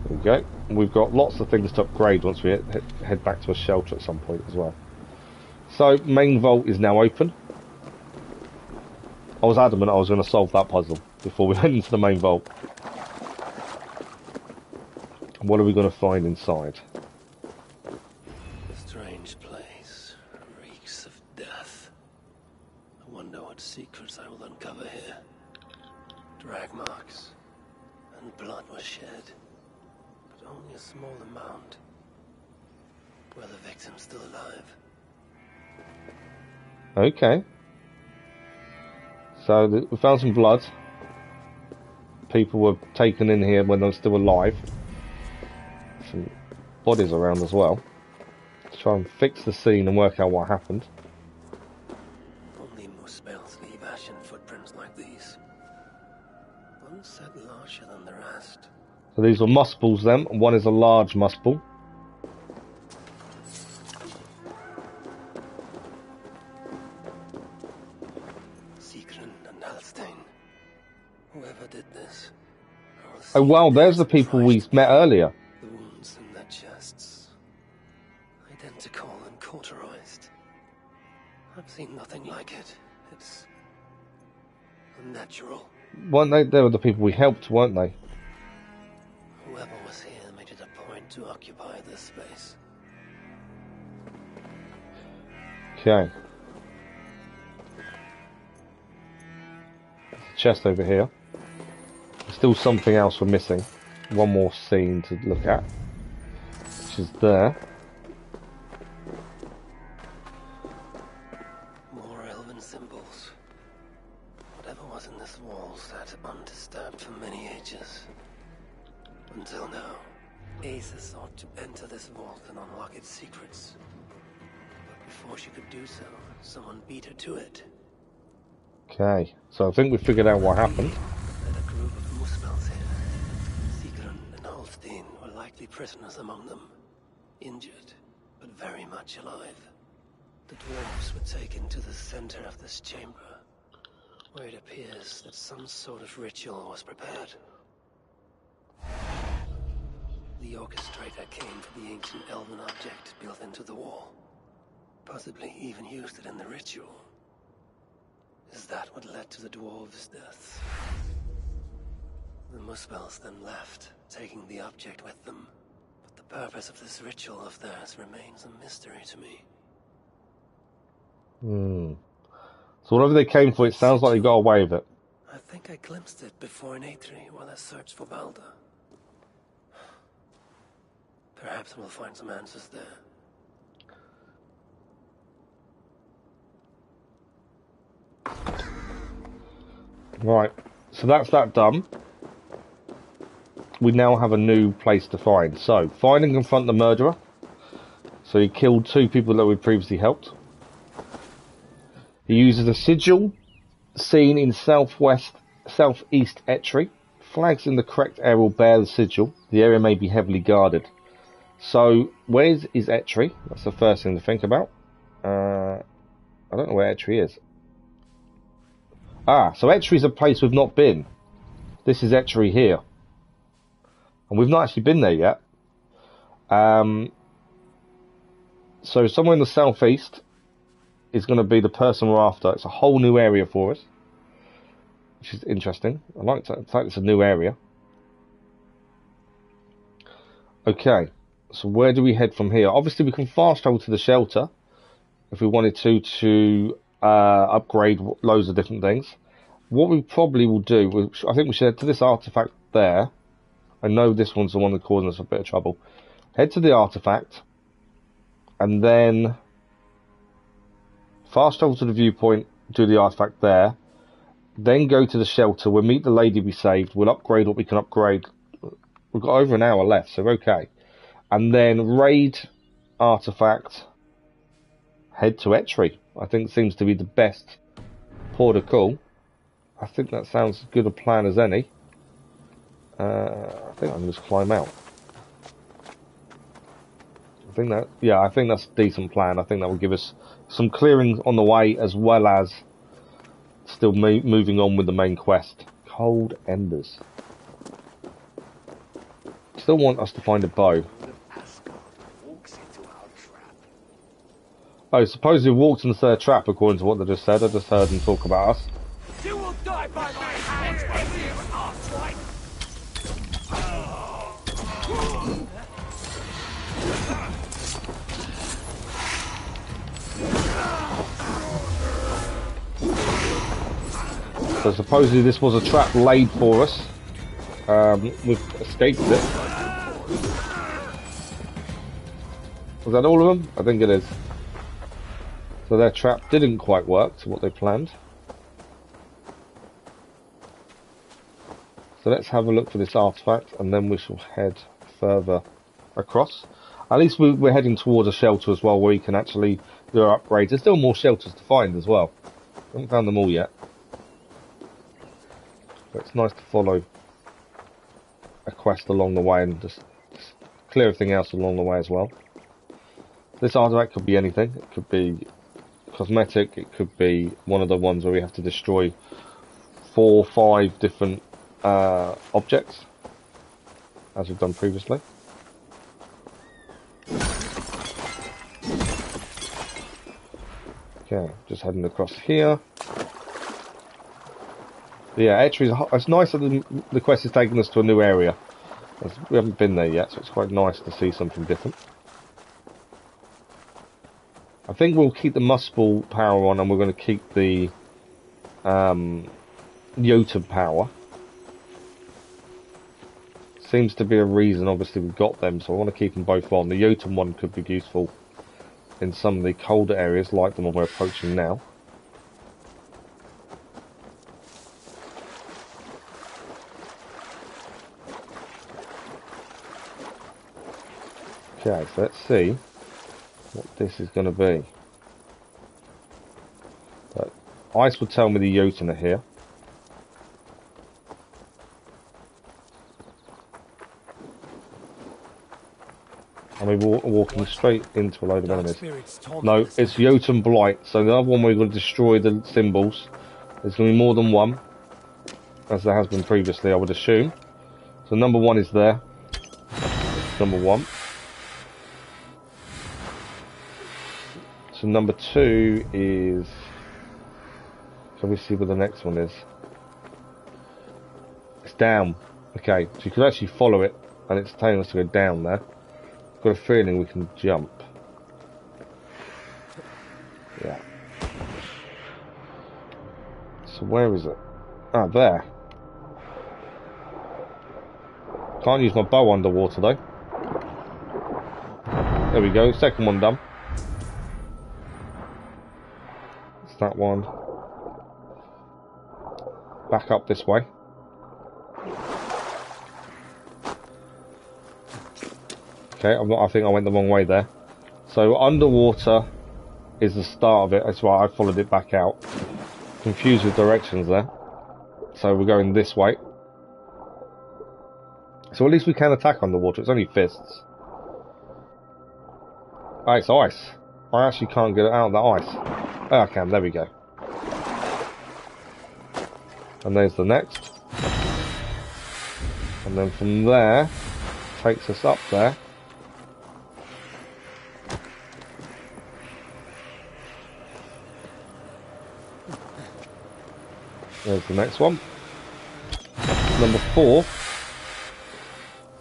There we go. And we've got lots of things to upgrade once we head back to a shelter at some point as well. So, main vault is now open. I was adamant I was going to solve that puzzle before we head into the main vault. What are we going to find inside? A strange place. Reeks of death. I wonder what secrets I will uncover here. Drag marks. And blood was shed. But only a small amount. Were the victims still alive? Okay. So we found some blood. People were taken in here when they were still alive. Some bodies around as well. To try and fix the scene and work out what happened. Only Muspels leave ashen footprints like these. One set larger than the rest. So these were muspels then, and one is a large muspel. Whoever did this. Oh wow, there's the people we met earlier. The wounds in their chests. Identical and cauterized. I've seen nothing like it. It's unnatural. Weren't they? They were the people we helped, weren't they? Whoever was here made it a point to occupy this space. Okay. There's a chest over here. Still something else we're missing. One more scene to look at, which is there. More elven symbols. Whatever was in this wall sat undisturbed for many ages. Until now. Asa sought to enter this vault and unlock its secrets. But before she could do so, someone beat her to it. Okay, so I think we figured out what happened. Were likely prisoners among them, injured, but very much alive. The dwarves were taken to the center of this chamber, where it appears that some sort of ritual was prepared. The orchestrator came for the ancient elven object built into the wall, possibly even used it in the ritual. Is that what led to the dwarves' deaths? The Muspels then left, taking the object with them. But the purpose of this ritual of theirs remains a mystery to me. So whatever they came for, it sounds like they got away with it. I think I glimpsed it before in Atri while I searched for Balder. Perhaps we'll find some answers there. Right, so that's that done. We now have a new place to find. So, find and confront the murderer. So he killed 2 people that we previously helped. He uses a sigil seen in southeast Etri. Flags in the correct area will bear the sigil. The area may be heavily guarded. So, where is Etri? That's the first thing to think about. I don't know where Etri is. Ah, so Etri is a place we've not been. This is Etri here. And we've not actually been there yet. So somewhere in the southeast is going to be the person we're after. It's a whole new area for us, which is interesting. I like that. In fact, it's a new area. Okay, so where do we head from here? Obviously, we can fast travel to the shelter if we wanted to upgrade loads of different things. What we probably will do, I think we should head to this artifact there. I know this one's the one that's causing us a bit of trouble. Head to the artifact, and then fast travel to the viewpoint, do the artifact there, then go to the shelter. We'll meet the lady we saved. We'll upgrade what we can upgrade. We've got over an hour left, so okay. And then raid artifact, head to Etri. I think seems to be the best port of call. I think that sounds as good a plan as any. I think I can just climb out. I think that's a decent plan. I think that will give us some clearing on the way, as well as still moving on with the main quest. Cold Embers. Still want us to find a bow. Oh, supposedly walked into their trap, according to what they just said. I just heard them talk about us. You will die by my hands, you arsewite! So supposedly this was a trap laid for us. We've escaped it. Was that all of them? I think it is. So their trap didn't quite work to what they planned. So let's have a look for this artifact, and then we shall head further across. At least we're heading towards a shelter as well, where we can actually do our upgrades. There's still more shelters to find as well. Haven't found them all yet. But it's nice to follow a quest along the way and just clear everything else along the way as well. This artifact could be anything. It could be cosmetic. It could be one of the ones where we have to destroy 4 or 5 different objects, as we've done previously. Okay, just heading across here. Yeah, actually, it's nice that the quest is taking us to a new area. We haven't been there yet, so it's quite nice to see something different. I think we'll keep the Muspel power on, and we're going to keep the Jotun power. Seems to be a reason, obviously we've got them, so I want to keep them both on. The Jotun one could be useful in some of the colder areas, like the one we're approaching now. Okay, so let's see what this is going to be. But Ice would tell me the Jotun are here. And we're walking straight into a load of enemies. No, it's Jotun Blight. So the other one we're going to destroy the symbols. There's going to be more than one, as there has been previously, I would assume. So number 1 is there. That's number 1. So number 2 is... Can we see where the next one is? It's down. Okay, so you can actually follow it, and it's telling us to go down there. Got a feeling we can jump. Yeah. So where is it? Ah, there. Can't use my bow underwater though. There we go, second one done. It's that one. Back up this way. Okay, I think I went the wrong way there. So underwater is the start of it. That's why I followed it back out. Confused with directions there. So we're going this way. So at least we can attack underwater. It's only fists. Oh, it's ice. I actually can't get it out of the ice. Oh, I can. There we go. And there's the next. And then from there, takes us up there. There's the next one. Number 4.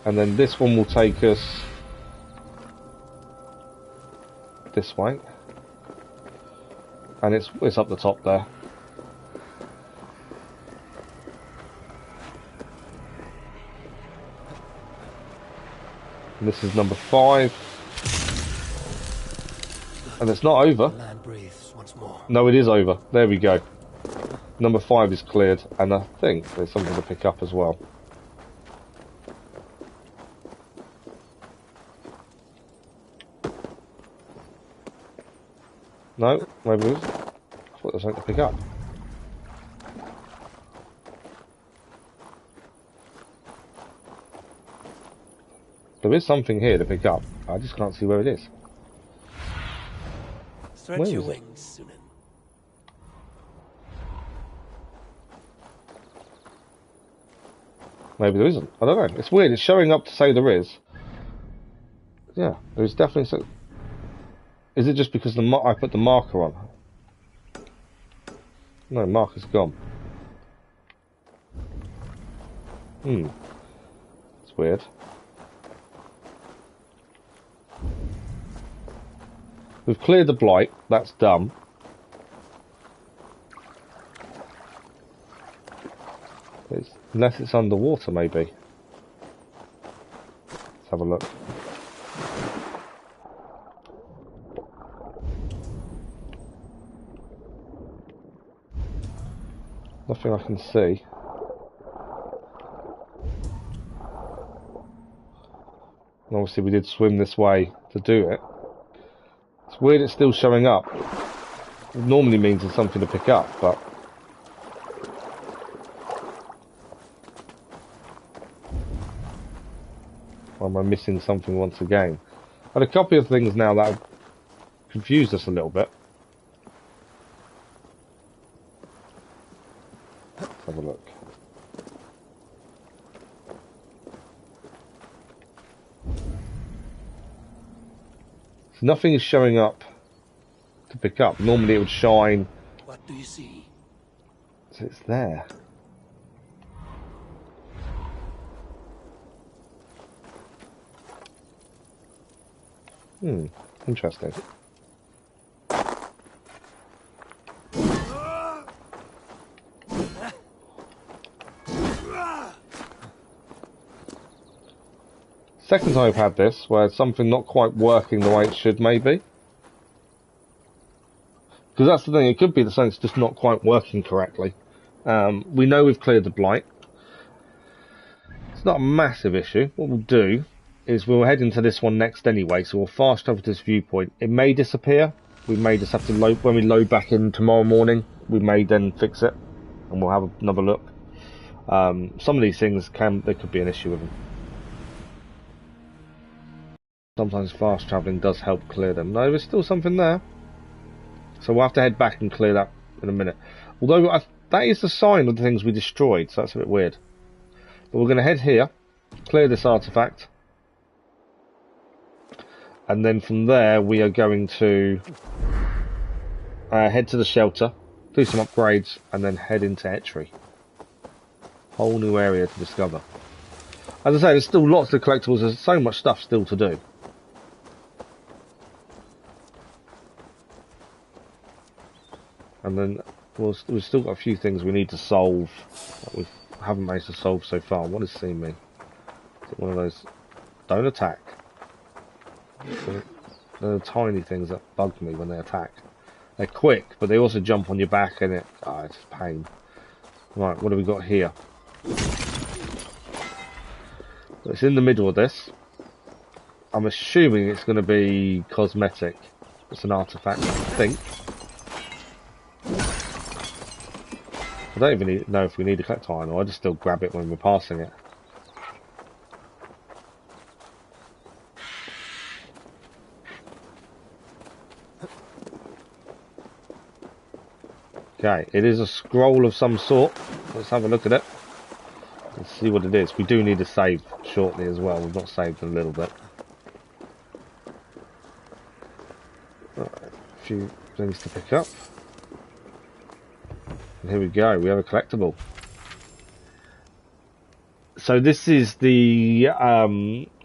And then this one will take us this way. And it's up the top there. And this is number 5. And it's not over. Land breathes once more. No, it is over. There we go. Number 5 is cleared, and I think there's something to pick up as well. No, maybe it is. I thought there was something to pick up. There is something here to pick up. I just can't see where it is. Stretch your wings, Sunan. Maybe there isn't. I don't know. It's weird. It's showing up to say there is. Yeah, there is definitely so. Is it just because I put the marker on? No, marker's gone. It's weird. We've cleared the blight. That's done. Unless it's underwater, maybe. Let's have a look. Nothing I can see. And obviously we did swim this way to do it. It's weird it's still showing up. It normally means there's something to pick up, but... Or am I missing something once again? I had a couple of things now that have confused us a little bit. Let's have a look. So nothing is showing up to pick up. Normally it would shine. What do you see? So it's there. Interesting. Second time I've had this, where it's something not quite working the way it should, maybe. Because that's the thing, it could be that something's just not quite working correctly. We know we've cleared the blight. It's not a massive issue. What we'll do is we'll head into this one next anyway, so we'll fast travel to this viewpoint. It may disappear. We may just have to load, when we load back in tomorrow morning, we may then fix it, and we'll have another look. Some of these things there could be an issue with them. Sometimes fast travelling does help clear them. No, there's still something there. So we'll have to head back and clear that in a minute. Although that is the sign of the things we destroyed, so that's a bit weird. But we're going to head here, clear this artefact. And then from there we are going to head to the shelter, do some upgrades, and then head into Etri. Whole new area to discover. As I say, there's still lots of collectibles, there's so much stuff still to do. And then we've still got a few things we need to solve that we haven't managed to solve so far. What does see me? Is it one of those? Don't attack. They're the tiny things that bug me when they attack. They're quick, but they also jump on your back and it's a pain. Right, what have we got here? It's in the middle of this. I'm assuming it's going to be cosmetic. It's an artefact, I think. I don't even know if we need to collect iron, or I just still grab it when we're passing it. Okay, it is a scroll of some sort. Let's have a look at it. Let's see what it is. We do need to save shortly as well. We've not saved in a little bit. Right, a few things to pick up. And here we go, we have a collectible. So this is the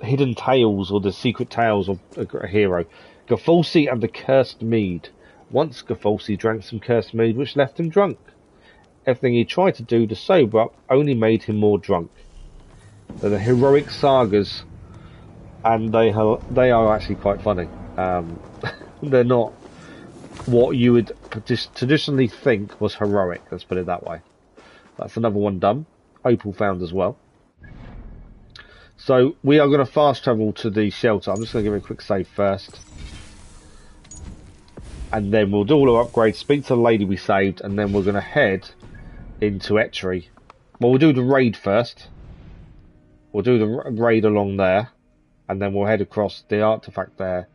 hidden tales, or the secret tales of a hero. Gafalsi and the Cursed Mead. Once Gafalsi drank some cursed mead which left him drunk. Everything he tried to do to sober up only made him more drunk. They're the heroic sagas, and they are actually quite funny. They're not what you would traditionally think was heroic, let's put it that way. That's another one done. Opal found as well. So we are going to fast travel to the shelter. I'm just going to give it a quick save first. And then we'll do all our upgrades, speak to the lady we saved, and then we're going to head into Etchery. Well, we'll do the raid first. We'll do the raid along there, and then we'll head across the artifact there,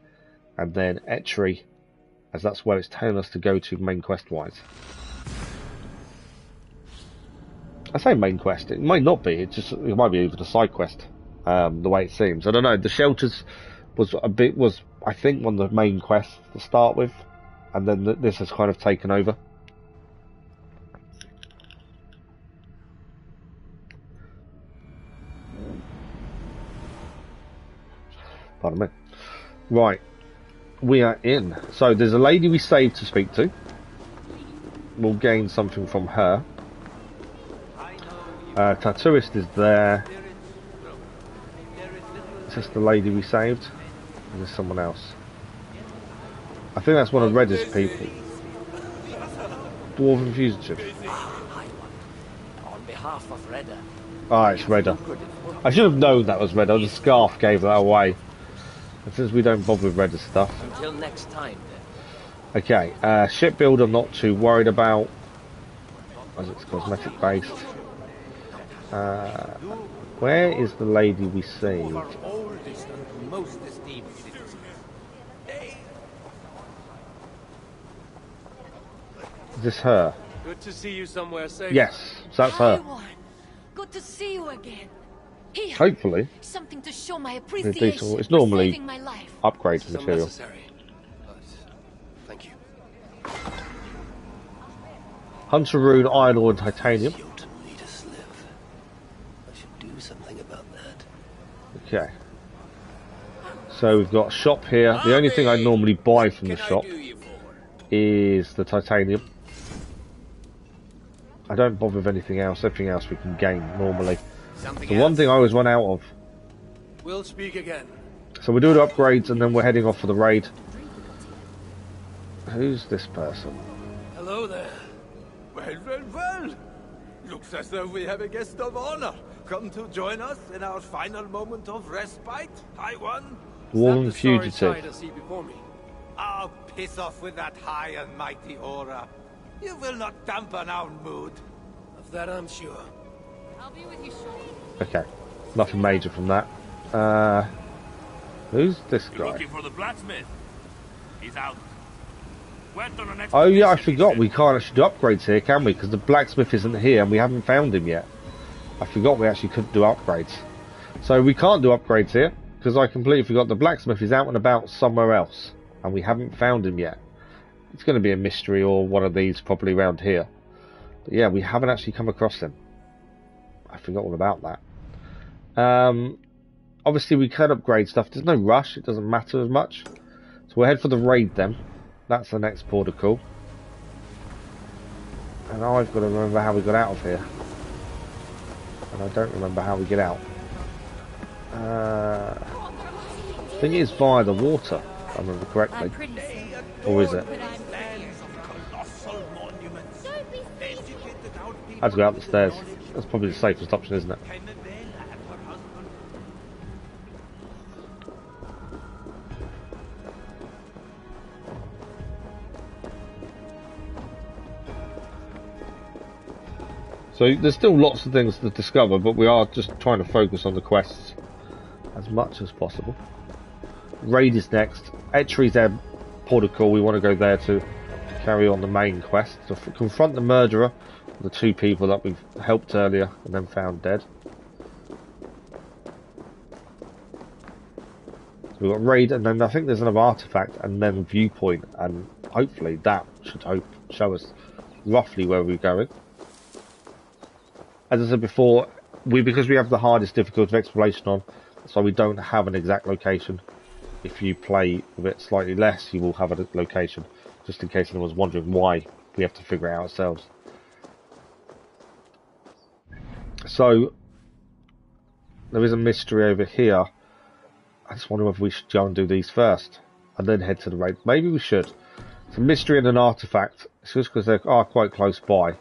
and then Etchery, as that's where it's telling us to go to main quest-wise. I say main quest, it might not be, it might be even a side quest, the way it seems. I don't know, the shelters was I think one of the main quests to start with, and then this has kind of taken over. Pardon me. Right, we are in. So there's a lady we saved to speak to. We'll gain something from her. Tattooist is there. Is this the lady we saved? Or is this someone else? I think that's one of Redda's people. Dwarven fugitive. On behalf of Redda. Ah, it's Redda. I should have known that was Redda. The scarf gave that away. And since we don't bother with Redda's stuff. Until next time, then. Okay, shipbuilder I'm not too worried about, as it's cosmetic based. Where is the lady we saved? Is this her? Good to see you somewhere safe. Yes, so that's her. Good to see you again. Here, Hopefully. something to show my appreciation. It's normally for saving my life. upgrade material. But thank you. Hunter Rune, Iron Ore and Titanium. Okay. So we've got a shop here. The only thing I normally buy from the shop is the titanium. I don't bother with anything else. Everything else we can gain normally. The one thing I always run out of. We'll speak again. So we'll do the upgrades and then we're heading off for the raid. Who's this person? Hello there. Well. Looks as though we have a guest of honor. Come to join us in our final moment of respite, I won. Dwarven fugitive. To see before me? Oh, piss off with that high and mighty aura. You will not dampen our mood. Of that I'm sure. I'll be with you shortly. Okay. Nothing major from that. Who's this guy? Looking for the blacksmith. He's out. Went on an Oh yeah, I forgot we can't actually do upgrades here, can we? Because the blacksmith isn't here and we haven't found him yet. I forgot we actually couldn't do upgrades. So we can't do upgrades here, because I completely forgot the blacksmith is out and about somewhere else. And we haven't found him yet. It's going to be a mystery or one of these probably around here. But yeah, we haven't actually come across him. I forgot all about that. Obviously we can upgrade stuff. There's no rush, it doesn't matter as much. So we'll head for the raid then. That's the next port of call. And I've got to remember how we got out of here. And I don't remember how we get out. I think it's via the water, if I remember correctly. Or is it? I have to go up the stairs. That's probably the safest option, isn't it? So there's still lots of things to discover, but we are just trying to focus on the quests as much as possible. Raid is next. Etchery's our port of call. We want to go there to carry on the main quest. To confront the murderer, the two people that we've helped earlier and then found dead. So we've got raid, and then I think there's another artifact, and then viewpoint, and hopefully that should show us roughly where we're going. As I said before, because we have the hardest difficulty of exploration on, so we don't have an exact location. If you play a bit slightly less, you will have a location, just in case anyone's wondering why we have to figure it out ourselves. So, there is a mystery over here. I just wonder if we should go and do these first, and then head to the raid. Maybe we should. It's a mystery and an artifact. It's just because they are quite close by.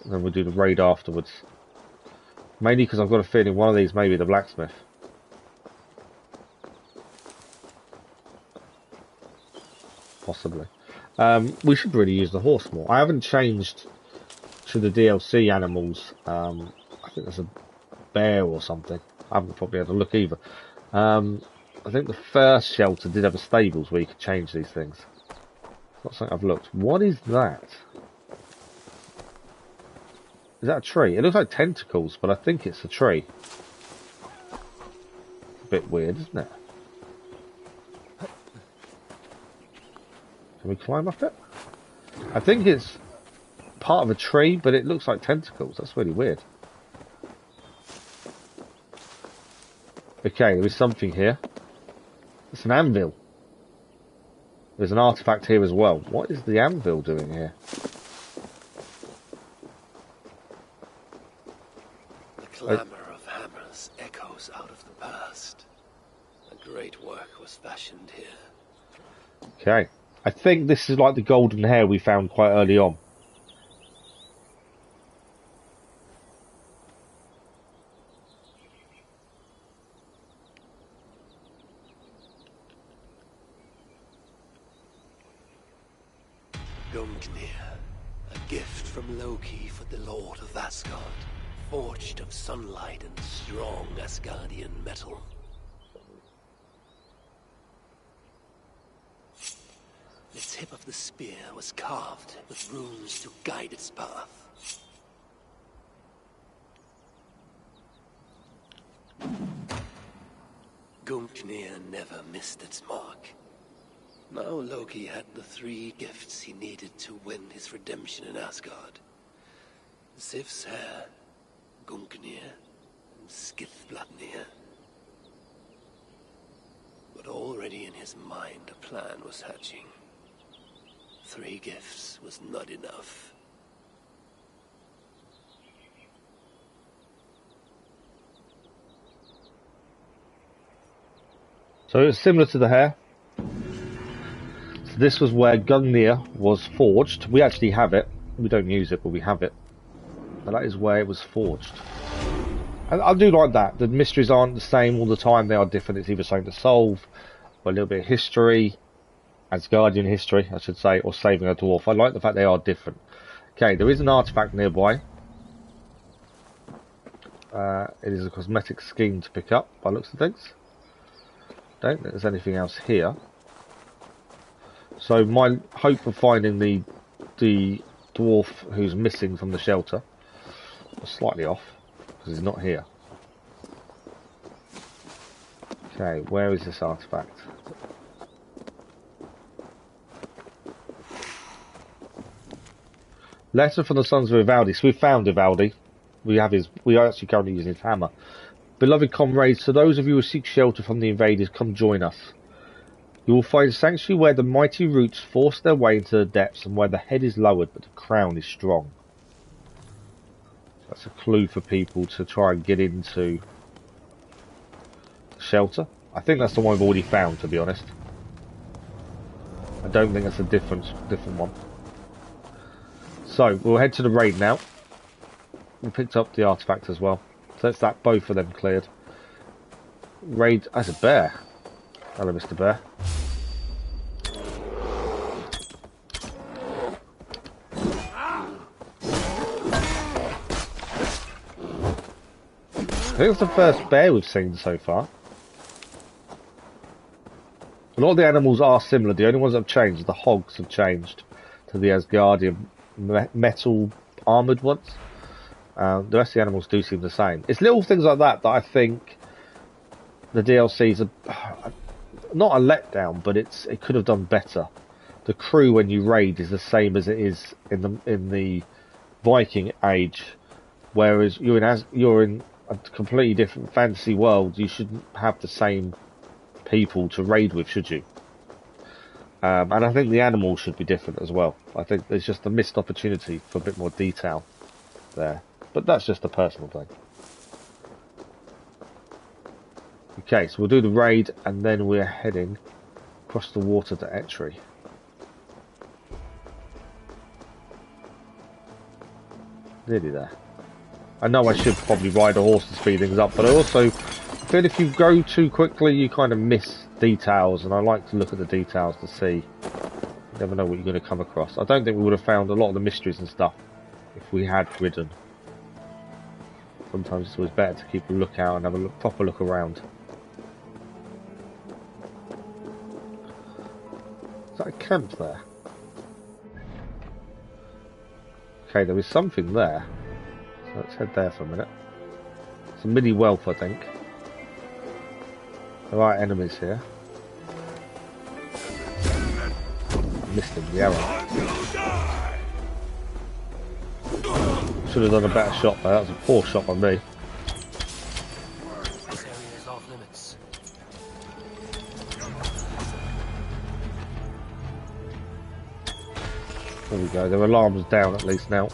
And then we'll do the raid afterwards. Mainly because I've got a feeling one of these may be the blacksmith. Possibly. We should really use the horse more. I haven't changed to the DLC animals. I think there's a bear or something. I haven't probably had a look either. I think the first shelter did have a stables where you could change these things. It's not something I've looked. What is that? Is that a tree? It looks like tentacles, but I think it's a tree. A bit weird, isn't it? Can we climb up it? I think it's part of a tree, but it looks like tentacles. That's really weird. Okay, there is something here. It's an anvil. There's an artifact here as well. What is the anvil doing here? The clamour of hammers echoes out of the past. A great work was fashioned here. Okay. I think this is like the golden hair we found quite early on. A gift from Loki for the Lord of Asgard, forged of sunlight and strong Asgardian metal. The tip of the spear was carved with runes to guide its path. Gungnir never missed its mark. Now Loki had the 3 gifts he needed to win his redemption in Asgard. Sif's hair, Gungnir, and Skithbladnir. But already in his mind a plan was hatching. 3 gifts was not enough. So it's similar to the hair. So this was where Gungnir was forged. We actually have it. We don't use it, but we have it. But that is where it was forged. And I do like that. The mysteries aren't the same all the time. They are different. It's either something to solve, or a little bit of history, Asgardian history, I should say, or saving a dwarf. I like the fact they are different. Okay, there is an artifact nearby. It is a cosmetic scheme to pick up, by the looks of things. Don't think there's anything else here. So my hope of finding the dwarf who's missing from the shelter was slightly off, because he's not here. Okay, where is this artifact? Letter from the sons of Ivaldi. So we've found Ivaldi. We are actually currently using his hammer. Beloved comrades, to those of you who seek shelter from the invaders, come join us. You will find a sanctuary where the mighty roots force their way into the depths and where the head is lowered but the crown is strong. That's a clue for people to try and get into the shelter. I think that's the one we've already found, to be honest. I don't think that's a different one. So, we'll head to the raid now. We picked up the artifact as well. So that's that, both of them cleared. Raid, that's a bear. Hello, Mr. Bear. I think it's the first bear we've seen so far. A lot of the animals are similar. The only ones that have changed, the hogs have changed to the Asgardian metal armoured ones. The rest of the animals do seem the same. It's little things like that that I think the DLCs are not a letdown, but it could have done better. the crew when you raid is the same as it is in the Viking Age, whereas you're in a completely different fantasy world. You shouldn't have the same people to raid with, should you? And I think the animals should be different as well. I think there's just a missed opportunity for a bit more detail there, but that's just a personal thing. Okay, so we'll do the raid and then we're heading across the water to Etri. Nearly there. I know I should probably ride a horse to speed things up, but I also feel if you go too quickly you kind of miss details, and I like to look at the details to see. You never know what you're going to come across. I don't think we would have found a lot of the mysteries and stuff if we had ridden. Sometimes it's always better to keep a lookout and have a proper look around. Is that a camp there? Okay, there is something there. So let's head there for a minute. Some mini wealth, I think. There are enemies here. I missed him, the arrow. Should have done a better shot there. That was a poor shot by me. This area is off limits. There we go. Their alarm's down at least now.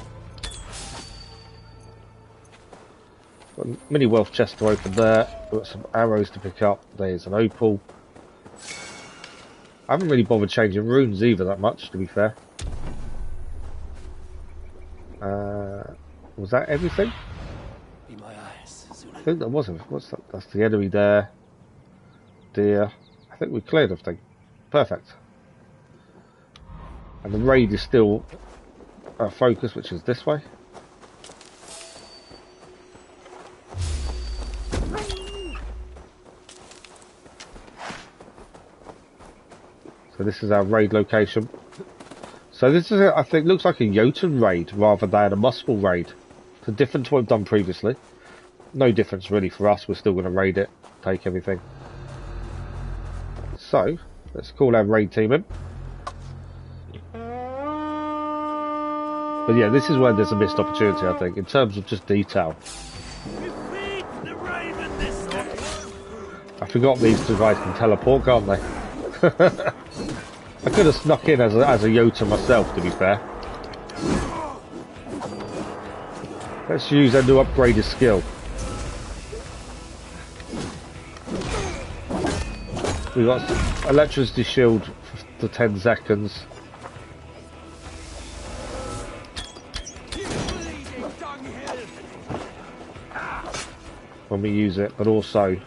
Got a mini wealth chest to open there. Got some arrows to pick up. There's an opal. I haven't really bothered changing runes either that much, to be fair. Was that everything? Be my eyes, Sutre. I think that wasn't. What's that? That's the enemy there. Deer. I think we cleared everything. Perfect. And the raid is still our focus, which is this way. So this is our raid location. So this is, I think, looks like a Jotun raid rather than a Muspel raid. It's different to what we've done previously. No difference really for us. We're still going to raid it, take everything. So let's call our raid team in. But yeah, this is where there's a missed opportunity, I think, in terms of just detail. I forgot these two guys can teleport, can't they? I could have snuck in as a Jotun myself, to be fair. Let's use them to upgrade his skill. We got electricity shield for 10 seconds. When we use it, but also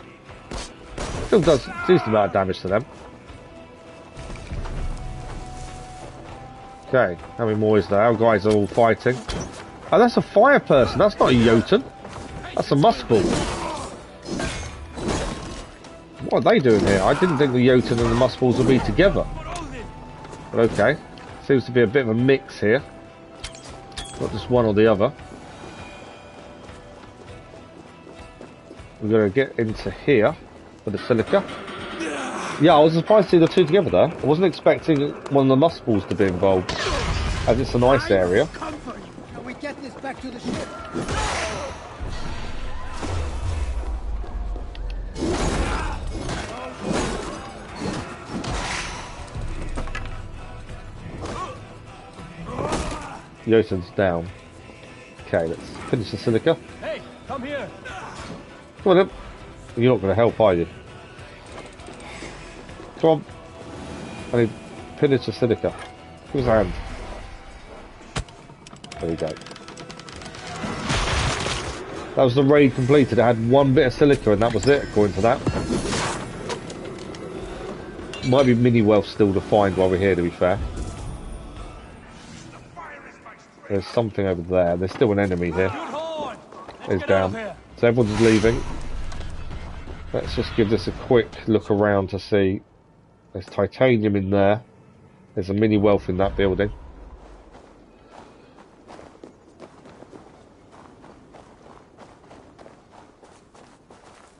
still does a decent amount of damage to them. Okay, how many more is there? Our guys are all fighting. Oh, that's a fire person. That's not a Jotun. That's a Muspel. What are they doing here? I didn't think the Jotun and the Muspels would be together. But okay, seems to be a bit of a mix here. Not just one or the other. We're going to get into here with the silica. Yeah, I was surprised to see the two together there. I wasn't expecting one of the Muspels to be involved, as it's a nice area. Can we get this back to the ship? Jotun's down. Okay, let's finish the silica. Hey, come here. Come on then. You're not going to help, are you? Come on. I need finish the silica. Give us a hand. There we go. That was the raid completed. It had one bit of silica and that was it, according to that. Might be mini wealth still to find while we're here, to be fair. There's something over there. There's still an enemy here. It's down. So everyone's leaving. Let's just give this a quick look around to see. There's titanium in there. There's a mini wealth in that building.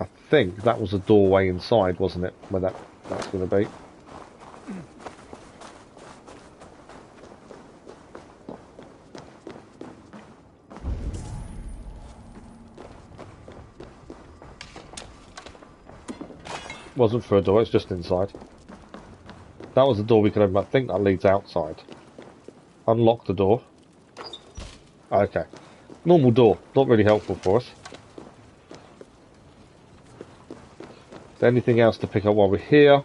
I think that was a doorway inside, wasn't it? Where that's going to be. Wasn't for a door, it's just inside. That was the door we could open. I think that leads outside. Unlock the door. Okay. Normal door. Not really helpful for us. Is there anything else to pick up while we're here?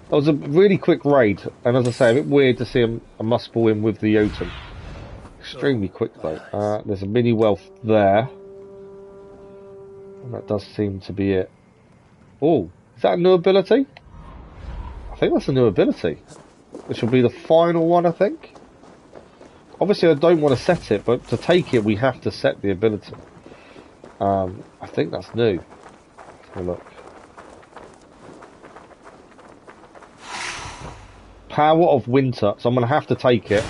That was a really quick raid. And as I say, a bit weird to see a Muspel in with the Jotun. Extremely quick though. There's a mini wealth there. And that does seem to be it. Oh, is that a new ability? I think that's a new ability. Which will be the final one, I think. Obviously, I don't want to set it, but to take it, we have to set the ability. I think that's new. Let's have a look. Power of Winter. So I'm going to have to take it.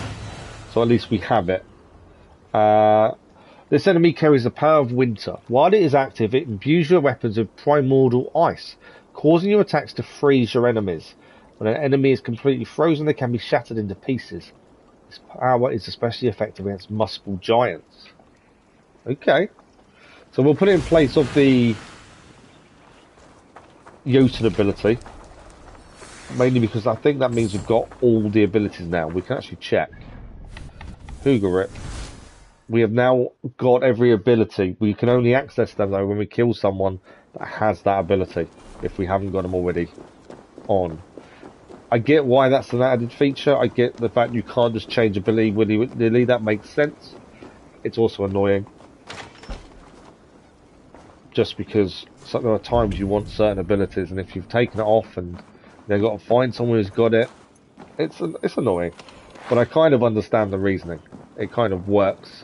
So at least we have it. This enemy carries the power of Winter. While it is active, it imbues your weapons with primordial ice, causing your attacks to freeze your enemies. When an enemy is completely frozen, they can be shattered into pieces. This power is especially effective against Muspel giants. Okay. So we'll put it in place of the Jotun ability. Mainly because I think that means we've got all the abilities now. We can actually check. Hoogarip. We have now got every ability. We can only access them though when we kill someone that has that ability. If we haven't got them already on. I get why that's an added feature. I get the fact you can't just change ability willy-nilly. That makes sense. It's also annoying. Just because there are times you want certain abilities, and if you've taken it off and they've got to find someone who's got it, it's annoying. But I kind of understand the reasoning. It kind of works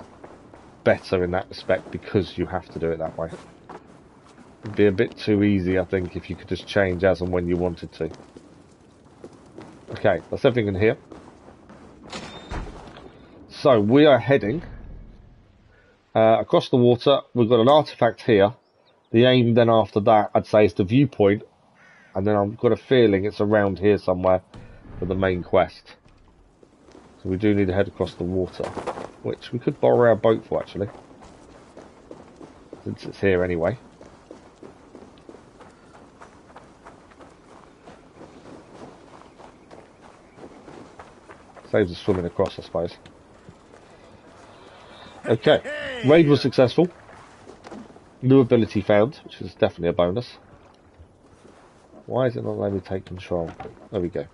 better in that respect because you have to do it that way. It'd be a bit too easy, I think, if you could just change as and when you wanted to. Okay, that's everything in here. So we are heading across the water. We've got an artifact here. The aim then after that, I'd say, is the viewpoint. And then I've got a feeling it's around here somewhere for the main quest. So we do need to head across the water, which we could borrow our boat for actually. Since it's here anyway. Saves us swimming across, I suppose. Okay, raid was successful. New ability found, which is definitely a bonus. Why is it not letting me take control? There we go.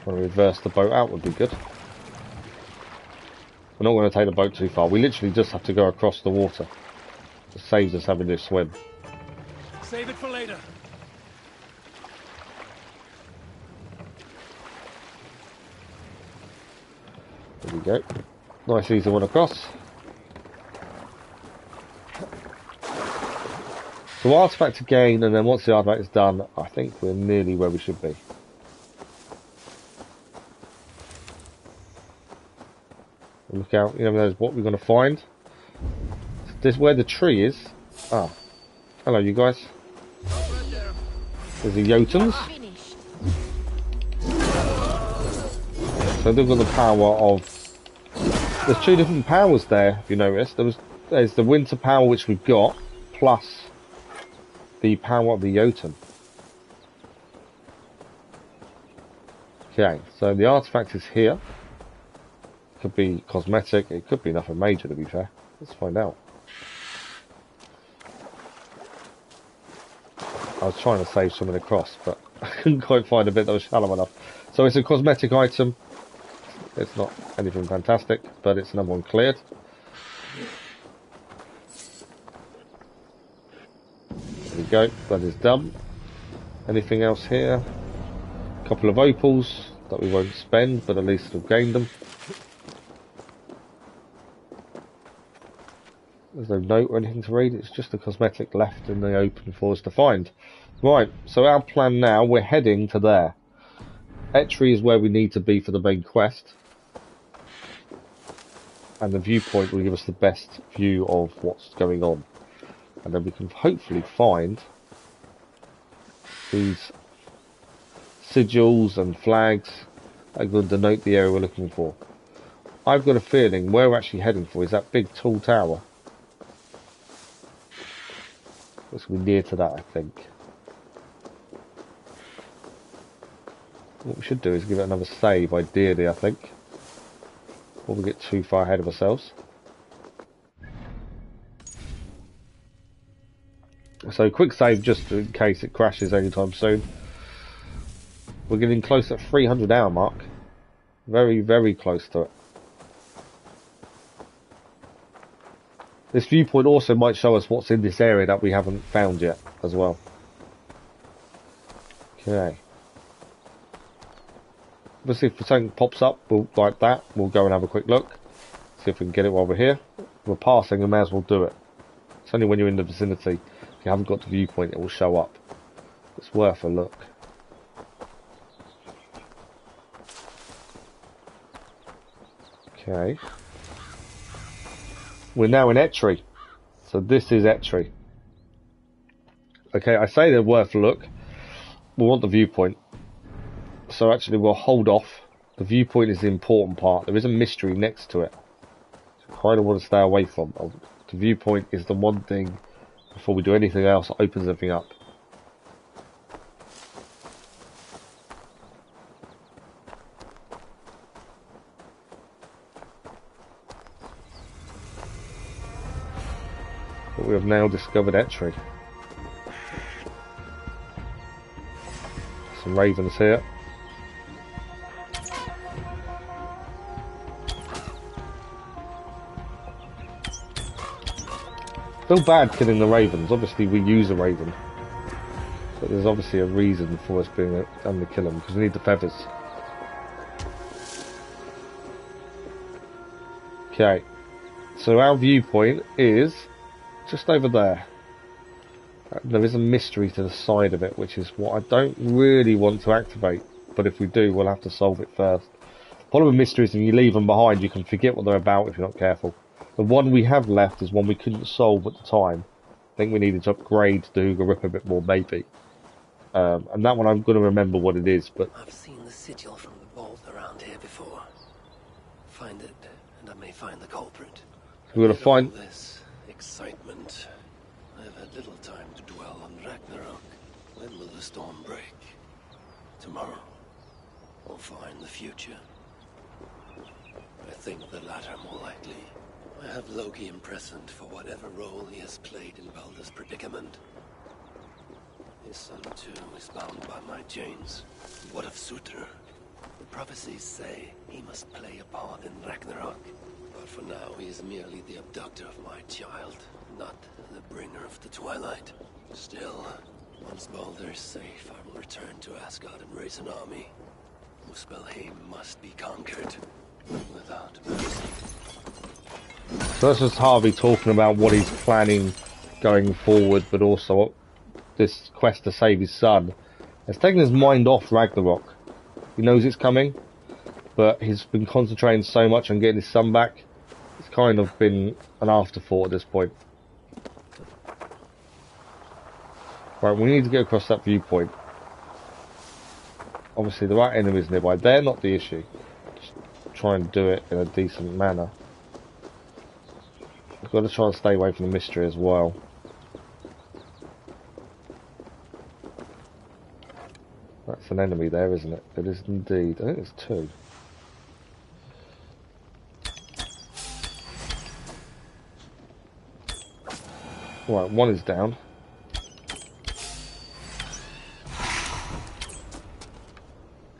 Want to reverse the boat out would be good. We're not going to take the boat too far. We literally just have to go across the water. It saves us having to swim. Save it for later. There we go. Nice easy one across. So artifact again, and then once the artifact is done, I think we're nearly where we should be. Look out, you never know what we're going to find. This is where the tree is. Ah, hello you guys. There's the Jotuns. So they've got the power of... There's two different powers there, if you notice. There's the winter power which we've got, plus the power of the Jotun. Okay, so the artifact is here. Could be cosmetic, it could be nothing major to be fair. Let's find out. I was trying to save something across, but I couldn't quite find a bit that was shallow enough. So it's a cosmetic item. It's not anything fantastic, but it's another one cleared. There we go, that is done. Anything else here? A couple of opals that we won't spend, but at least we've gained them. There's no note or anything to read, it's just a cosmetic left in the open for us to find. Right, so our plan now, we're heading to there. Etri is where we need to be for the main quest. And the viewpoint will give us the best view of what's going on. And then we can hopefully find these sigils and flags that are going to denote the area we're looking for. I've got a feeling where we're actually heading for is that big tall tower. Let's be near to that, I think. What we should do is give it another save, ideally, I think. Before we get too far ahead of ourselves. So quick save just in case it crashes anytime soon. We're getting close to 300 hour mark. Very, very close to it. This viewpoint also might show us what's in this area that we haven't found yet as well. Okay. Obviously if something pops up like that, we'll go and have a quick look. See if we can get it while we're here. If we're passing, we may as well do it. It's only when you're in the vicinity. If you haven't got the viewpoint, it will show up. It's worth a look. Okay. We're now in Etri. So this is Etri. Okay, I say they're worth a look. We want the viewpoint. So actually we'll hold off. The viewpoint is the important part. There is a mystery next to it. So I kind of want to stay away from. The viewpoint is the one thing, before we do anything else, that opens everything up. But we have now discovered Etri. Some ravens here. Feel bad killing the ravens. Obviously we use a raven, but there's obviously a reason for us being able to kill them, because we need the feathers. Okay, so our viewpoint is just over there. There is a mystery to the side of it, which is what I don't really want to activate, but if we do, we'll have to solve it first. The problem with mysteries, if you leave them behind, you can forget what they're about if you're not careful. The one we have left is one we couldn't solve at the time. I think we needed to upgrade the Hooga Rip a bit more, maybe. And that one I'm going to remember what it is, but... I've seen the sigil from the vault around here before. Find it, and I may find the culprit. We're going to find... this excitement. I have had little time to dwell on Ragnarok. When will the storm break? Tomorrow? Or find the future? I think the latter more likely. I have Loki imprisoned for whatever role he has played in Balder's predicament. His son, too, is bound by my chains. What of Sutre? The prophecies say he must play a part in Ragnarok. But for now, he is merely the abductor of my child, not the bringer of the Twilight. Still, once Balder is safe, I will return to Asgard and raise an army. Muspelheim must be conquered, without mercy. So that's just Harvey talking about what he's planning going forward, but also this quest to save his son. It's taken his mind off Ragnarok. He knows it's coming, but he's been concentrating so much on getting his son back, it's kind of been an afterthought at this point. Right, we need to get across that viewpoint. Obviously there are enemies nearby. They're not the issue. Just try and do it in a decent manner. We've got to try and stay away from the mystery as well. That's an enemy there, isn't it? It is indeed. I think it's two. Right, one is down.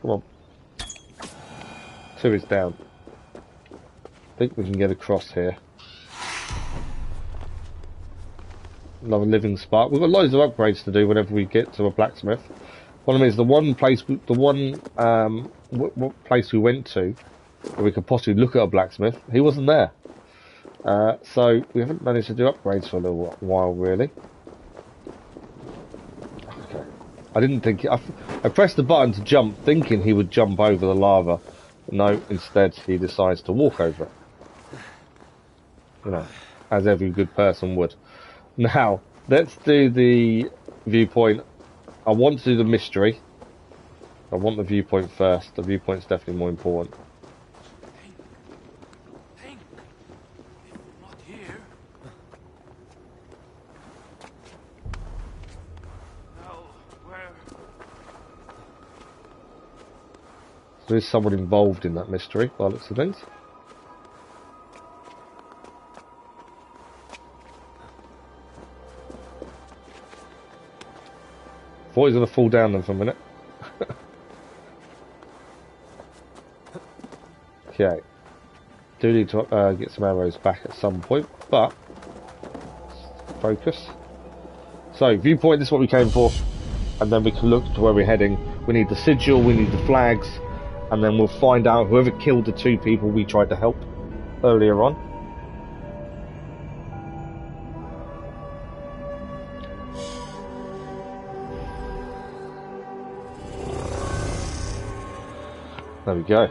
Come on. Two is down. I think we can get across here. Another living spark. We've got loads of upgrades to do whenever we get to a blacksmith. One of them is the one place, place we went to where we could possibly look at a blacksmith. He wasn't there, so we haven't managed to do upgrades for a little while, really. Okay, I didn't think I pressed the button to jump, thinking he would jump over the lava. No, instead he decides to walk over it. You know, as every good person would. Now, let's do the viewpoint. I want to do the mystery. I want the viewpoint first. The viewpoint's definitely more important. Think. If not here. There is someone involved in that mystery, by the looks of things. Thought he was going to fall down then for a minute. Okay. Do need to get some arrows back at some point, but focus. So, viewpoint, this is what we came for, and then we can look to where we're heading. We need the sigil, we need the flags, and then we'll find out whoever killed the 2 people we tried to help earlier on. There we go.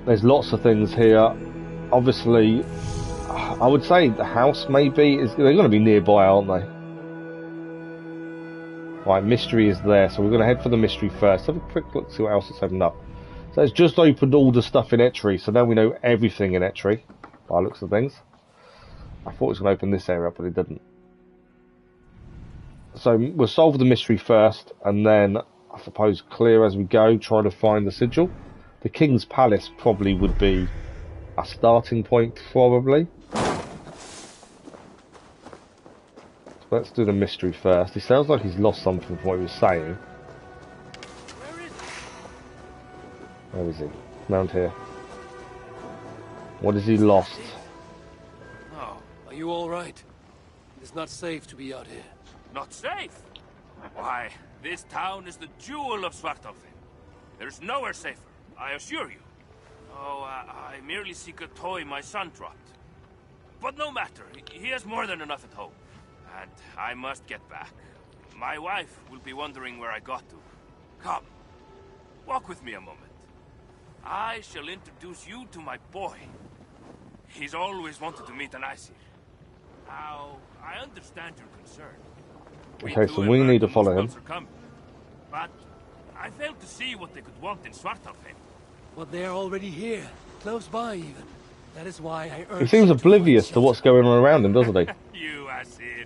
There's lots of things here. Obviously, I would say the house maybe is. They're going to be nearby, aren't they? Right, mystery is there, so we're going to head for the mystery first. Have a quick look, see what else it's opened up. So it's just opened all the stuff in Etri, so now we know everything in Etri, by the looks of things. I thought it was going to open this area up, but it didn't. So we'll solve the mystery first, and then I suppose clear as we go, try to find the sigil. The King's Palace probably would be a starting point, probably. Let's do the mystery first. He sounds like he's lost something from what he was saying. Where is he? Round here. What has he lost? Oh, are you all right? It's not safe to be out here. Not safe? Why, this town is the jewel of Svartalfheim. There's nowhere safer, I assure you. Oh, I merely seek a toy my son dropped. But no matter, he has more than enough at home. And I must get back. My wife will be wondering where I got to. Come, walk with me a moment. I shall introduce you to my boy. He's always wanted to meet an Aesir. Now, I understand your concern. Okay, so we need to follow him. But I failed to see what they could want in Svartalfheim. But they're already here, close by even. That is why I urge. He seems oblivious to what's going on around him, doesn't he? You Aesir.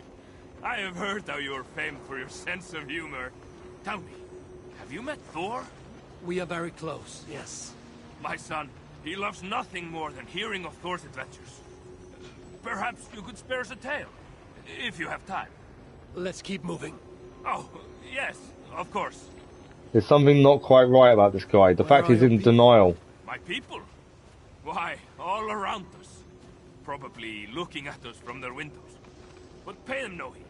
I have heard how you are famed for your sense of humor. Tell me, have you met Thor? We are very close, yes. My son, he loves nothing more than hearing of Thor's adventures. Perhaps you could spare us a tale, if you have time. Let's keep moving. Oh, yes, of course. There's something not quite right about this guy. The fact he's in denial. My people? Why, all around us. Probably looking at us from their windows. But pay them no heed.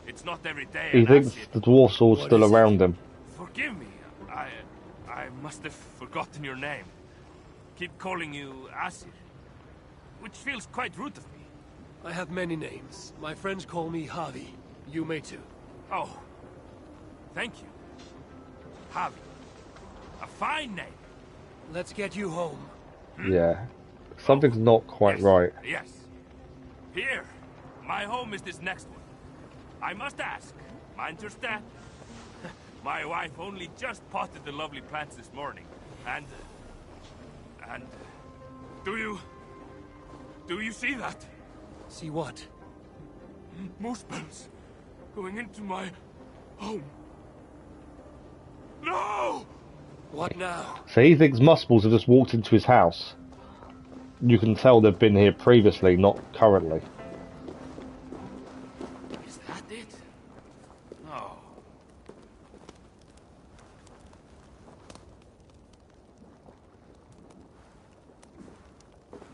It's not every day. He thinks the dwarf sword's still around him. Forgive me. I must have forgotten your name. Keep calling you Asir, which feels quite rude of me. I have many names. My friends call me Javi. You may too. Oh, thank you. Javi. A fine name. Let's get you home. Yeah. Something's not quite right. Yes. Here. My home is this next one. I must ask. Mind your step. My wife only just potted the lovely plants this morning. And... Do you see that? See what? Moose bells. Going into my home. No! What now? So he thinks Muscles have just walked into his house. You can tell they've been here previously, not currently. Is that it? No.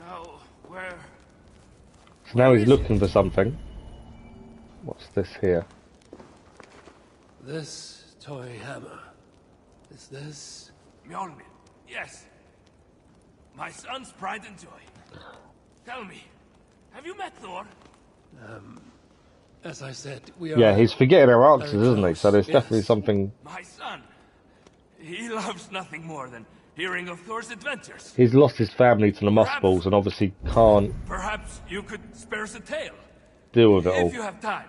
Now, where... So now he's looking for something. What's this here? This toy hammer. Is this... Mjolnir, yes. My son's pride and joy. Tell me, have you met Thor? As I said, we are... Yeah, he's forgetting our answers, isn't he? So there's definitely something... My son. He loves nothing more than hearing of Thor's adventures. He's lost his family to the Muscles and obviously can't... Perhaps you could spare us a tale. Deal with it all. If you have time.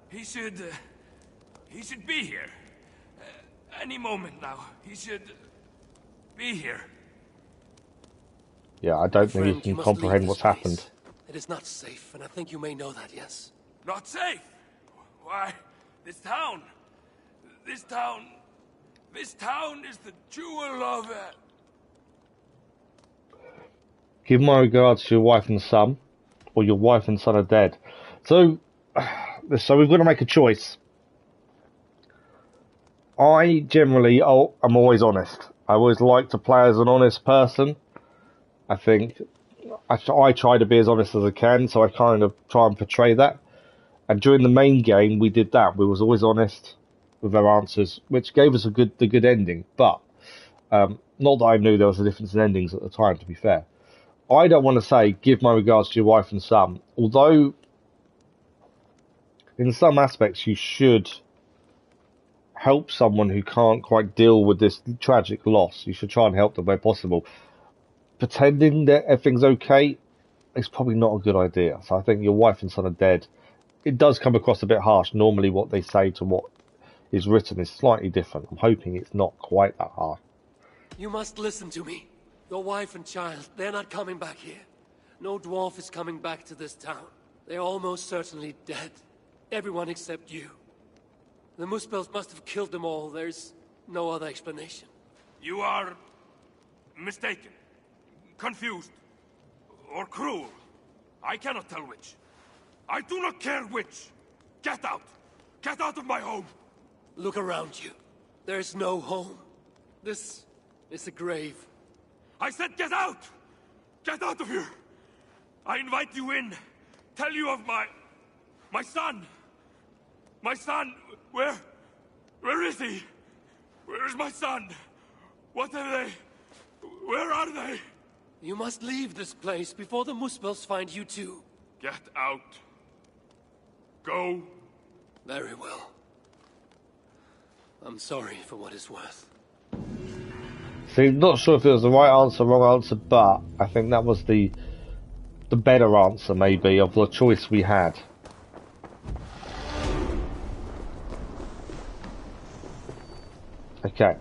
He should be here. Any moment now. He should be here. Yeah, I don't think he can comprehend what's happened. It is not safe, and I think you may know that, yes? Not safe? Why, this town is the jewel of... Give my regards to your wife and son, or your wife and son are dead. So we've got to make a choice. I generally, I'm always honest. I always like to play as an honest person. I think I try to be as honest as I can, so I kind of try and portray that. And during the main game, we did that. We was always honest with our answers, which gave us the good ending. But not that I knew there was a difference in endings at the time, to be fair. I don't want to say, give my regards to your wife and son, although in some aspects you should help someone who can't quite deal with this tragic loss. You should try and help them where possible. Pretending that everything's okay is probably not a good idea. So I think your wife and son are dead. It does come across a bit harsh. Normally what they say to what is written is slightly different. I'm hoping it's not quite that harsh. You must listen to me. Your wife and child, they're not coming back here. No dwarf is coming back to this town. They're almost certainly dead. Everyone except you. The Muspels must have killed them all. There's no other explanation. You are mistaken, confused, or cruel. I cannot tell which. I do not care which. Get out! Get out of my home! Look around you. There's no home. This is a grave. I said get out! Get out of here! I invite you in. Tell you of my son. My son, where is he? Where is my son? What are they? Where are they? You must leave this place before the Muspels find you too. Get out. Go. Very well. I'm sorry for what it's worth. See, not sure if it was the right answer or wrong answer, but I think that was the better answer, maybe, of the choice we had. Okay.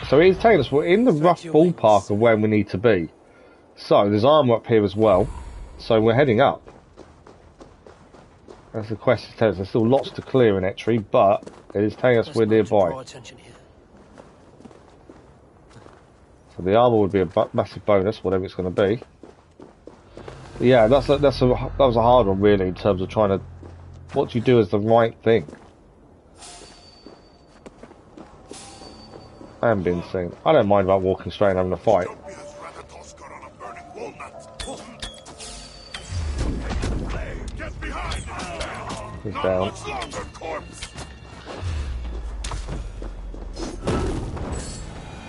So he's telling us we're in the rough ballpark of where we need to be. So, there's armour up here as well. So we're heading up. As the quest is telling us, there's still lots to clear in Etri, but it is telling us we're nearby. So the armour would be a massive bonus, whatever it's going to be. But yeah, that was a hard one, really, in terms of trying to... What do you do is the right thing? I haven't been seen. I don't mind about walking straight and having a fight. He's down.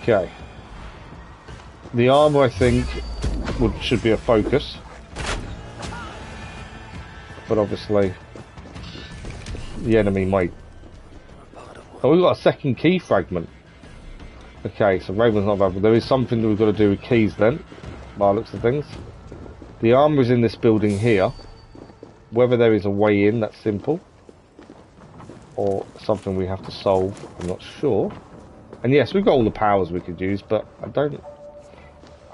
Okay. The armour, I think, should be a focus. But obviously, the enemy might... Oh, we've got a second key fragment. Okay, so Raven's not available. There is something that we've got to do with keys then, by the looks of things. The armour is in this building here. Whether there is a way in, that's simple. Or something we have to solve, I'm not sure. And yes, we've got all the powers we could use, but I don't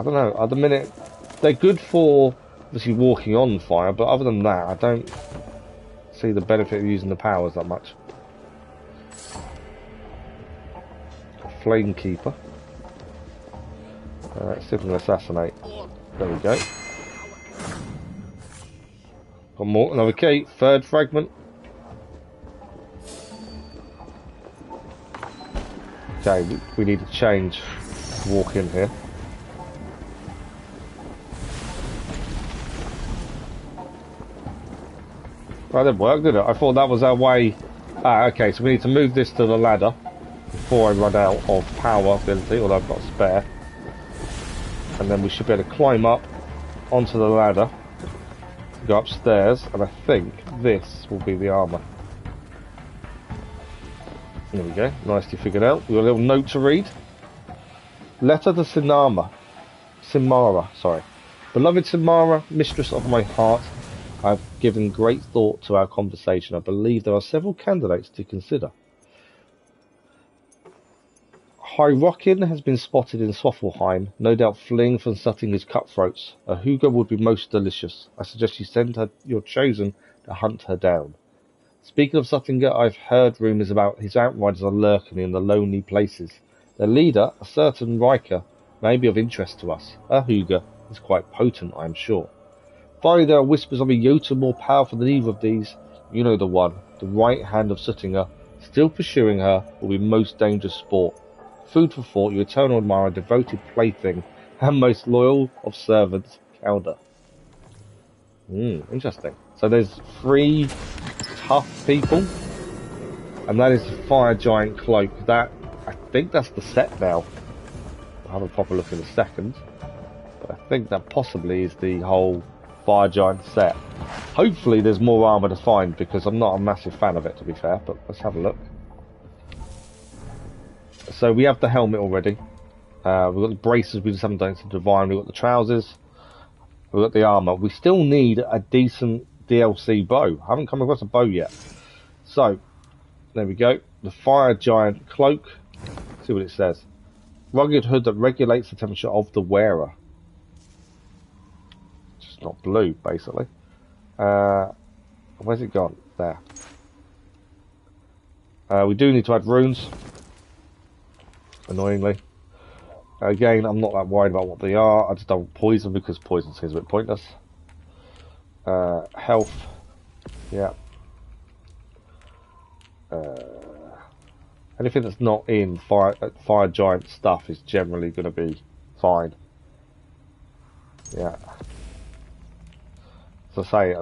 know, at the minute, they're good for obviously walking on fire, but other than that, I don't see the benefit of using the powers that much. Flame Keeper. Alright, see if we can assassinate. There we go. Got more, another key, third fragment. Okay, we need to change, walk in here. That didn't work, did it? I thought that was our way. Ah, okay, so we need to move this to the ladder before I run out of power ability, although I've got a spare. And then we should be able to climb up onto the ladder, go upstairs, and I think this will be the armour. There we go, nicely figured out. We've got a little note to read. Letter to Simara, sorry. Beloved Simara, mistress of my heart, I have given great thought to our conversation. I believe there are several candidates to consider. Hyrockin has been spotted in Swaffleheim, no doubt fleeing from Suttinger's cutthroats. A Huga would be most delicious. I suggest you send her your chosen to hunt her down. Speaking of Suttinger, I've heard rumours about his outriders are lurking in the lonely places. Their leader, a certain Riker, may be of interest to us. A Huga. is quite potent, I am sure. Finally, there are whispers of a Jotun more powerful than either of these. You know the one, the right hand of Sutre, still pursuing her, will be most dangerous sport. Food for thought, your eternal admirer, devoted plaything, and most loyal of servants, Calder. Interesting. So there's 3 tough people, and that is the Fire Giant Cloak. That, I think that's the set now. I'll have a proper look in a second, but I think that possibly is the whole Fire Giant set. Hopefully there's more armour to find, because I'm not a massive fan of it, to be fair, but let's have a look. So we have the helmet already. We've got the braces, we just haven't done it to Divine. We've got the trousers. We've got the armour. We still need a decent DLC bow. I haven't come across a bow yet. So, there we go. The Fire Giant Cloak. Let's see what it says. Rugged hood that regulates the temperature of the wearer. Just not blue, basically. Where's it gone? There. We do need to add runes. Annoyingly. Again, I'm not that worried about what they are. I just don't poison because poison seems a bit pointless. Health. Yeah. Anything that's not in Fire Giant stuff is generally going to be fine. Yeah. As I say,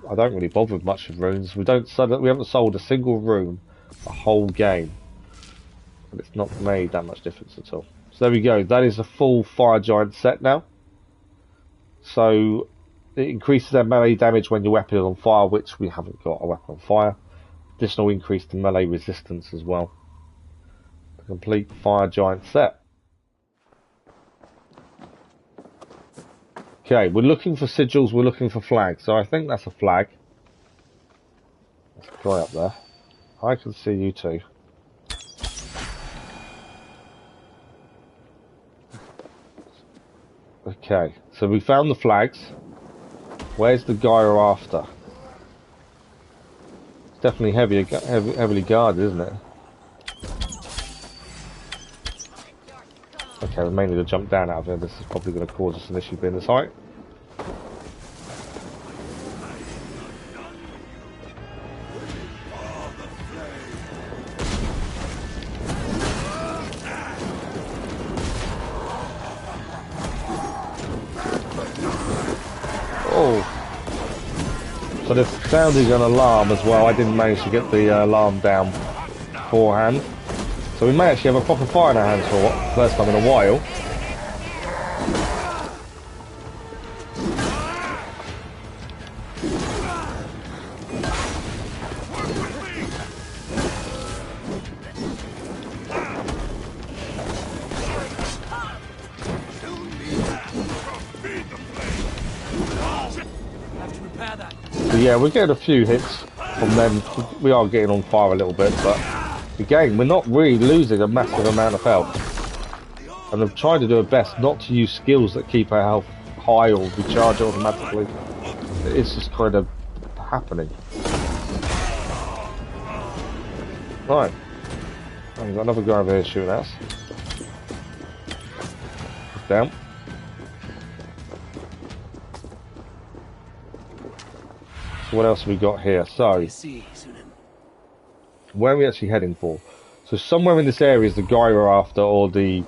I don't really bother with much of runes. We haven't sold a single rune the whole game. And it's not made that much difference at all. So there we go, that is a full Fire Giant set now. So it increases their melee damage when your weapon is on fire, which we haven't got a weapon on fire. Additional increase to melee resistance as well. The complete Fire Giant set. Okay, we're looking for sigils, we're looking for flags. So I think that's a flag. There's a guy up there. I can see you too. Okay, so we found the flags. Where's the guy we're after? It's definitely heavily guarded, isn't it? Okay, we may need to jump down out of here. This is probably going to cause us an issue being this height. So they're sounding an alarm as well. I didn't manage to get the alarm down beforehand. So we may actually have a proper fire in our hands for the first time in a while. So yeah, we're getting a few hits from them. We are getting on fire a little bit, but again, we're not really losing a massive amount of health. And I've tried to do our best not to use skills that keep our health high or recharge automatically. It's just kind of happening. Right. Oh, we've got another guy over here shooting at us. He's down. So what else have we got here? So, where are we actually heading for? So somewhere in this area is the guy we're after, or the...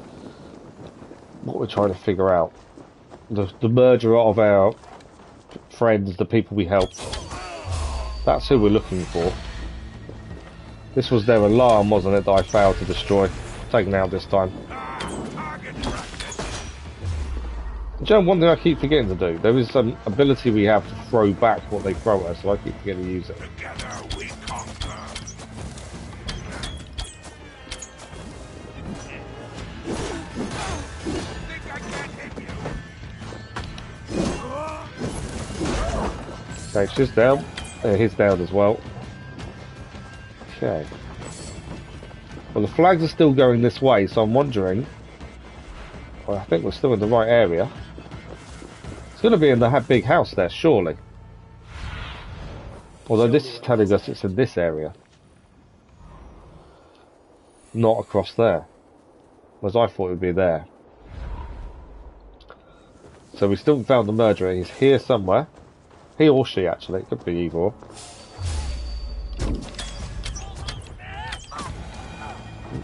what we're trying to figure out. The murderer of our friends, the people we helped. That's who we're looking for. This was their alarm, wasn't it, that I failed to destroy. Taken out this time. Joe, one thing I keep forgetting to do, there is some ability we have to throw back what they throw at us, so I keep forgetting to use it. Okay, she's down. He's down as well. Okay. Well, the flags are still going this way, so I'm wondering... well, I think we're still in the right area. It's going to be in the big house there, surely. Although this is telling us it's in this area. Not across there. Whereas I thought it would be there. So we still found the murderer. He's here somewhere. He or she, actually. It could be either or.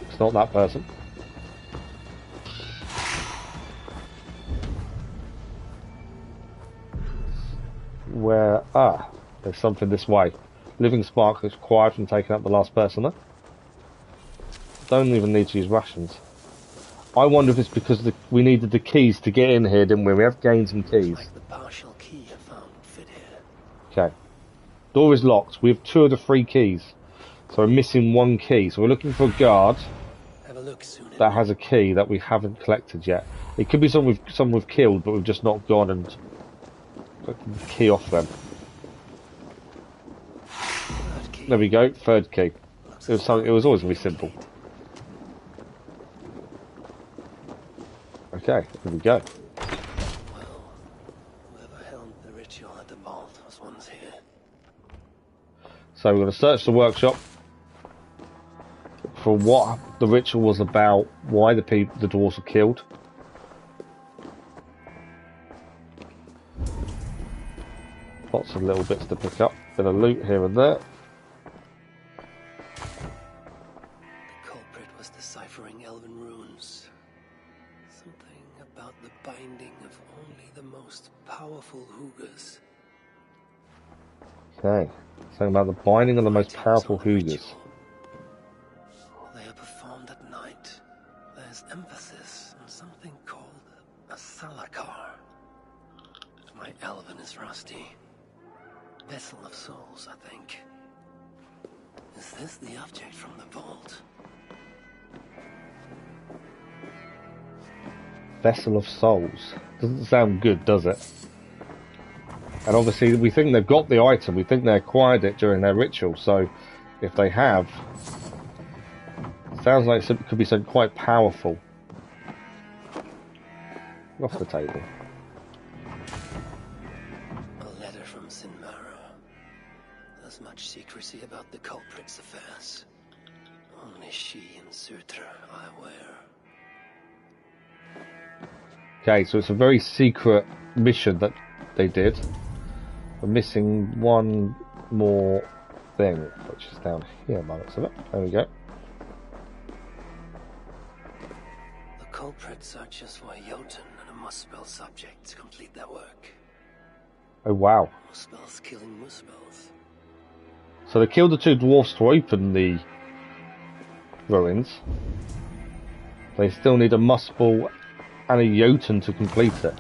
It's not that person. Where... Ah, there's something this way. Living spark is required from taking out the last person there. Don't even need to use rations. I wonder if it's because we needed the keys to get in here, didn't we? We have gained some keys. Like the partial key I found would fit here. Okay. Door is locked. We have 2 of the 3 keys. So we're missing 1 key. So we're looking for a guard Have a look soon. that has a key that we haven't collected yet. It could be someone we've killed, but we've just not gone and collected the key off them. There we go. 3rd key. It was always going to be simple. Okay, here we go. Well, whoever held the ritual at the vault was once here. So we're going to search the workshop for what the ritual was about, why the dwarves were killed. Lots of little bits to pick up. Bit of loot here and there. The culprit was deciphering elven runes. Something about the binding of only the most powerful Hugers. Okay. Something about the binding of the most powerful Hugers. They are performed at night. There's emphasis on something called a salakar. My elven is rusty. Vessel of souls, I think. Is this the object from the vault? Vessel of souls. Doesn't sound good, does it? And obviously we think they've got the item, we think they acquired it during their ritual, so if they have, sounds like it could be something quite powerful. Off the table. A letter from Sinmara. There's much secrecy about the culprit's affairs. Only she and Sutre are aware. Okay, so it's a very secret mission that they did. We're missing one more thing, which is down here by the looks of it. There we go. The culprit searches for a Jotun and a Muspel subject to complete their work. Oh wow. Muspels killing Muspels. So they killed the 2 dwarfs to open the ruins. They still need a Muspel and a Jotun to complete it.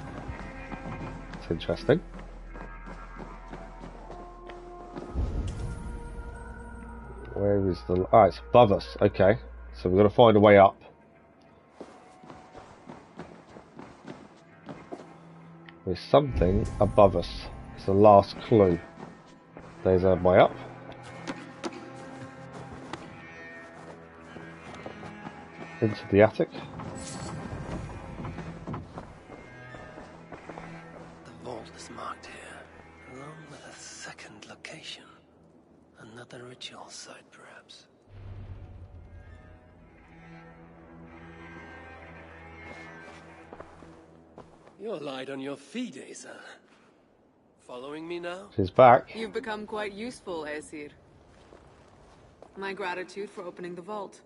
That's interesting. Where is the... Ah, it's above us. Okay. So we've got to find a way up. There's something above us. It's the last clue. There's a way up. Into the attic. The vault is marked here, along with a second location. Another ritual site, perhaps. You're light on your feet, Asa. Following me now? She's back. You've become quite useful, Aesir. My gratitude for opening the vault.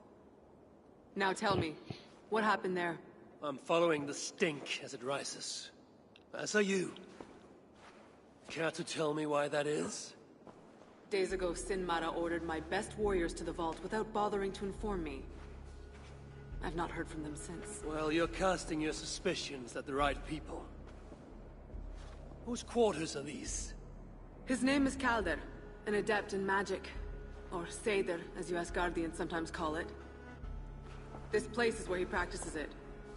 Now tell me, what happened there? I'm following the stink as it rises. As are you. Care to tell me why that is? Days ago, Sinmara ordered my best warriors to the vault without bothering to inform me. I've not heard from them since. Well, you're casting your suspicions at the right people. Whose quarters are these? His name is Kalder, an adept in magic. Or Seidr, as you Asgardians sometimes call it. This place is where he practices it.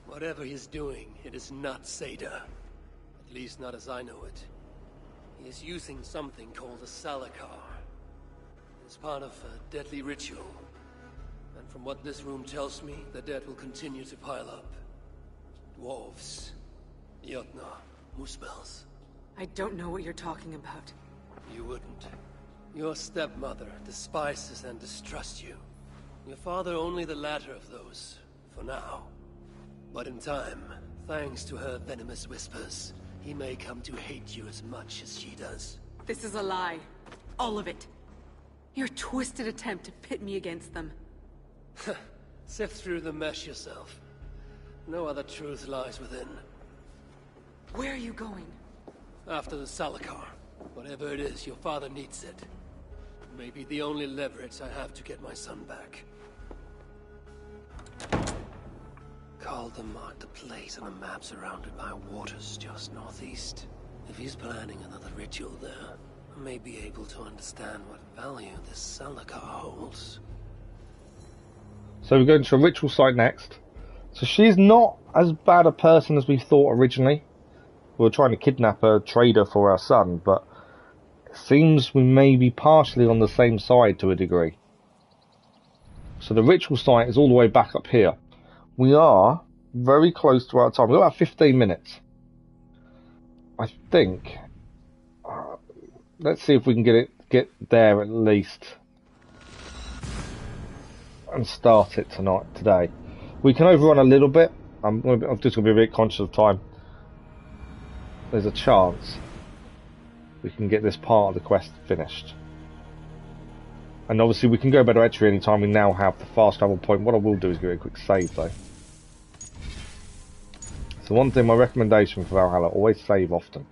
Whatever he's doing, it is not Seidr. At least not as I know it. He is using something called a salakar. It's part of a deadly ritual. And from what this room tells me, the dead will continue to pile up. Dwarves, Jotnar, Muspels. I don't know what you're talking about. You wouldn't. Your stepmother despises and distrusts you. Your father only the latter of those, for now. But in time, thanks to her venomous whispers, he may come to hate you as much as she does. This is a lie. All of it. Your twisted attempt to pit me against them. Sift through the mesh yourself. No other truth lies within. Where are you going? After the Salakar. Whatever it is, your father needs it. Maybe the only leverage I have to get my son back. Calder marked a place on a map surrounded by waters just northeast. If he's planning another ritual there, I may be able to understand what value this Salakar holds. So we're going to a ritual site next. So she's not as bad a person as we thought originally. We were trying to kidnap a trader for our son, but it seems we may be partially on the same side to a degree. So the ritual site is all the way back up here. We are very close to our time. We've got about 15 minutes. I think. Let's see if we can get there at least. And start it today. We can overrun a little bit. I'm just going to be a bit conscious of time. There's a chance we can get this part of the quest finished. And obviously we can go better entry anytime we now have the fast travel point. What I will do is give it a quick save though. So one thing, my recommendation for Valhalla, always save often.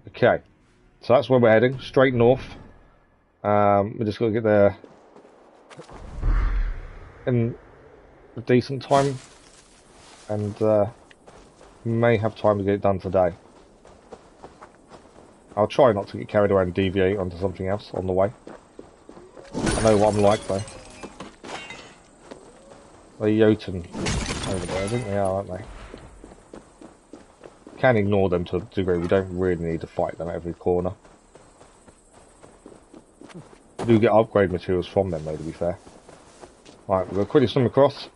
Okay, so that's where we're heading, straight north. We just got to get there in a decent time, and may have time to get it done today. I'll try not to get carried away and deviate onto something else on the way. I know what I'm like though. They're Jotun over there, I think they are, aren't they? Can ignore them to a degree, we don't really need to fight them at every corner. We do get upgrade materials from them though, to be fair. Right, we're going to quickly swim across.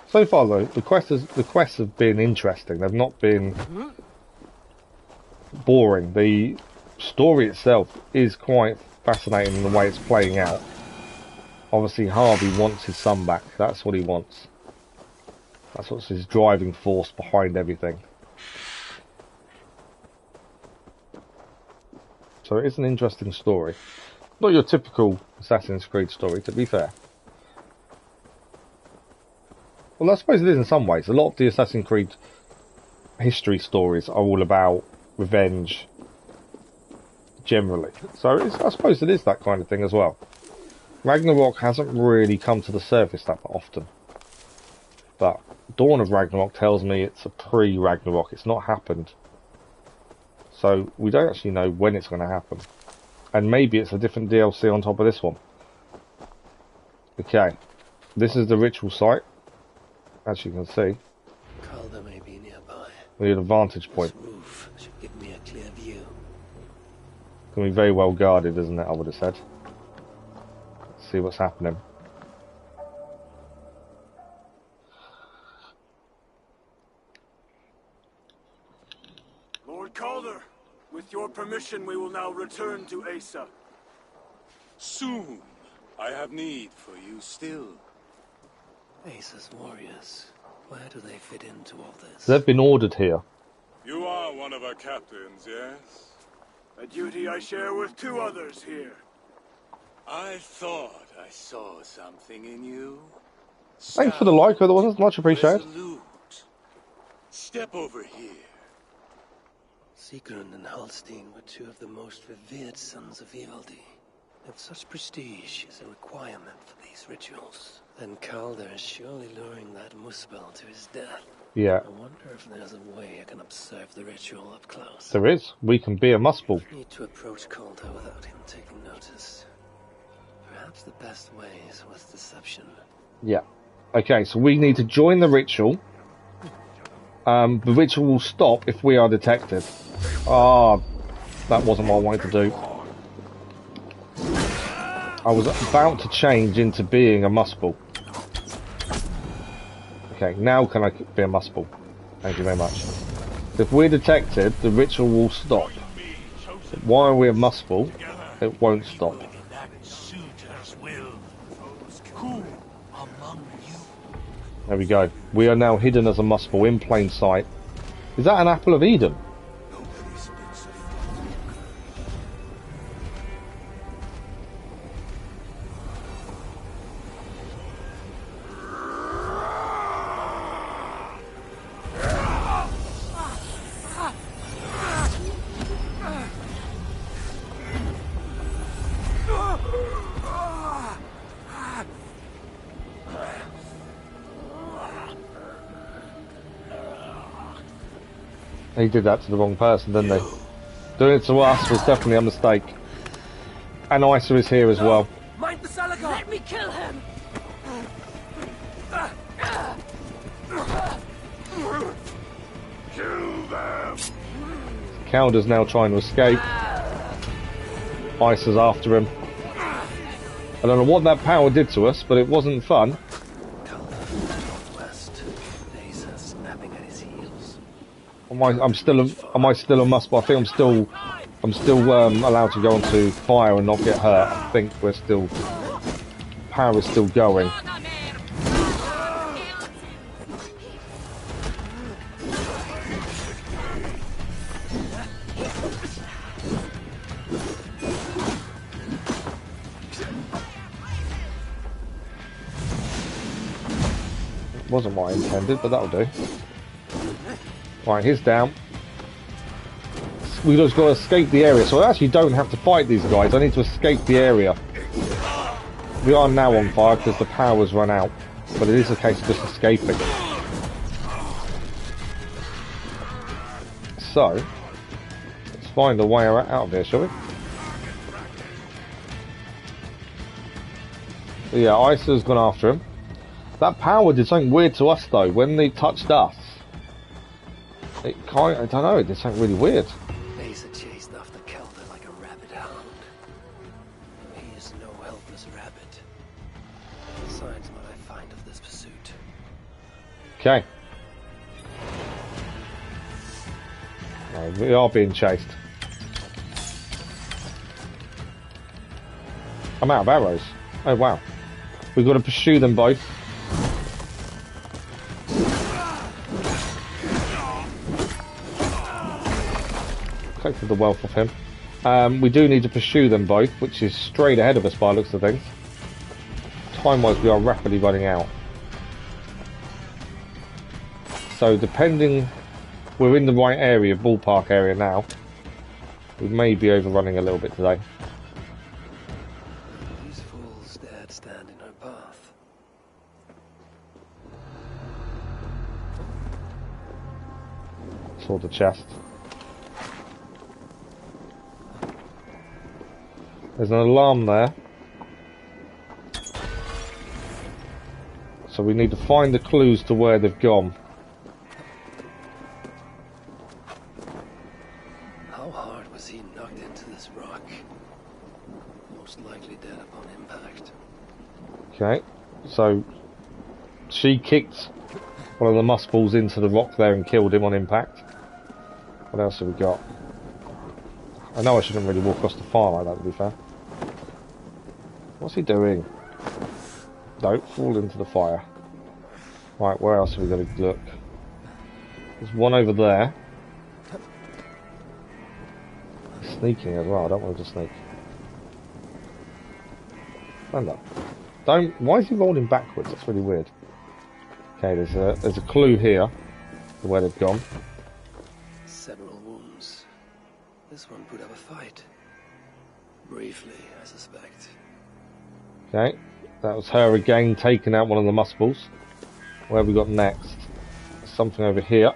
So far though, the quests have been interesting. They've not been boring. The story itself is quite fascinating in the way it's playing out. Obviously Harvey wants his son back. That's what he wants. That's what's his driving force behind everything. So it is an interesting story. Not your typical Assassin's Creed story, to be fair. Well, I suppose it is in some ways. A lot of the Assassin's Creed history stories are all about revenge, generally. So I suppose it is that kind of thing as well. Ragnarok hasn't really come to the surface that often. But Dawn of Ragnarok tells me it's a pre-Ragnarok. It's not happened. So we don't actually know when it's going to happen. And maybe it's a different DLC on top of this one. Okay. This is the ritual site. As you can see. Calder may be nearby. We need a vantage point. This roof should give me a clear view. Can be very well guarded, isn't it? I would have said. Let's see what's happening. Lord Calder, with your permission, we will now return to Asa. Soon. I have need for you still. Asa's warriors. Where do they fit into all this? They've been ordered here. You are one of our captains, yes? A duty I share with two others here. I thought I saw something in you. Thanks for the like, otherwise much appreciated. Resolute. Step over here. Sigrun and Halstein were two of the most revered sons of Ivaldi. If such prestige is a requirement for these rituals, then Calder is surely luring that Muspel to his death. Yeah. I wonder if there's a way I can observe the ritual up close. There is. We can be a Muspel. Need to approach Calder without him taking notice. Perhaps the best way is with deception. Yeah. Okay, so we need to join the ritual. The ritual will stop if we are detected. Ah, that wasn't what I wanted to do. I was about to change into being a Muspel. Okay, now can I be a Muspel? Thank you very much. If we're detected, the ritual will stop. Why are we a mustball? It won't stop. Sutre's will. Who among you? There we go. We are now hidden as a mustball in plain sight. Is that an apple of Eden? He did that to the wrong person, didn't he? Doing it to us was definitely a mistake. And Asa is here as well. Mind the Salagar! Let me kill him! Kill them! Calder's now trying to escape. Isa's after him. I don't know what that power did to us, but it wasn't fun. Am I still a must? I think I'm still allowed to go onto fire and not get hurt. I think we're still, power is still going. Wasn't what I intended, but that'll do. Right, he's down. We've just got to escape the area, so I actually don't have to fight these guys. I need to escape the area. We are now on fire because the power's run out, but it is a case of just escaping. So, let's find a way out of here, shall we? So yeah, Isa's gone after him. That power did something weird to us though. When they touched us, it kind of, I don't know, it did something really weird. Asa chased after Calder like a rabid hound. He is no helpless rabbit. Besides what I find of this pursuit. Okay. Right, we are being chased. I'm out of arrows. Oh wow. We've got to pursue them both. Collected the wealth of him. We do need to pursue them both, which is straight ahead of us by the looks of things. Time-wise, we are rapidly running out. So depending, we're in the right area, ballpark area now. We may be overrunning a little bit today. These fools dared stand in her path. Saw the chest. There's an alarm there. So we need to find the clues to where they've gone. How hard was he knocked into this rock? Most likely dead upon impact. Okay, so she kicked one of the muscles into the rock there and killed him on impact. What else have we got? I know I shouldn't really walk across the fire like that, to be fair. What's he doing? Don't fall into the fire. Right, where else have we got to look? There's one over there. Sneaking as well, I don't want to sneak. Stand up. Don't. Why is he rolling backwards? That's really weird. Okay, there's a clue here to where they've gone. Several wounds. This one put up a fight. Briefly, I suspect. Okay, that was her again taking out one of the muscles. Where have we got next? Something over here.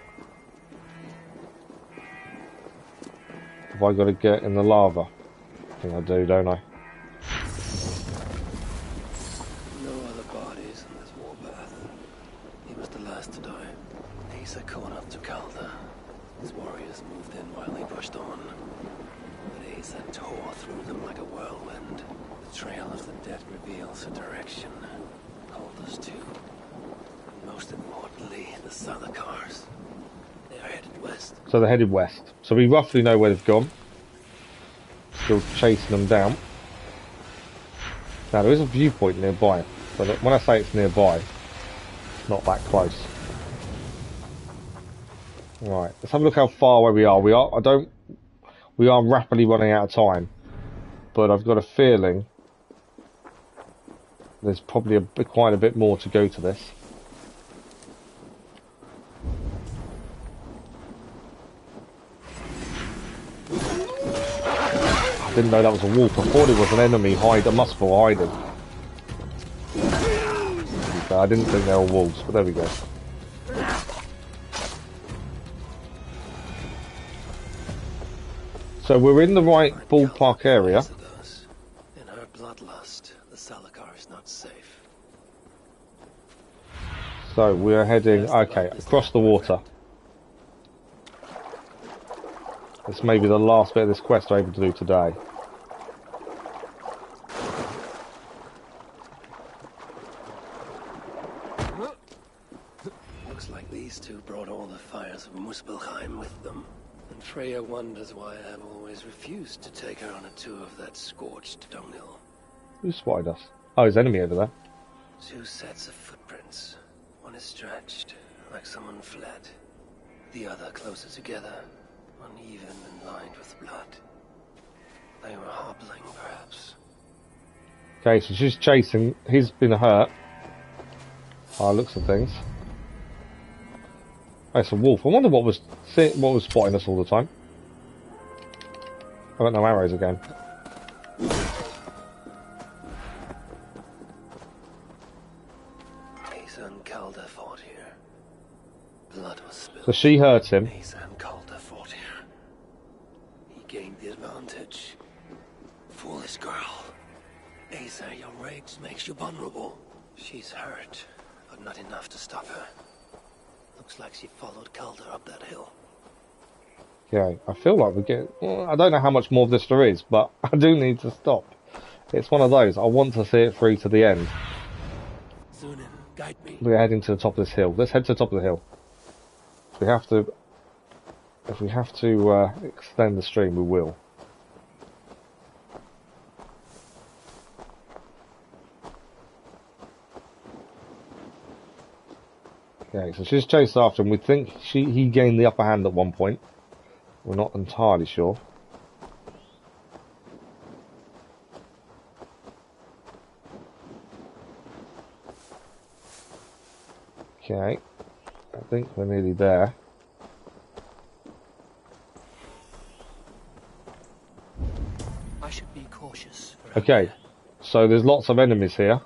Have I got to get in the lava? I think I do, don't I? No other bodies in this warpath. He was the last to die. Asa caught up to Calder. His warriors moved in while he pushed on. But Asa tore through them like a whirlwind. The trail of the dead reveals a direction. Calder's too. And most importantly, the Salakars. They are headed west. So they're headed west. So we roughly know where they've gone. still chasing them down. Now there is a viewpoint nearby, but when I say it's nearby, it's not that close. Right, let's have a look how far away we are. We are rapidly running out of time, but I've got a feeling there's probably quite a bit more to go to this. Didn't know that was a wolf. I thought it was an enemy a muspel hiding. I didn't think they were wolves, but there we go. So we're in the right ballpark area. In her bloodlust, the Salakar is not safe. So we are heading, okay, across the water. This may be the last bit of this quest I'm able to do today. Looks like these two brought all the fires of Muspelheim with them. And Freya wonders why I have always refused to take her on a tour of that scorched dunghill. Who spotted us? Oh, his enemy over there. 2 sets of footprints. One is stretched, like someone fled. The other closer together, uneven and lined with blood. They were hobbling, perhaps. Okay, so she's chasing. He's been hurt. Oh, looks of things. Oh, it's a wolf. I wonder what was spotting us all the time. I got no arrows again. Asa and Calder fought here. Blood was spilled. So she hurt him. Asa and Calder fought here. He gained the advantage. Foolish girl. Asa, your rage makes you vulnerable. She's hurt, but not enough to stop her. Looks like she followed Calder up that hill. Yeah, I feel like we're getting... I don't know how much more of this there is, but I do need to stop. It's one of those. I want to see it through to the end. Zunin, guide me. We're heading to the top of this hill. Let's head to the top of the hill. If we have to extend the stream, we will. Okay, so she's chased after him. We think he gained the upper hand at one point. We're not entirely sure. Okay, I think we're nearly there. I should be cautious. Okay, so there's lots of enemies here.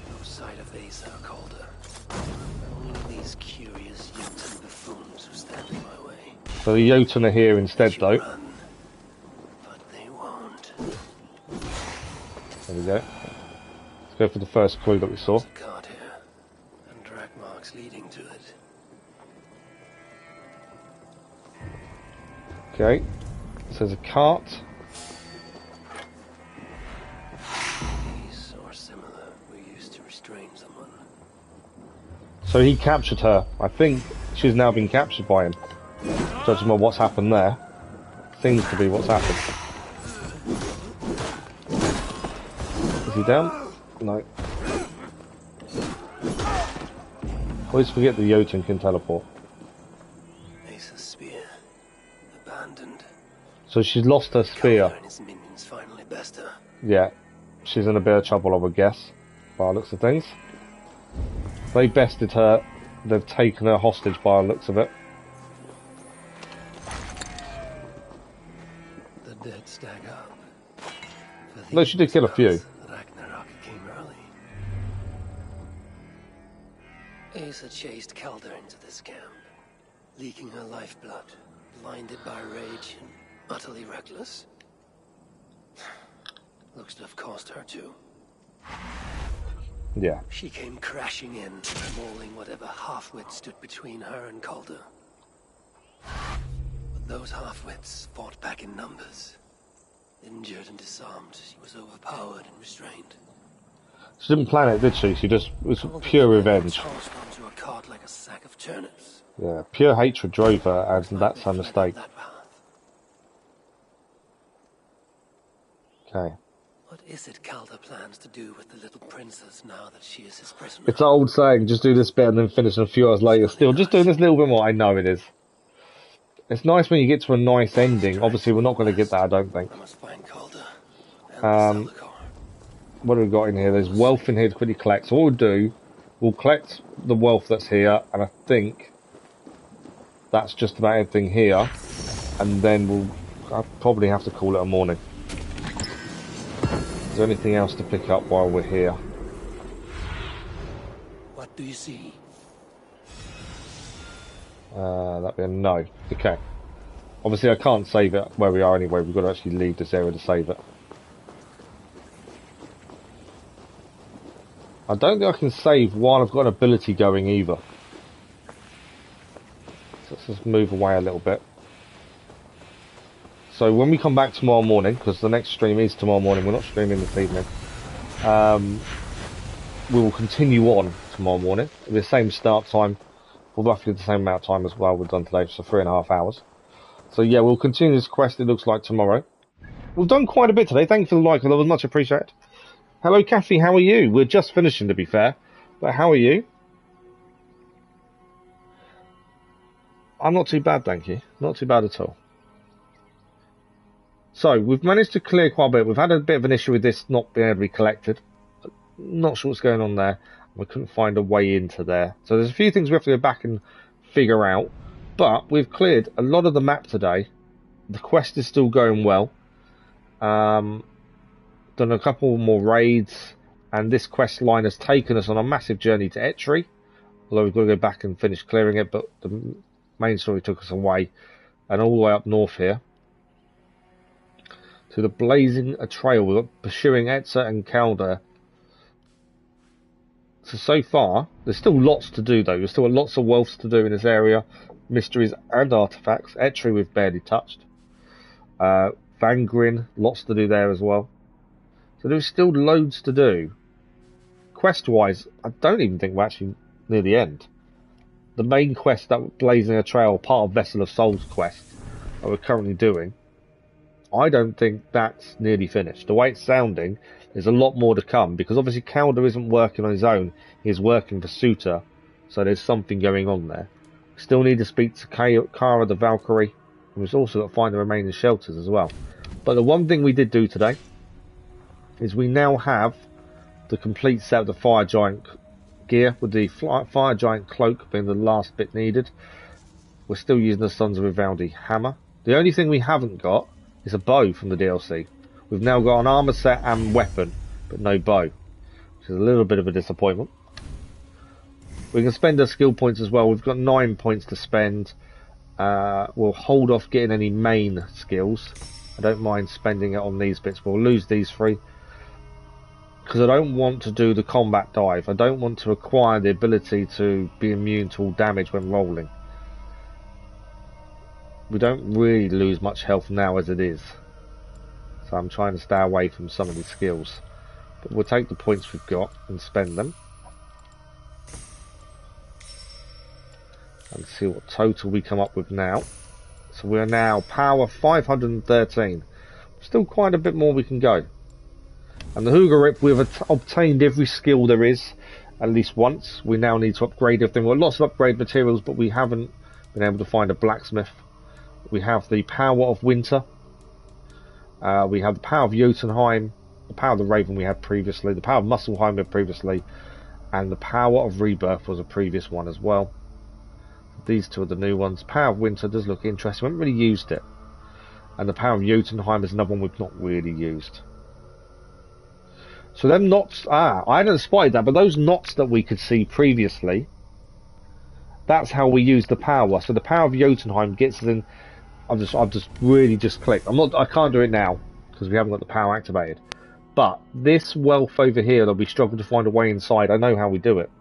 No sight of Asa or Calder. Only these curious youths and buffoons who stand in my way. So the Jotun are here instead, though. Run, but they won't. There we go. Let's go for the first clue that we saw. There's a cart here, and drag marks leading to it. Okay, so there's a cart. These or similar were used to restrain someone. So he captured her. I think she's now been captured by him. Judging by what's happened there. Seems to be what's happened. Is he down? No. Always forget the Jotun can teleport. Asa's spear. Abandoned. So she's lost her spear. Calder and his minions finally best her. Yeah. She's in a bit of trouble, I would guess. By the looks of things. They bested her. They've taken her hostage by the looks of it. The dead stag up. No, she did kill a few. Ragnarok came early. Asa chased Calder into this camp, leaking her lifeblood, blinded by rage and utterly reckless. Looks to have cost her too. Yeah. She came crashing in, mauling whatever half-wit stood between her and Calder. But those half-wits fought back in numbers. Injured and disarmed, she was overpowered and restrained. She didn't plan it, did she? She just... It was pure revenge. Tossed onto a cart like a sack of turnips. Yeah, pure hatred drove her, and that's her mistake. Okay. What is it Calder plans to do with the little princess now that she is his prisoner? It's an old saying, just do this bit and then finish a few hours later. Still, just doing this little bit more. I know it is. It's nice when you get to a nice ending. Obviously, we're not going to get that, I don't think. I must find Calder and what have we got in here? There's wealth in here to quickly collect. So what we'll do, we'll collect the wealth that's here, and I think that's just about everything here. And then I'll probably have to call it a morning. Is there anything else to pick up while we're here? What do you see? That'd be a no. Okay. Obviously I can't save it where we are anyway. We've got to actually leave this area to save it. I don't think I can save while I've got an ability going either. So let's just move away a little bit. So when we come back tomorrow morning, because the next stream is tomorrow morning, we're not streaming this evening, we will continue on tomorrow morning at the same start time, for roughly the same amount of time as well we've done today, so 3.5 hours. So yeah, we'll continue this quest, it looks like, tomorrow. We've done quite a bit today, thank you for the like, that was much appreciated. Hello Kathy, how are you? We're just finishing, to be fair, but how are you? I'm not too bad, thank you. Not too bad at all. So, we've managed to clear quite a bit. We've had a bit of an issue with this not being able to be collected. Not sure what's going on there. We couldn't find a way into there. So there's a few things we have to go back and figure out. But we've cleared a lot of the map today. The quest is still going well. Done a couple more raids. And this quest line has taken us on a massive journey to Etri. Although we've got to go back and finish clearing it. But the main story took us away. And all the way up north here. To the blazing a trail. We've got pursuing Asa and Calder. So far, there's still lots to do though. There's still lots of wealth to do in this area. Mysteries and artefacts. Etri we've barely touched. Vangrin, lots to do there as well. So there's still loads to do. Quest-wise, I don't even think we're actually near the end. The main quest, that blazing a trail, part of Vessel of Souls quest that we're currently doing, I don't think that's nearly finished. The way it's sounding, there's a lot more to come, because obviously Calder isn't working on his own, he's working for Sutre, so there's something going on there. We still need to speak to Kara the Valkyrie, and we've also got to find the remaining shelters as well. But the one thing we did do today, is we now have the complete set of the Fire Giant gear, with the Fire Giant cloak being the last bit needed. We're still using the Sons of Vivaldi hammer. The only thing we haven't got is a bow from the DLC. We've now got an armor set and weapon, but no bow, which is a little bit of a disappointment. We can spend our skill points as well. We've got 9 points to spend. We'll hold off getting any main skills. I don't mind spending it on these bits, but we'll lose these 3. Because I don't want to do the combat dive. I don't want to acquire the ability to be immune to all damage when rolling. We don't really lose much health now as it is. So I'm trying to stay away from some of these skills. But we'll take the points we've got and spend them. And see what total we come up with now. So we're now power 513. Still quite a bit more we can go. And the Hooga Rip, we've obtained every skill there is, at least once. We now need to upgrade everything. We've got lots of upgrade materials, but we haven't been able to find a blacksmith. We have the power of winter. We have the power of Jotunheim, the power of the Raven we had previously, the power of Musselheim we had previously, and the power of Rebirth was a previous one as well. These two are the new ones. Power of Winter does look interesting. We haven't really used it. And the power of Jotunheim is another one we've not really used. So them knots, I hadn't spotted that, but those knots that we could see previously, that's how we use the power. So the power of Jotunheim gets us in. I've just really clicked. I can't do it now because we haven't got the power activated. But this wealth over here that we struggle to find a way inside, I know how we do it.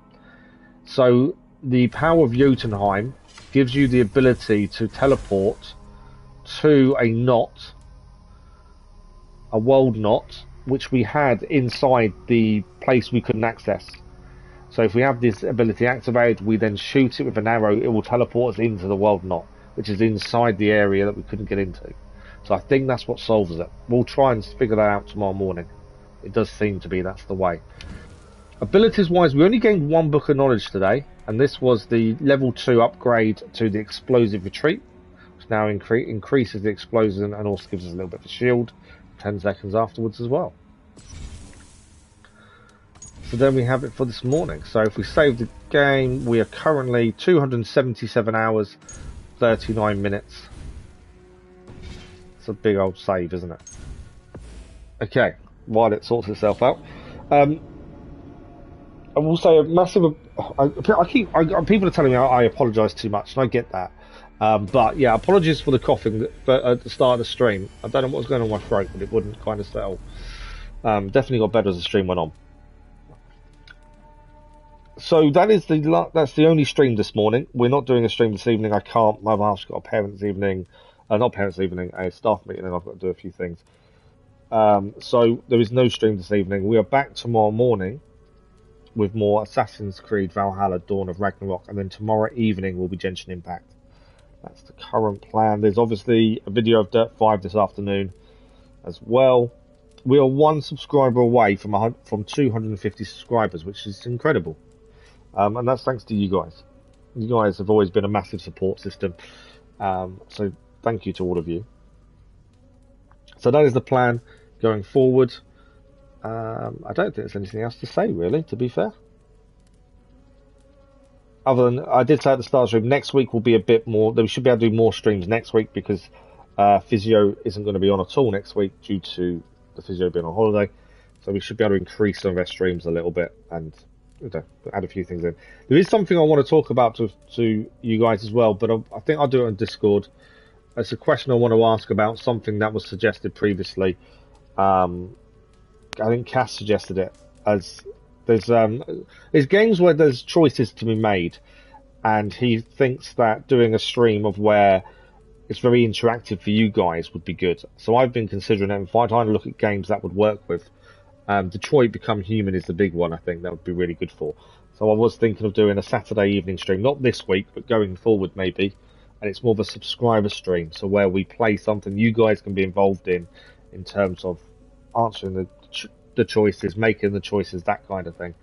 So the power of Jotunheim gives you the ability to teleport to a knot, a world knot, which we had inside the place we couldn't access. So if we have this ability activated, we then shoot it with an arrow, it will teleport us into the world knot, which is inside the area that we couldn't get into. So I think that's what solves it. We'll try and figure that out tomorrow morning. It does seem to be that's the way. Abilities wise, we only gained 1 book of knowledge today, and this was the level 2 upgrade to the explosive retreat, which now increases the explosion and also gives us a little bit of a shield 10 seconds afterwards as well. So then we have it for this morning. So if we save the game, we are currently 277 hours 39 minutes. It's a big old save, isn't it? Okay, while it sorts itself out. I will say a massive. People are telling me I apologise too much, and I get that. But yeah, apologies for the coughing at the start of the stream. I don't know what was going on with my throat, but it wouldn't kind of settle. Definitely got better as the stream went on. So that's the only stream this morning. We're not doing a stream this evening. I can't. My wife's got a parents' evening, not parents' evening, a staff meeting, and I've got to do a few things. So there is no stream this evening. We are back tomorrow morning with more Assassin's Creed Valhalla, Dawn of Ragnarok, and then tomorrow evening will be Genshin Impact. That's the current plan. There's obviously a video of Dirt 5 this afternoon as well. We are 1 subscriber away from 250 subscribers, which is incredible. And that's thanks to you guys. You guys have always been a massive support system. So thank you to all of you. So that is the plan going forward. I don't think there's anything else to say, really, to be fair. Other than, I did say at the start of the stream, next week will be a bit more, we should be able to do more streams next week because Physio isn't going to be on at all next week due to the Physio being on holiday. So we should be able to increase some of our streams a little bit and add a few things in. There is something I want to talk about to you guys as well, but I think I'll do it on Discord. It's a question I want to ask about something that was suggested previously. I think Cass suggested it as there's games where there's choices to be made, and he thinks that doing a stream of where it's very interactive for you guys would be good. So I've been considering it and trying to look at games that would work with. Detroit Become Human is the big one. I think that would be really good for. So I was thinking of doing a Saturday evening stream, not this week, but going forward maybe. And it's more of a subscriber stream, so where we play something you guys can be involved in terms of answering the choices, making the choices, that kind of thing.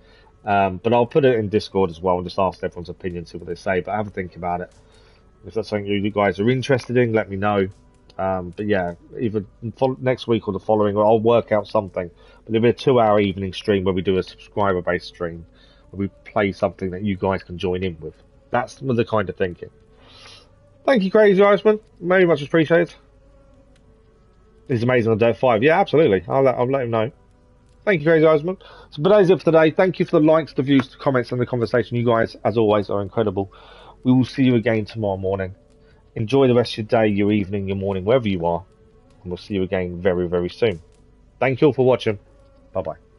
But I'll put it in Discord as well and just ask everyone's opinion, see what they say. But have a think about it. If that's something you guys are interested in, let me know. But yeah, either next week or the following, or I'll work out something. But there'll be a 2-hour evening stream where we do a subscriber-based stream, where we play something that you guys can join in with. That's the kind of thinking. Thank you, Crazy Iceman. Very much appreciated. It's amazing on Dirt 5. Yeah, absolutely. I'll let him know. Thank you, Crazy Iceman. So, but that is it for today. Thank you for the likes, the views, the comments, and the conversation. You guys, as always, are incredible. We will see you again tomorrow morning. Enjoy the rest of your day, your evening, your morning, wherever you are. And we'll see you again very, very soon. Thank you all for watching. Bye-bye.